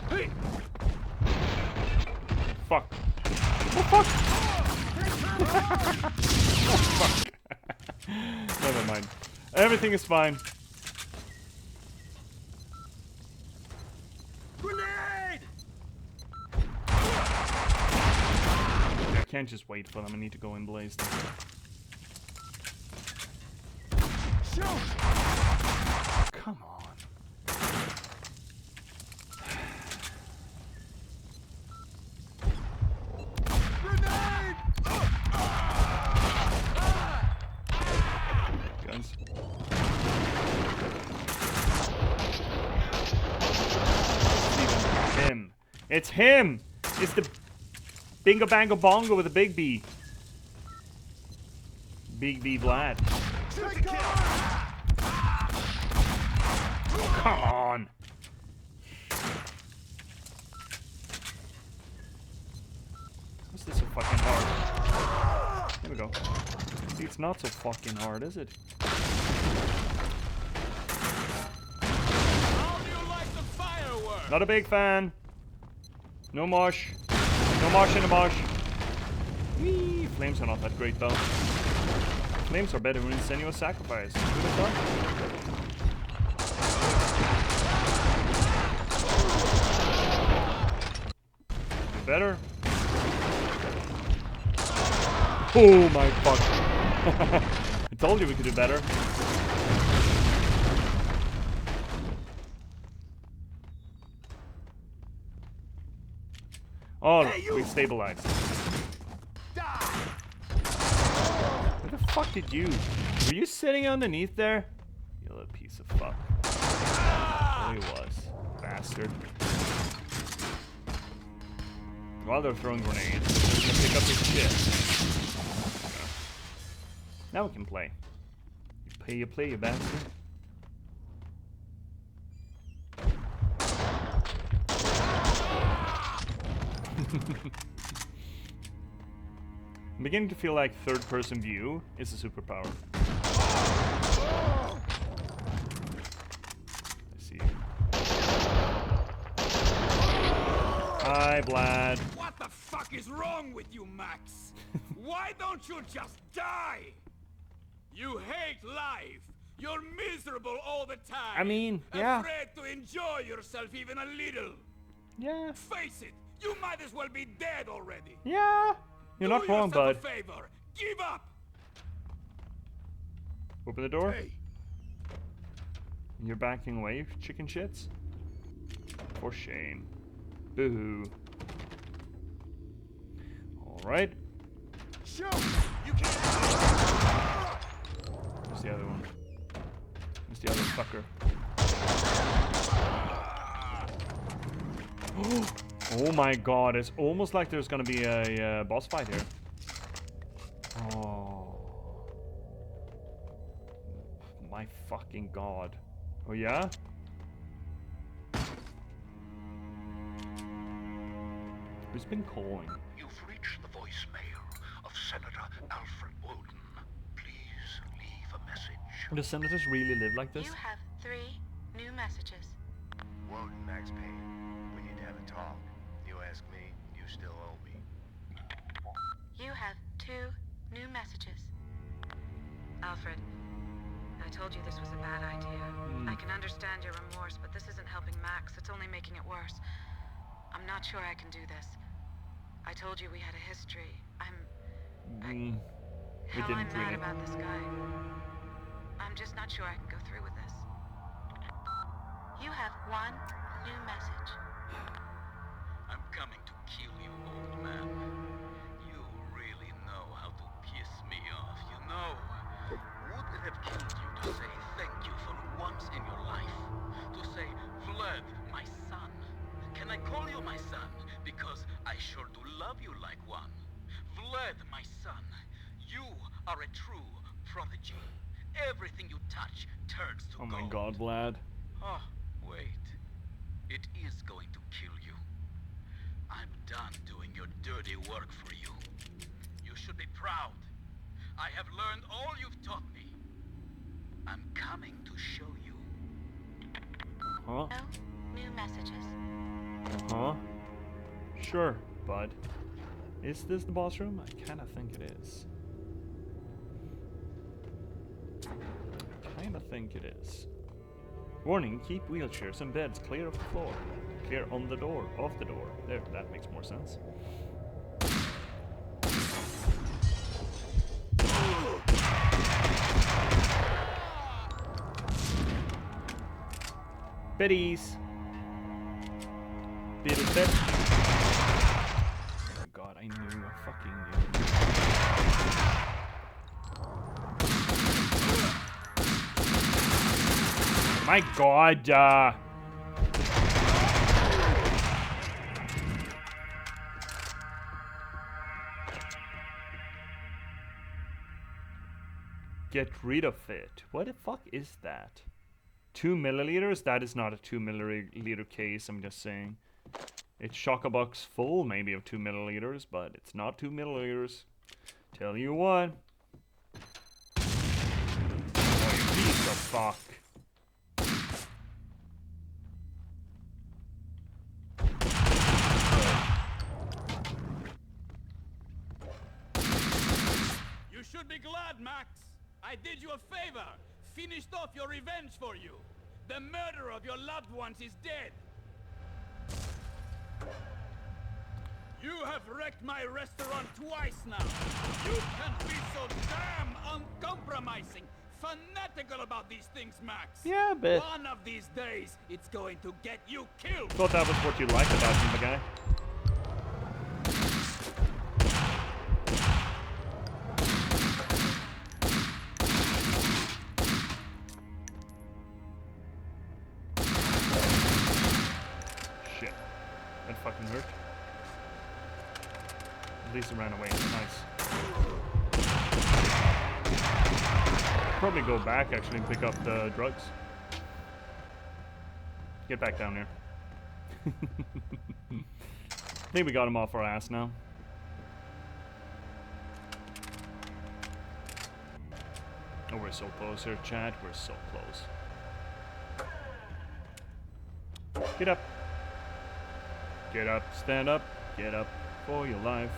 Hey! Fuck. Oh fuck! Oh fuck. Never mind. Everything is fine. Grenade! can't just wait for them. I need to go in blaze. Shoot! Come on. Guns. Him. It's him! It's the Bingo Bango Bongo with a big B. Big B Vlad. Come on! Is this so fucking hard? There we go. See, it's not so fucking hard, is it? How do you like the fireworks? Not a big fan. No mosh. No mosh in the mosh. Whee! Flames are not that great though. Flames are better when it's Senua's Sacrifice. Who'd have thought? Better. Oh my fuck. I told you we could do better. Oh, hey, we stabilized. Where the fuck did you? Were you sitting underneath there? You little piece of fuck. Oh, he was. Bastard. While they're throwing grenades, we're gonna pick up his shit. Now we can play. You play, you bastard. I'm beginning to feel like third-person view is a superpower. I see you. Hi, Vlad. What the fuck is wrong with you, Max? Why don't you just die? You hate life. You're miserable all the time. I mean, yeah. Afraid to enjoy yourself even a little. Yeah. Face it, you might as well be dead already. Yeah. You're not wrong, bud. Do yourself a favor. Give up. Open the door. Hey. You're backing away, chicken shits? For shame. Boo-hoo. Alright. Shoot! You can't. Where's the other one? Where's the other fucker? Oh my god, it's almost like there's gonna be a boss fight here. Oh. My fucking god. Oh yeah? Who's been calling? You've reached the voicemail of Senator Alfred Woden. Please leave a message. Do senators really live like this? You have 3 new messages. Woden, Max Payne, we need to have a talk. You ask me, you still owe me. You have 2 new messages. Alfred, I told you this was a bad idea. I can understand your remorse, but this isn't helping Max. It's only making it worse. I'm not sure I can do this. I told you we had a history. I'm mad about this guy. I'm just not sure I can go through with this. You have 1 new message. I'm coming to kill you, old man. You really know how to piss me off, you know. Would it have killed you to say thank you for once in your life? To say, Vlad, my son. Can I call you my son? Because I sure do love you like one. Vlad, my son. You are a true prodigy. Everything you touch turns to gold. Oh my god, Vlad. Oh, wait. It is going to kill you. I'm done doing your dirty work for you. You should be proud. I have learned all you've taught me. I'm coming to show you. Huh? No new messages. Huh? Sure, bud. Is this the boss room? I kinda think it is. Kinda think it is. Warning, keep wheelchairs and beds clear of the floor. Clear on the door, off the door. There, that makes more sense. Biddies. Beetle bit. Oh god, I knew. I fucking knew. My god. Get rid of it. What the fuck is that? 2 milliliters? That is not a 2 milliliter case, I'm just saying. It's chock-a-box full, maybe, of 2 milliliters, but it's not 2 milliliters. Tell you what. Oh, you piece of fuck. You should be glad, Max. I did you a favor. Finished off your revenge for you. The murderer of your loved ones is dead. You have wrecked my restaurant twice now. You can't be so damn uncompromising, fanatical about these things, Max. Yeah, but one of these days, it's going to get you killed. Thought that was what you liked about him, the guy. Shit. That fucking hurt. At least it ran away. Nice. Probably go back actually and pick up the drugs. Get back down here. I think we got him off our ass now. Oh, we're so close here, chat. We're so close. Get up. Get up. Stand up. Get up for your life.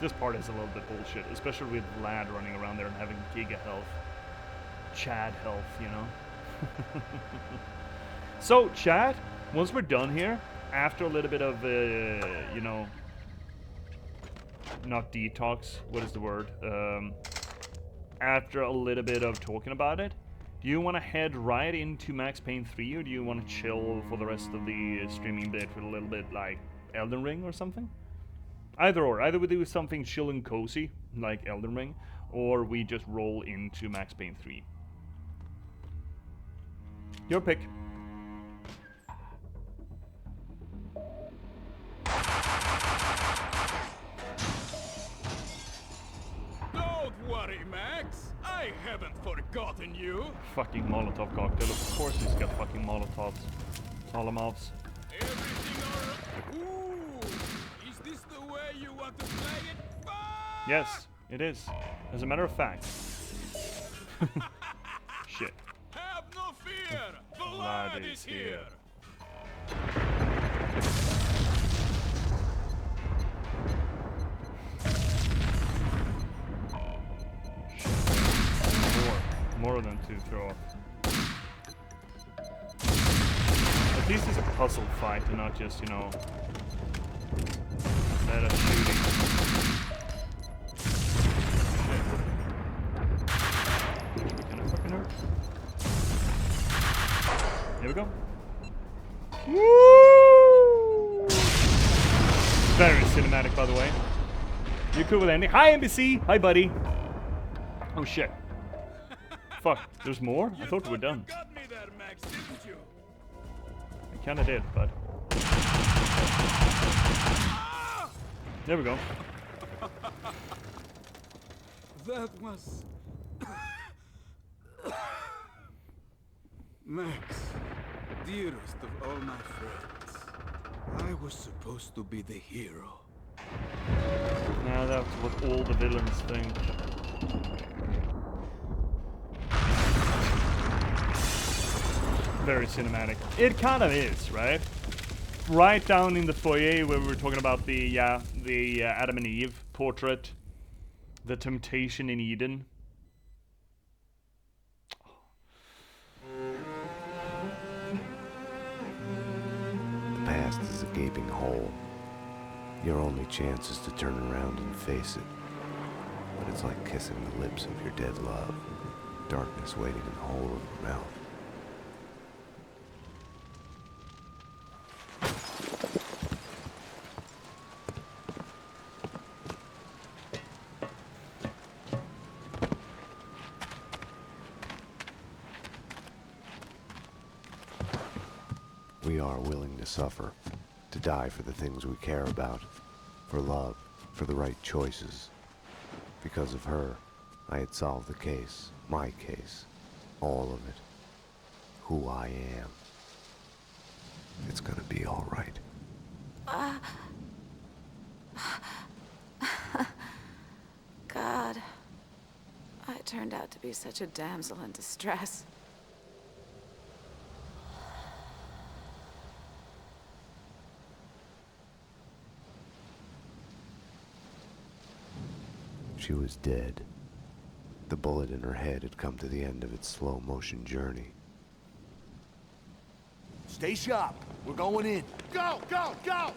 This part is a little bit bullshit, especially with Lad running around there and having giga health. Chad health, you know? So, chat, once we're done here, after a little bit of, you know, not detox, what is the word? After a little bit of talking about it, do you want to head right into Max Payne 3, or do you want to chill for the rest of the streaming bit with a little bit like Elden Ring or something? Either or. Either we do something chill and cozy, like Elden Ring, or we just roll into Max Payne 3. Your pick. Don't worry, Max. I haven't forgotten you. Fucking Molotov cocktail. Of course he's got fucking Molotovs. Solomovs. Everything alright? Ooh, is this the way you want to play it? Yes, it is. As a matter of fact. Shit. Have no fear. Blood is here. More than 2 throw off. At least it's a puzzle fight and not just, you know, let us shooting. Shit. Kinda fucking hurt. Here we go. Woo! Very cinematic, by the way. You cool with ending? Hi, NBC! Hi, buddy! Oh, shit. Fuck, there's more? I thought we were done. You got me there, Max, didn't you? I kinda did, but... There we go. That was... Max, dearest of all my friends. I was supposed to be the hero. Nah, that's what all the villains think. Very cinematic. It kind of is, right? Right down in the foyer where we were talking about the Adam and Eve portrait, the temptation in Eden. The past is a gaping hole. Your only chance is to turn around and face it. but it's like kissing the lips of your dead love. Darkness waiting in the hole of your mouth. We are willing to suffer, to die for the things we care about, for love, for the right choices. Because of her, I had solved the case, my case, all of it, who I am. It's gonna be all right. God, I turned out to be such a damsel in distress. She was dead. The bullet in her head had come to the end of its slow-motion journey. Stay sharp. We're going in. Go, go, go!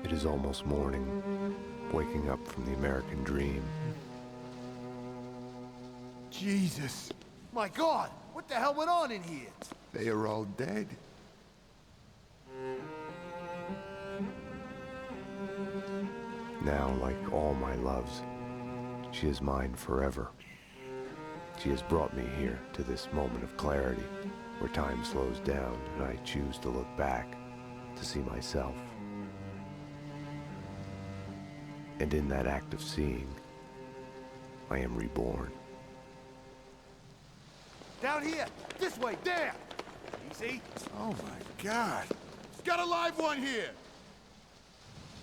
It is almost morning, waking up from the American dream. Jesus. My God, what the hell went on in here? They are all dead. Now, like all my loves, she is mine forever. She has brought me here to this moment of clarity, where time slows down and I choose to look back, to see myself. And in that act of seeing, I am reborn. Down here! This way! There! Easy. Oh my God. Got a live one here!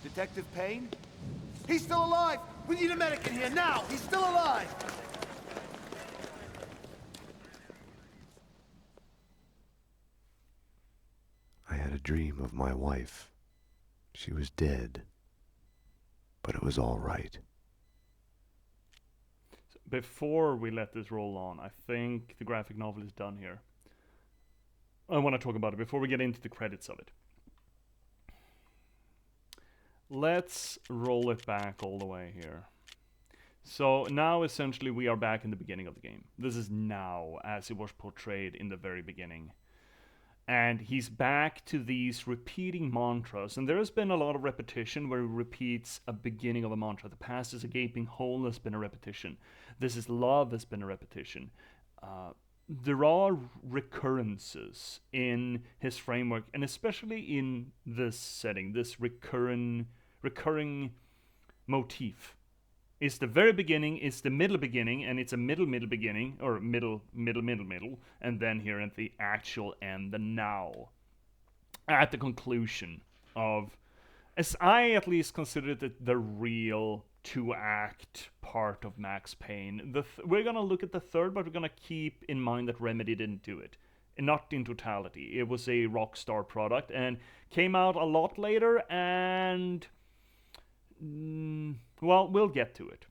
Detective Payne? He's still alive! We need a medic in here now! He's still alive! I had a dream of my wife. She was dead, but it was all right. Before we let this roll on, I think the graphic novel is done here. I want to talk about it before we get into the credits of it. Let's roll it back all the way here. So now essentially we are back in the beginning of the game. This is now as it was portrayed in the very beginning. And he's back to these repeating mantras. And there has been a lot of repetition where he repeats a beginning of a mantra. The past is a gaping hole has been a repetition. This is love has been a repetition. There are recurrences in his framework, and especially in this setting, this recurring motif. It's the very beginning, it's the middle beginning, and it's a middle beginning, or middle, and then here at the actual end, the now. At the conclusion of, as I at least consider it, the real two-act part of Max Payne. We're gonna look at the third, but we're gonna keep in mind that Remedy didn't do it. Not in totality. It was a Rockstar product, and came out a lot later, and well, we'll get to it.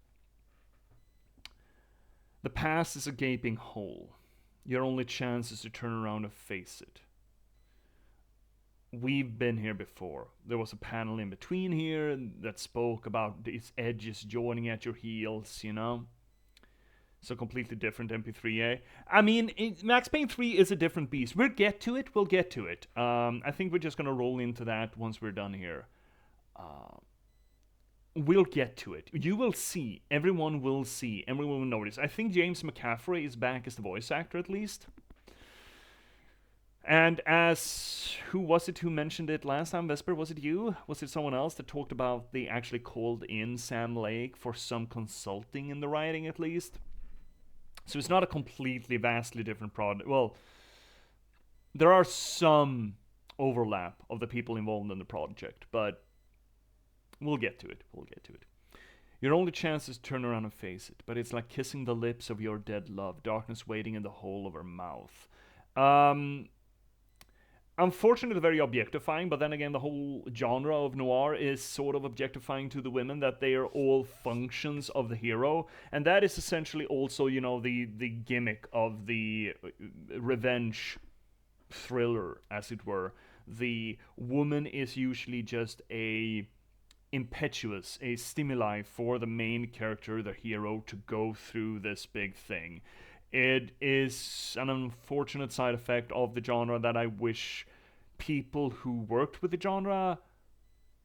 The past is a gaping hole. Your only chance is to turn around and face it. We've been here before. There was a panel in between here that spoke about these edges joining at your heels, you know? So completely different MP3A. I mean, Max Payne 3 is a different beast. We'll get to it. I think we're just going to roll into that once we're done here. We'll get to it. You will see. Everyone will see. Everyone will notice. I think James McCaffrey is back as the voice actor at least. And as, who was it who mentioned it last time, Vesper? Was it you? Was it someone else that talked about they actually called in Sam Lake for some consulting in the writing at least? So it's not a completely, vastly different product. Well, there are some overlap of the people involved in the project, but we'll get to it. Your only chance is to turn around and face it, but it's like kissing the lips of your dead love, darkness waiting in the hole of her mouth. Unfortunately, very objectifying, but then again, the whole genre of noir is sort of objectifying to the women, that they are all functions of the hero, and that is essentially also, you know, the gimmick of the revenge thriller, as it were. The woman is usually just a impetuous a stimuli for the main character, the hero, to go through this big thing. It is an unfortunate side effect of the genre that I wish people who worked with the genre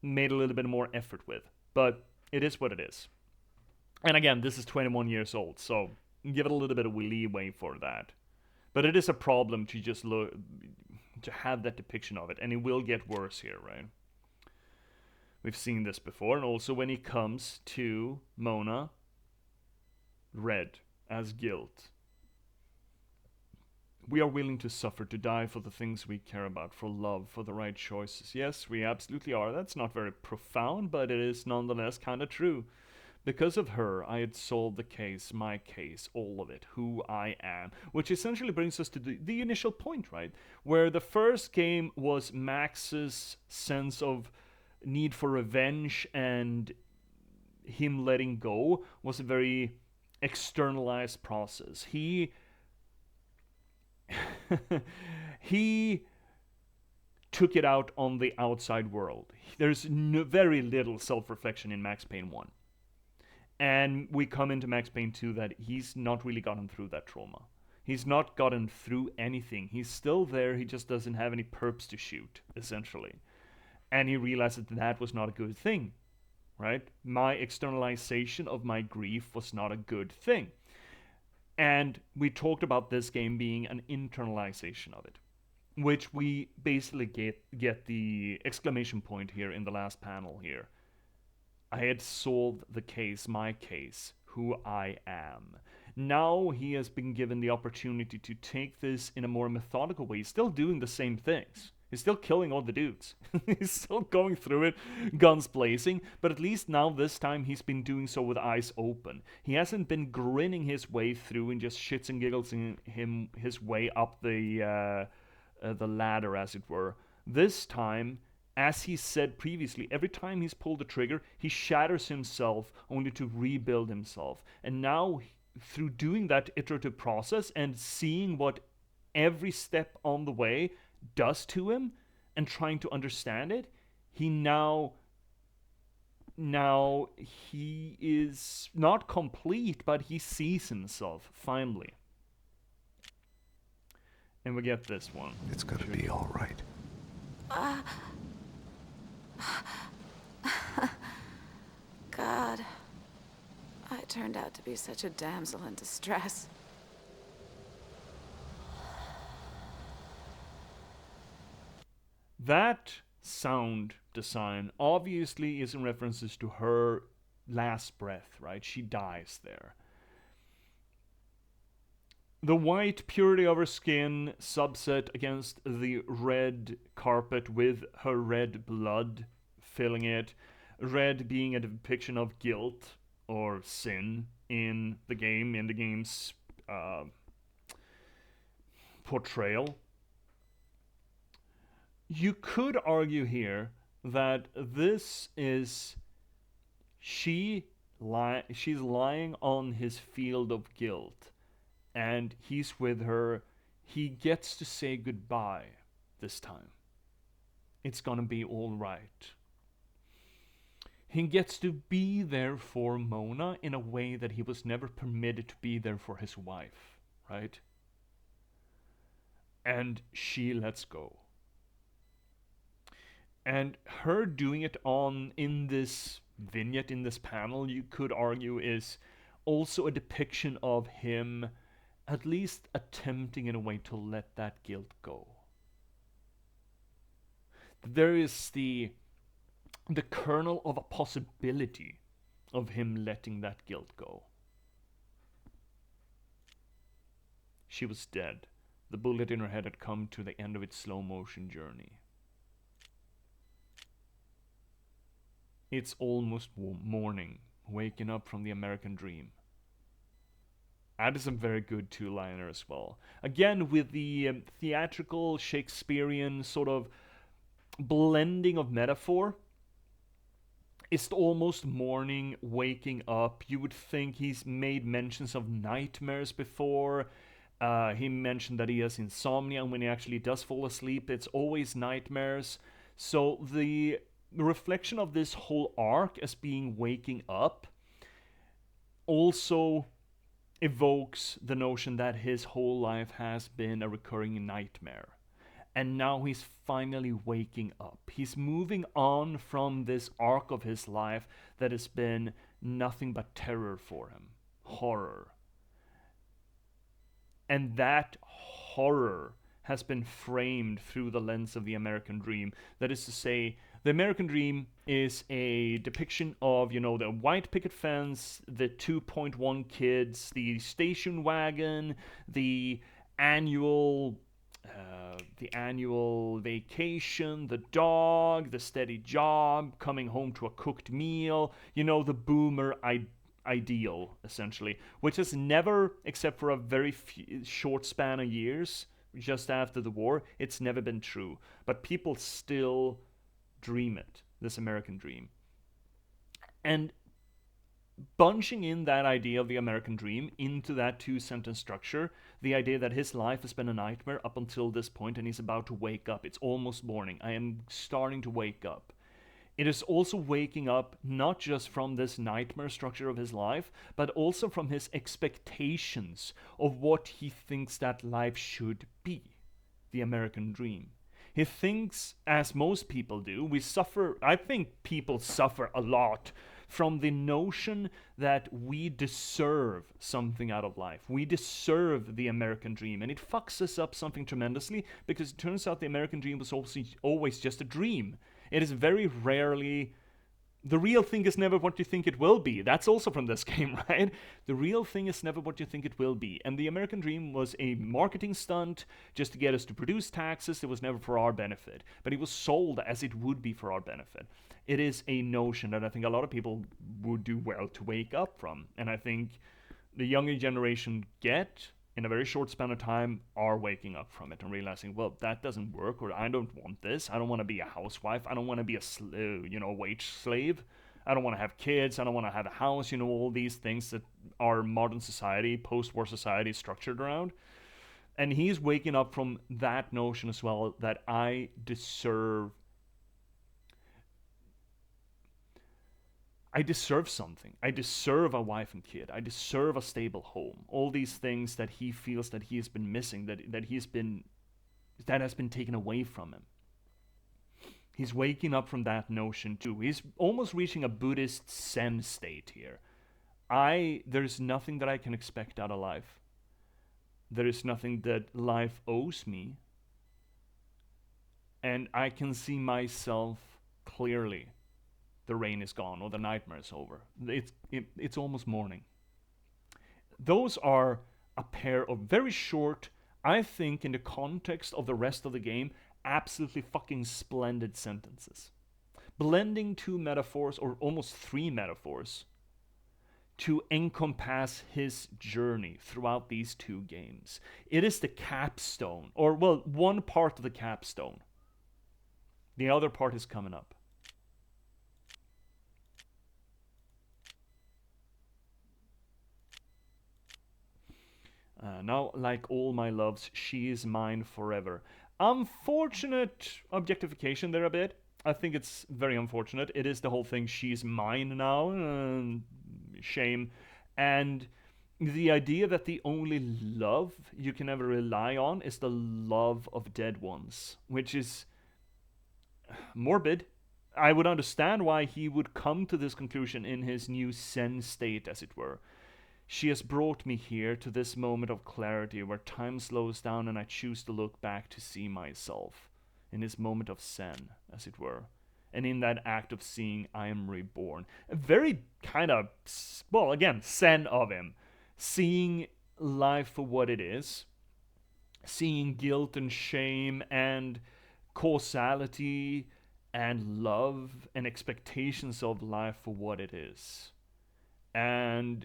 made a little bit more effort with. But it is what it is. And again, this is 21 years old, so give it a little bit of leeway for that. But it is a problem to just look, to have that depiction of it, and it will get worse here, right? We've seen this before, and also when it comes to Mona, Red, as guilt. We are willing to suffer, to die for the things we care about, for love, for the right choices. Yes, we absolutely are. That's not very profound, but it is nonetheless kind of true. Because of her, I had solved the case, my case, all of it, who I am. Which essentially brings us to the initial point, right? Where the first game was Max's sense of need for revenge and him letting go was a very externalized process. He took it out on the outside world. There's very little self-reflection in Max Payne 1. And we come into Max Payne 2 that he's not really gotten through that trauma. He's not gotten through anything. He's still there, he just doesn't have any perps to shoot, essentially. And he realized that that was not a good thing, right? My externalization of my grief was not a good thing. And we talked about this game being an internalization of it, which we basically get the exclamation point here in the last panel here. I had solved the case, my case, who I am. Now he has been given the opportunity to take this in a more methodical way. He's still doing the same things. He's still killing all the dudes. He's still going through it, guns blazing, but at least now this time he's been doing so with eyes open. He hasn't been grinning his way through and just shits and giggles his way up the ladder, as it were. This time, as he said previously, every time he's pulled the trigger, he shatters himself only to rebuild himself. And now, through doing that iterative process and seeing what every step on the way does to him and trying to understand it, he now he is not complete, but he sees himself finally. And we get this one. It's gonna be all right. God, I turned out to be such a damsel in distress. That sound design obviously is in references to her last breath, right? She dies there. The white purity of her skin subset against the red carpet with her red blood filling it. Red being a depiction of guilt or sin in the game, in the game's portrayal. You could argue here that this is she's lying on his field of guilt. And he's with her. He gets to say goodbye this time. It's gonna be all right. He gets to be there for Mona in a way that he was never permitted to be there for his wife, right? And she lets go. And her doing it in this vignette, in this panel, you could argue is also a depiction of him at least attempting in a way to let that guilt go. There is the kernel of a possibility of him letting that guilt go. She was dead. The bullet in her head had come to the end of its slow motion journey. It's almost morning, waking up from the American dream. That is a very good two-liner as well. Again, with the theatrical Shakespearean sort of blending of metaphor. It's almost morning, waking up. You would think he's made mentions of nightmares before. He mentioned that he has insomnia, and when he actually does fall asleep, it's always nightmares. So the reflection of this whole arc as being waking up also evokes the notion that his whole life has been a recurring nightmare. And now he's finally waking up. He's moving on from this arc of his life that has been nothing but terror for him. Horror. And that horror has been framed through the lens of the American dream. That is to say, the American dream is a depiction of, the white picket fence, the 2.1 kids, the station wagon, the annual vacation, the dog, the steady job, coming home to a cooked meal, the boomer ideal, essentially, which has never, except for a very short span of years, just after the war, it's never been true. But people still dream it, this American dream. And bunching in that idea of the American dream into that two-sentence structure, the idea that his life has been a nightmare up until this point and he's about to wake up. It's almost morning. I am starting to wake up. It is also waking up not just from this nightmare structure of his life, but also from his expectations of what he thinks that life should be, the American dream. He thinks, as most people do, I think people suffer a lot from the notion that we deserve something out of life. We deserve the American dream, and it fucks us up something tremendously, because it turns out the American dream was also always just a dream. It is very rarely... The real thing is never what you think it will be. That's also from this game, right? The real thing is never what you think it will be. And the American dream was a marketing stunt just to get us to produce taxes. It was never for our benefit. But it was sold as it would be for our benefit. It is a notion that I think a lot of people would do well to wake up from. And I think the younger generation in a very short span of time, are waking up from it and realizing, well, that doesn't work, or I don't want this. I don't want to be a housewife. I don't want to be a wage slave. I don't want to have kids. I don't want to have a house. All these things that our modern society, post-war society, is structured around. And he's waking up from that notion as well, that I deserve something. I deserve a wife and kid. I deserve a stable home. All these things that he feels that he has been missing, that has been taken away from him. He's waking up from that notion too. He's almost reaching a Buddhist Zen state here. There's nothing that I can expect out of life. There is nothing that life owes me. And I can see myself clearly. The rain is gone, or the nightmare is over. It's almost morning. Those are a pair of very short, I think in the context of the rest of the game, absolutely fucking splendid sentences. Blending two metaphors, or almost three metaphors, to encompass his journey throughout these two games. It is the capstone, or well, one part of the capstone. The other part is coming up. Now, like all my loves, she is mine forever. Unfortunate objectification there a bit. I think it's very unfortunate. It is the whole thing, she's mine now. Shame. And the idea that the only love you can ever rely on is the love of dead ones, which is morbid. I would understand why he would come to this conclusion in his new Zen state, as it were. She has brought me here to this moment of clarity where time slows down and I choose to look back to see myself. In this moment of Zen, as it were. And in that act of seeing, I am reborn. A very kind of, well, again, Zen of him. Seeing life for what it is. Seeing guilt and shame and causality and love and expectations of life for what it is. And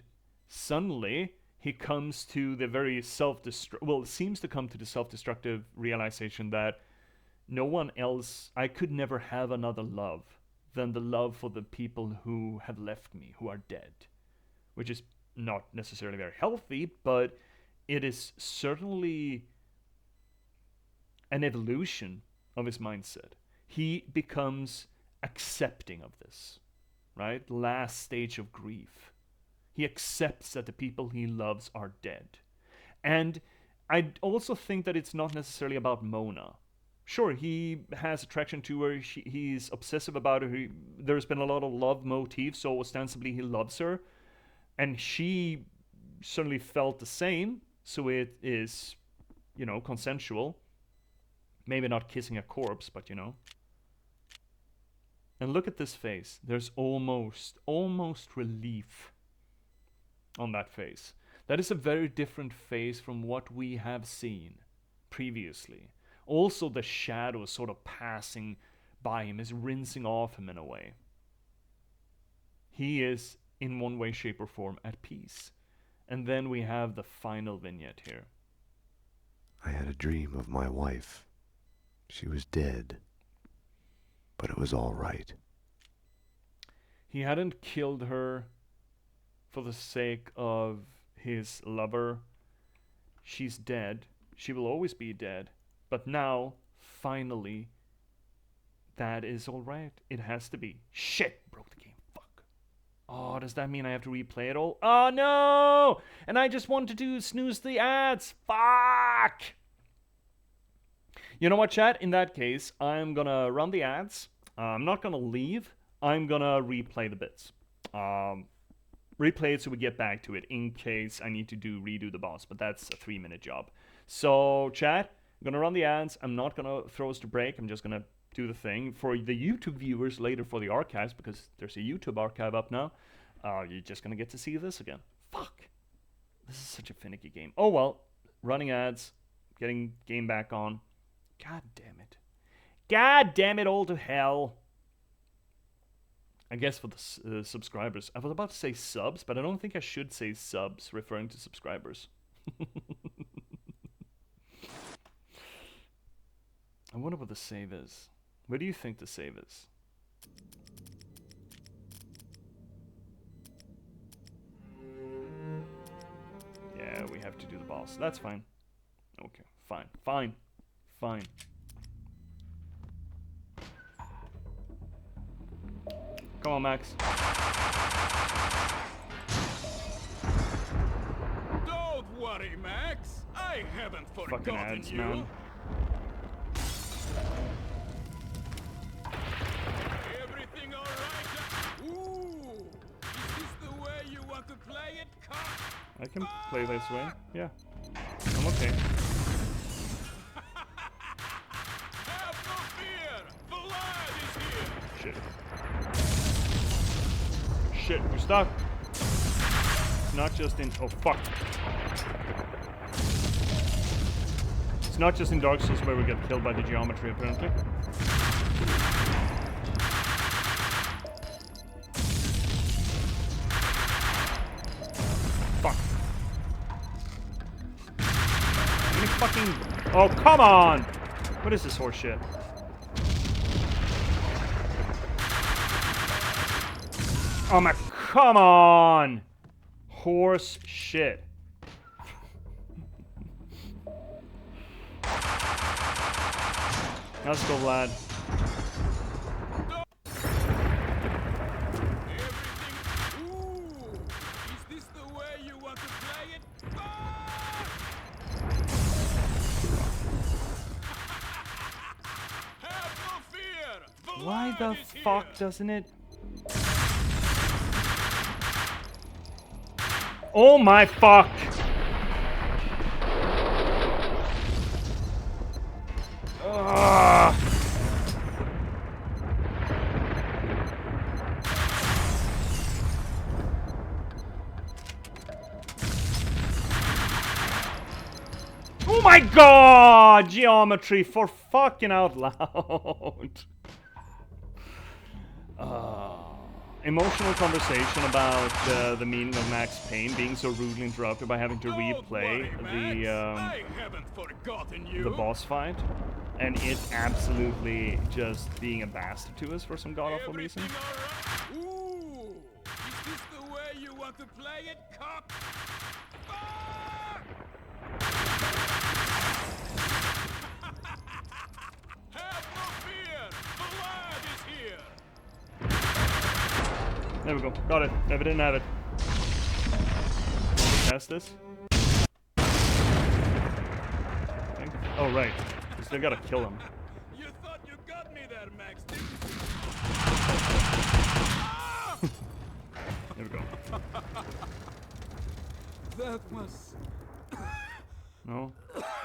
suddenly, he comes to the very seems to come to the self-destructive realization that no one else, I could never have another love than the love for the people who have left me, who are dead. Which is not necessarily very healthy, but it is certainly an evolution of his mindset. He becomes accepting of this, right? Last stage of grief. He accepts that the people he loves are dead. And I also think that it's not necessarily about Mona. Sure, he has attraction to her, he's obsessive about her, there's been a lot of love motifs, so ostensibly he loves her. And she certainly felt the same, so it is, you know, consensual. Maybe not kissing a corpse, but you know. And look at this face. There's almost relief on that face. That is a very different face from what we have seen previously. Also, the shadow sort of passing by him, is rinsing off him in a way. He is, in one way, shape, or form, at peace. And then we have the final vignette here. I had a dream of my wife. She was dead, but it was all right. He hadn't killed her for the sake of his lover. She's dead. She will always be dead. But now, finally, that is all right. It has to be. Shit! Broke the game. Fuck. Oh, does that mean I have to replay it all? Oh, no! And I just wanted to snooze the ads. Fuck! You know what, chat? In that case, I'm gonna run the ads. I'm not gonna leave. I'm gonna replay the bits. Replay it so we get back to it in case I need to redo the boss, but that's a 3-minute job. So, chat, I'm gonna run the ads. I'm not gonna throw us to break. I'm just gonna do the thing. For the YouTube viewers later for the archives, because there's a YouTube archive up now, you're just gonna get to see this again. Fuck. This is such a finicky game. Oh well. Running ads. Getting game back on. God damn it. God damn it all to hell. I guess for the subscribers. I was about to say subs, but I don't think I should say subs, referring to subscribers. I wonder what the save is. Where do you think the save is? Yeah, we have to do the boss. That's fine. Okay, fine. Fine. Fine. Come on, Max. Don't worry, Max. I haven't forgotten Fucking ads, you. man. Everything all right? Ooh, is this the way you want to play it, cop? I can play this way. Yeah. I'm okay. Have no fear. Blood is here. Shit. Shit, we're stuck. It's not just in... Oh, fuck. It's not just in Dark Souls where we get killed by the geometry, apparently. Fuck. Any fucking... Oh, come on! What is this horse shit? Oh my, come on! Horse shit. Let's go, Vlad. Ooh, is this the way you want to play it? Have no fear. Why the fuck doesn't it? Oh my fuck! Ugh. Oh my god! Geometry, for fucking out loud. Emotional conversation about the meaning of Max Payne being so rudely interrupted by having to replay the boss fight, and it absolutely just being a bastard to us for some god-awful reason. Ooh, is this the way you want to play it, cop? Have no fear. Blood is here. There we go. Got it. Never didn't have it. Test this. Oh, right. We still gotta kill him. You thought you got me there, Max, There we go. That was... No?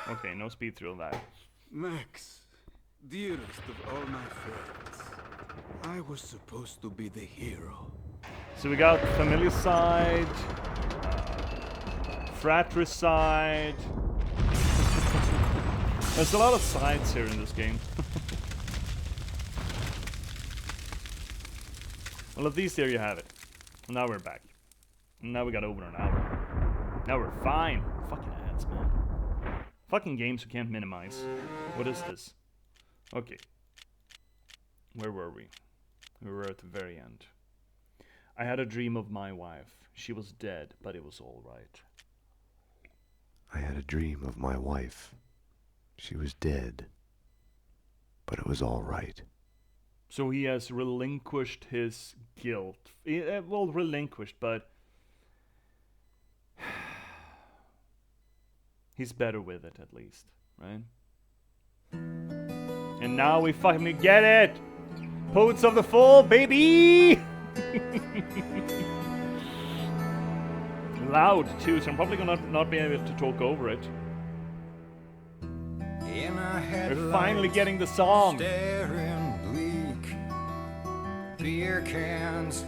Okay, no speed through that. Max, dearest of all my friends, I was supposed to be the hero. So we got familicide, fratricide. There's a lot of sides here in this game. Well, at least there you have it. Now we're back. Now we got over an hour. Now we're fine. Fucking ads, man. Fucking games we can't minimize. What is this? Okay. Where were we? We were at the very end. I had a dream of my wife. She was dead, but it was all right. I had a dream of my wife. She was dead, but it was all right. So he has relinquished his guilt. Well, relinquished, but he's better with it, at least, right? And now we fucking get it! Poets of the Fall, baby! Loud, too, so I'm probably gonna not be able to talk over it. We're finally getting the song! Staring bleak, beer cans,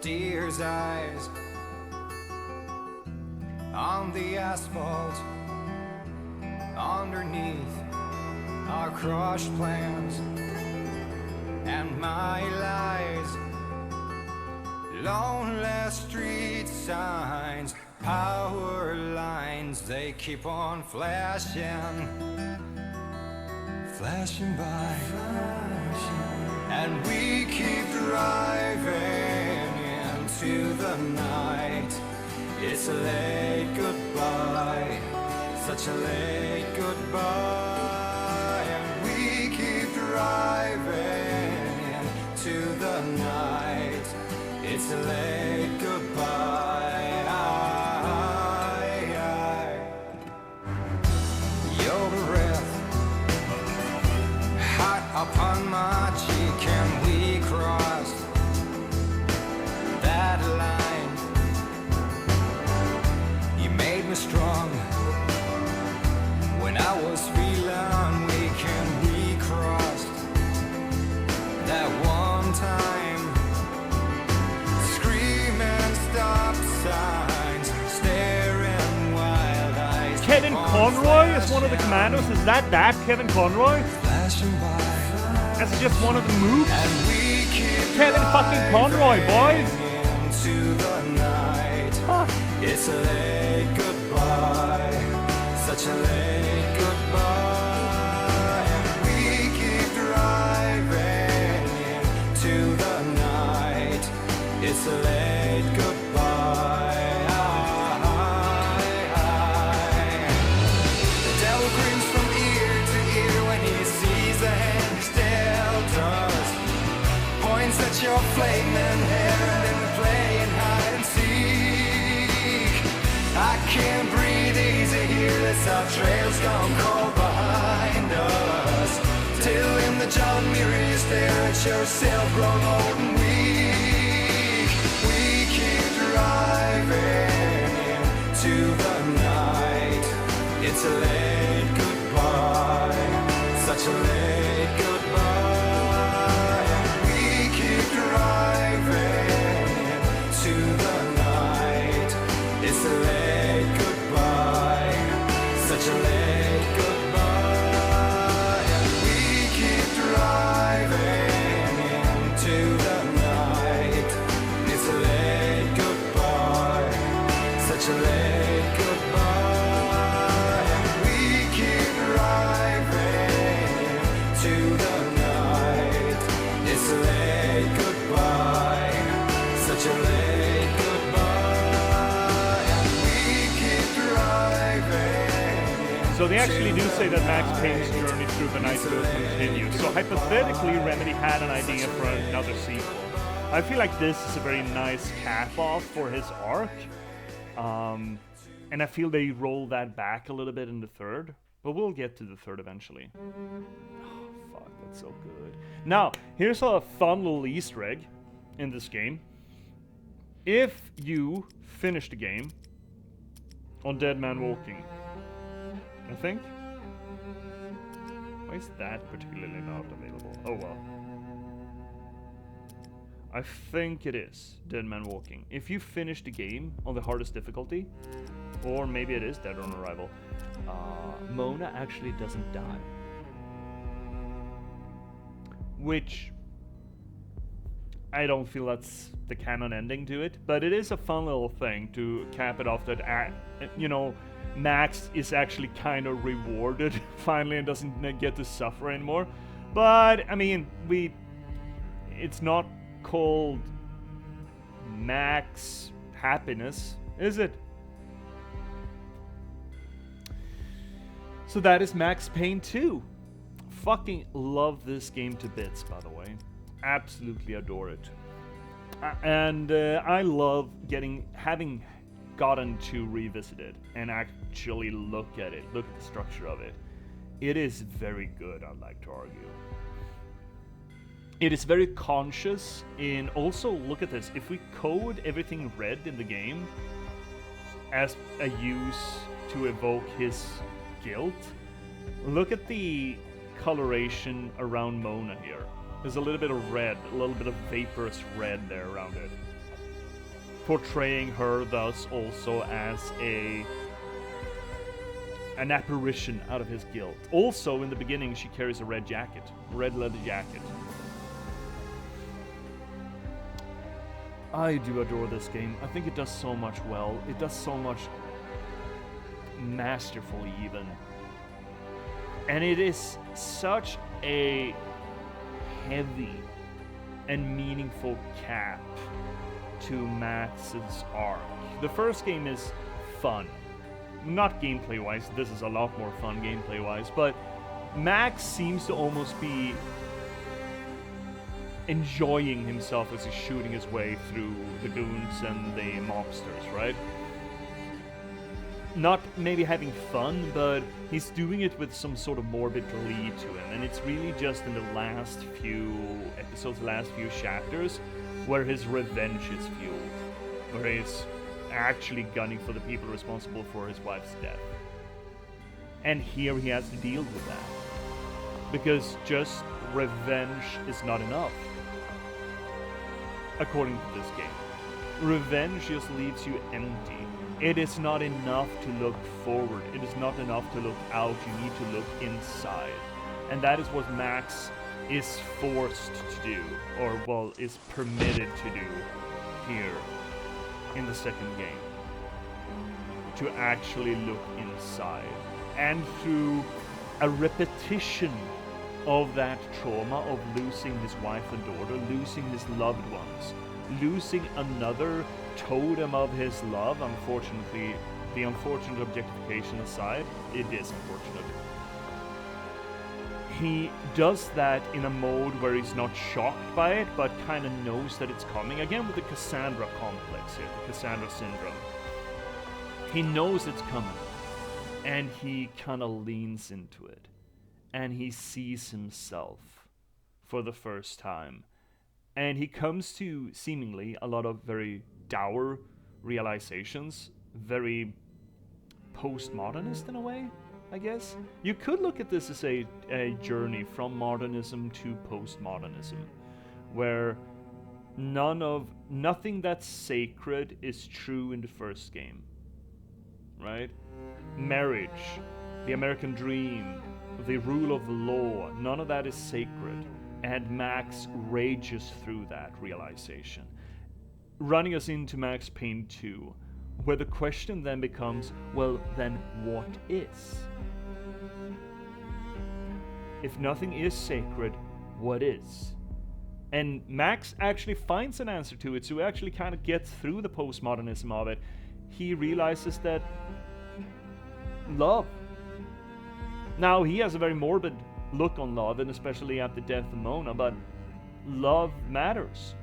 deer's eyes on the asphalt underneath our crushed plans and my lies. Lonely street signs, power lines, they keep on flashing, flashing by, and we keep driving into the night. It's a late goodbye, such a late goodbye, and we keep driving into the night. It's a late goodbye. Your breath hot upon my cheek, and we crossed that line. You made me strong when I was feeling weak, and we crossed that one time. Stop signs, staring wild eyes. Kevin Conroy is one of the commandos. Is that Kevin Conroy? That's just one of the moves. Kevin fucking Conroy, boys. Into the night. Huh. It's a late goodbye, such a late goodbye, and we keep driving into the night. It's a late goodbye. The devil grins from ear to ear when he sees the hand he's dealt us. Points at your flaming hair, and then we're playing hide and seek. I can't breathe easy here, this our trail's gone cold behind us. Till in the John Muir you stare at yourself grown old and weak. We keep driving into the night. It's a late goodbye, such a late goodbye. We keep driving into the night. It's a late goodbye, such a late goodbye. We keep driving into the night. It's a late goodbye, such a late goodbye. We keep driving into the night. It's a late goodbye, such a late goodbye. We keep driving. So they actually do say that Max Payne's journey through the night will continue. So hypothetically, Remedy had an idea for another sequel. I I feel like this is a very nice cap-off for his arc. And I feel they roll that back a little bit in the third. But we'll get to the third eventually. Oh, fuck, that's so good. Now, here's a fun little Easter egg in this game. If you finish the game on Dead Man Walking, I think. Why is that particularly not available? Oh well. I think it is Dead Man Walking. If you finish the game on the hardest difficulty, or maybe it is Dead on Arrival, Mona actually doesn't die. Which I don't feel that's the canon ending to it, but it is a fun little thing to cap it off that, you know, Max is actually kind of rewarded finally and doesn't get to suffer anymore. But, I mean, it's not called Max Happiness, is it? So that is Max Payne 2. Fucking love this game to bits, by the way. Absolutely adore it. And I love having gotten to revisit it and actually look at it, look at the structure of it. It is very good, I'd like to argue. It is very conscious in also, look at this, if we code everything red in the game as a use to evoke his guilt, look at the coloration around Mona here. There's a little bit of red, a little bit of vaporous red there around it. Portraying her thus also as an apparition out of his guilt. Also, in the beginning, she carries a red jacket, red leather jacket. I do adore this game. I think it does so much well. It does so much masterfully even. And it is such a heavy and meaningful cap to Max's arc. The first game is fun. Not gameplay-wise, this is a lot more fun gameplay-wise, but Max seems to almost be enjoying himself as he's shooting his way through the goons and the mobsters, right? Not maybe having fun, but he's doing it with some sort of morbid glee to him, and it's really just in the last few episodes, last few chapters, where his revenge is fueled, where he's actually gunning for the people responsible for his wife's death. And here he has to deal with that, because just revenge is not enough, according to this game. Revenge just leaves you empty. It is not enough to look forward. It is not enough to look out. You need to look inside. And that is what Max is forced to do, or, well, is permitted to do here in the second game. To actually look inside. And through a repetition of that trauma of losing his wife and daughter, losing his loved ones, losing another totem of his love. Unfortunately, the unfortunate objectification aside, it is unfortunate. He does that in a mode where he's not shocked by it, but kind of knows that it's coming. Again, with the Cassandra complex here, the Cassandra syndrome. He knows it's coming, and he kind of leans into it. And he sees himself for the first time. And he comes to, seemingly, a lot of very dour realizations, very postmodernist in a way, I guess. You could look at this as a journey from modernism to postmodernism, where nothing that's sacred is true in the first game, right? Marriage, the American dream, the rule of law, none of that is sacred. And Max rages through that realization, running us into Max Payne 2, where the question then becomes, well, then what is? If nothing is sacred, what is? And Max actually finds an answer to it, so he actually kind of gets through the postmodernism of it. He realizes that love. Now, he has a very morbid look on love, and especially at the death of Mona, but love matters.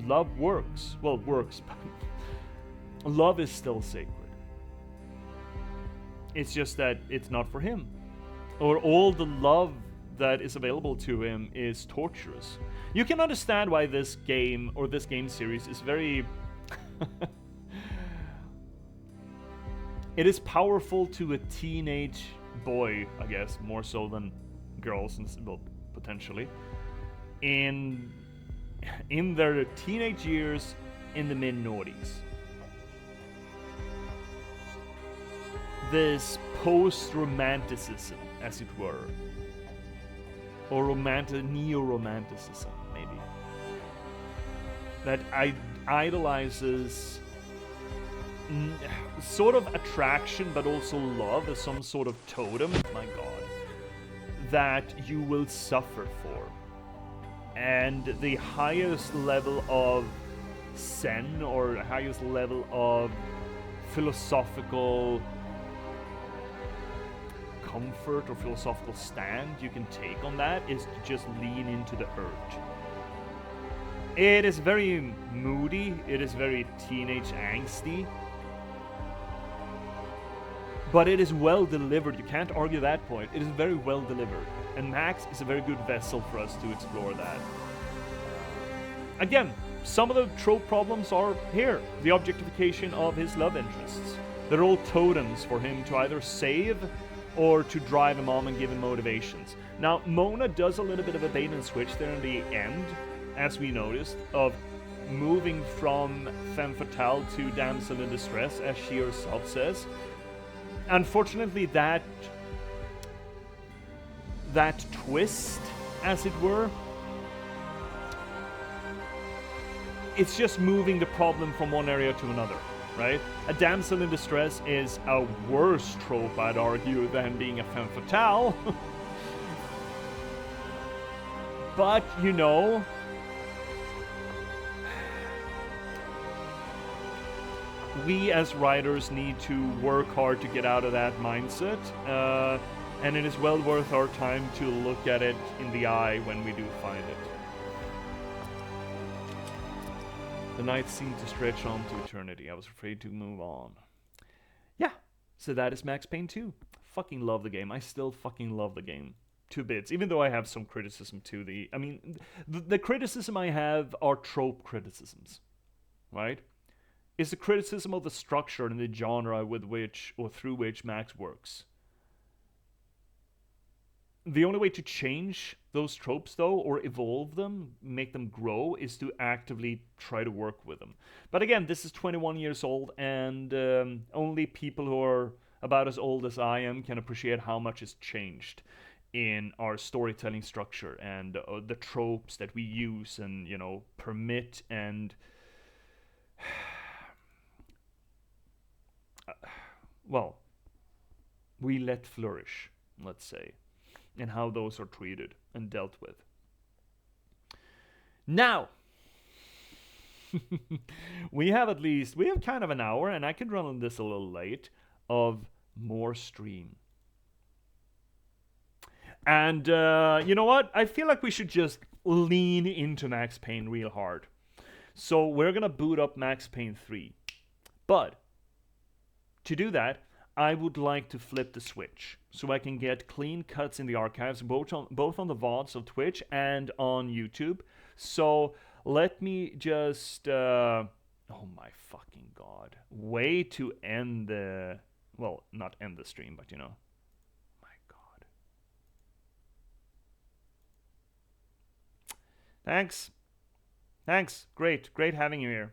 love works. Well, works, but love is still sacred. It's just that it's not for him. Or all the love that is available to him is torturous. You can understand why this game, or this game series, is very... It is powerful to a teenage boy, I guess, more so than girls, well, potentially. In their teenage years, in the mid-noughties. This post-romanticism, as it were. Or neo-romanticism, maybe. That idolizes sort of attraction, but also love as some sort of totem, my god, that you will suffer for. And the highest level of zen, or highest level of philosophical comfort or philosophical stand you can take on that is to just lean into the hurt. It is very moody, it is very teenage angsty, but it is well delivered. You can't argue that point. It is very well delivered, and Max is a very good vessel for us to explore that. Again, some of the trope problems are here. The objectification of his love interests. They're all totems for him to either save or to drive him on and give him motivations. Now, Mona does a little bit of a bait and switch there in the end, as we noticed, of moving from femme fatale to damsel in distress, as she herself says. Unfortunately, that twist, as it were, it's just moving the problem from one area to another. Right? A damsel in distress is a worse trope, I'd argue, than being a femme fatale. But, you know, we as writers need to work hard to get out of that mindset, and it is well worth our time to look at it in the eye when we do find it. The night seemed to stretch on to eternity. I was afraid to move on. Yeah, so that is Max Payne 2. Fucking love the game. I still fucking love the game. 2 bits, even though I have some criticism to the... I mean, the criticism I have are trope criticisms, right? It's the criticism of the structure and the genre with which, or through which, Max works. The only way to change those tropes, though, or evolve them, make them grow, is to actively try to work with them. But again, this is 21 years old, and only people who are about as old as I am can appreciate how much has changed in our storytelling structure and the tropes that we use and, you know, permit and... well, we let flourish, let's say. And how those are treated and dealt with. Now, we have kind of an hour, and I could run on this a little late, of more stream. And you know what? I feel like we should just lean into Max Payne real hard. So we're going to boot up Max Payne 3. But to do that, I would like to flip the switch so I can get clean cuts in the archives, both on the VODs of Twitch and on YouTube. So let me just, oh my fucking god, way to end the, well, not end the stream, but you know, my god. Thanks, great having you here.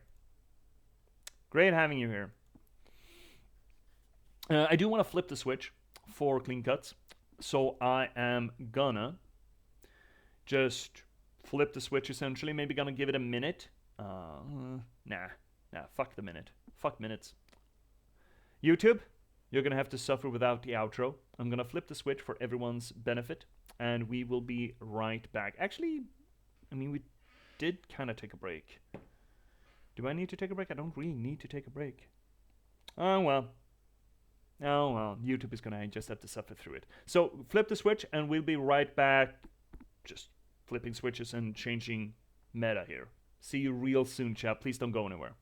I do want to flip the switch for clean cuts, so I am gonna just flip the switch essentially. Maybe gonna give it a minute. Nah, fuck the minute. Fuck minutes. YouTube, you're gonna have to suffer without the outro. I'm gonna flip the switch for everyone's benefit, and we will be right back. Actually, I mean, we did kind of take a break. Do I need to take a break? I don't really need to take a break. Oh well, YouTube is gonna just have to suffer through it. So flip the switch and we'll be right back. Just flipping switches and changing meta here. See you real soon, chat. Please don't go anywhere.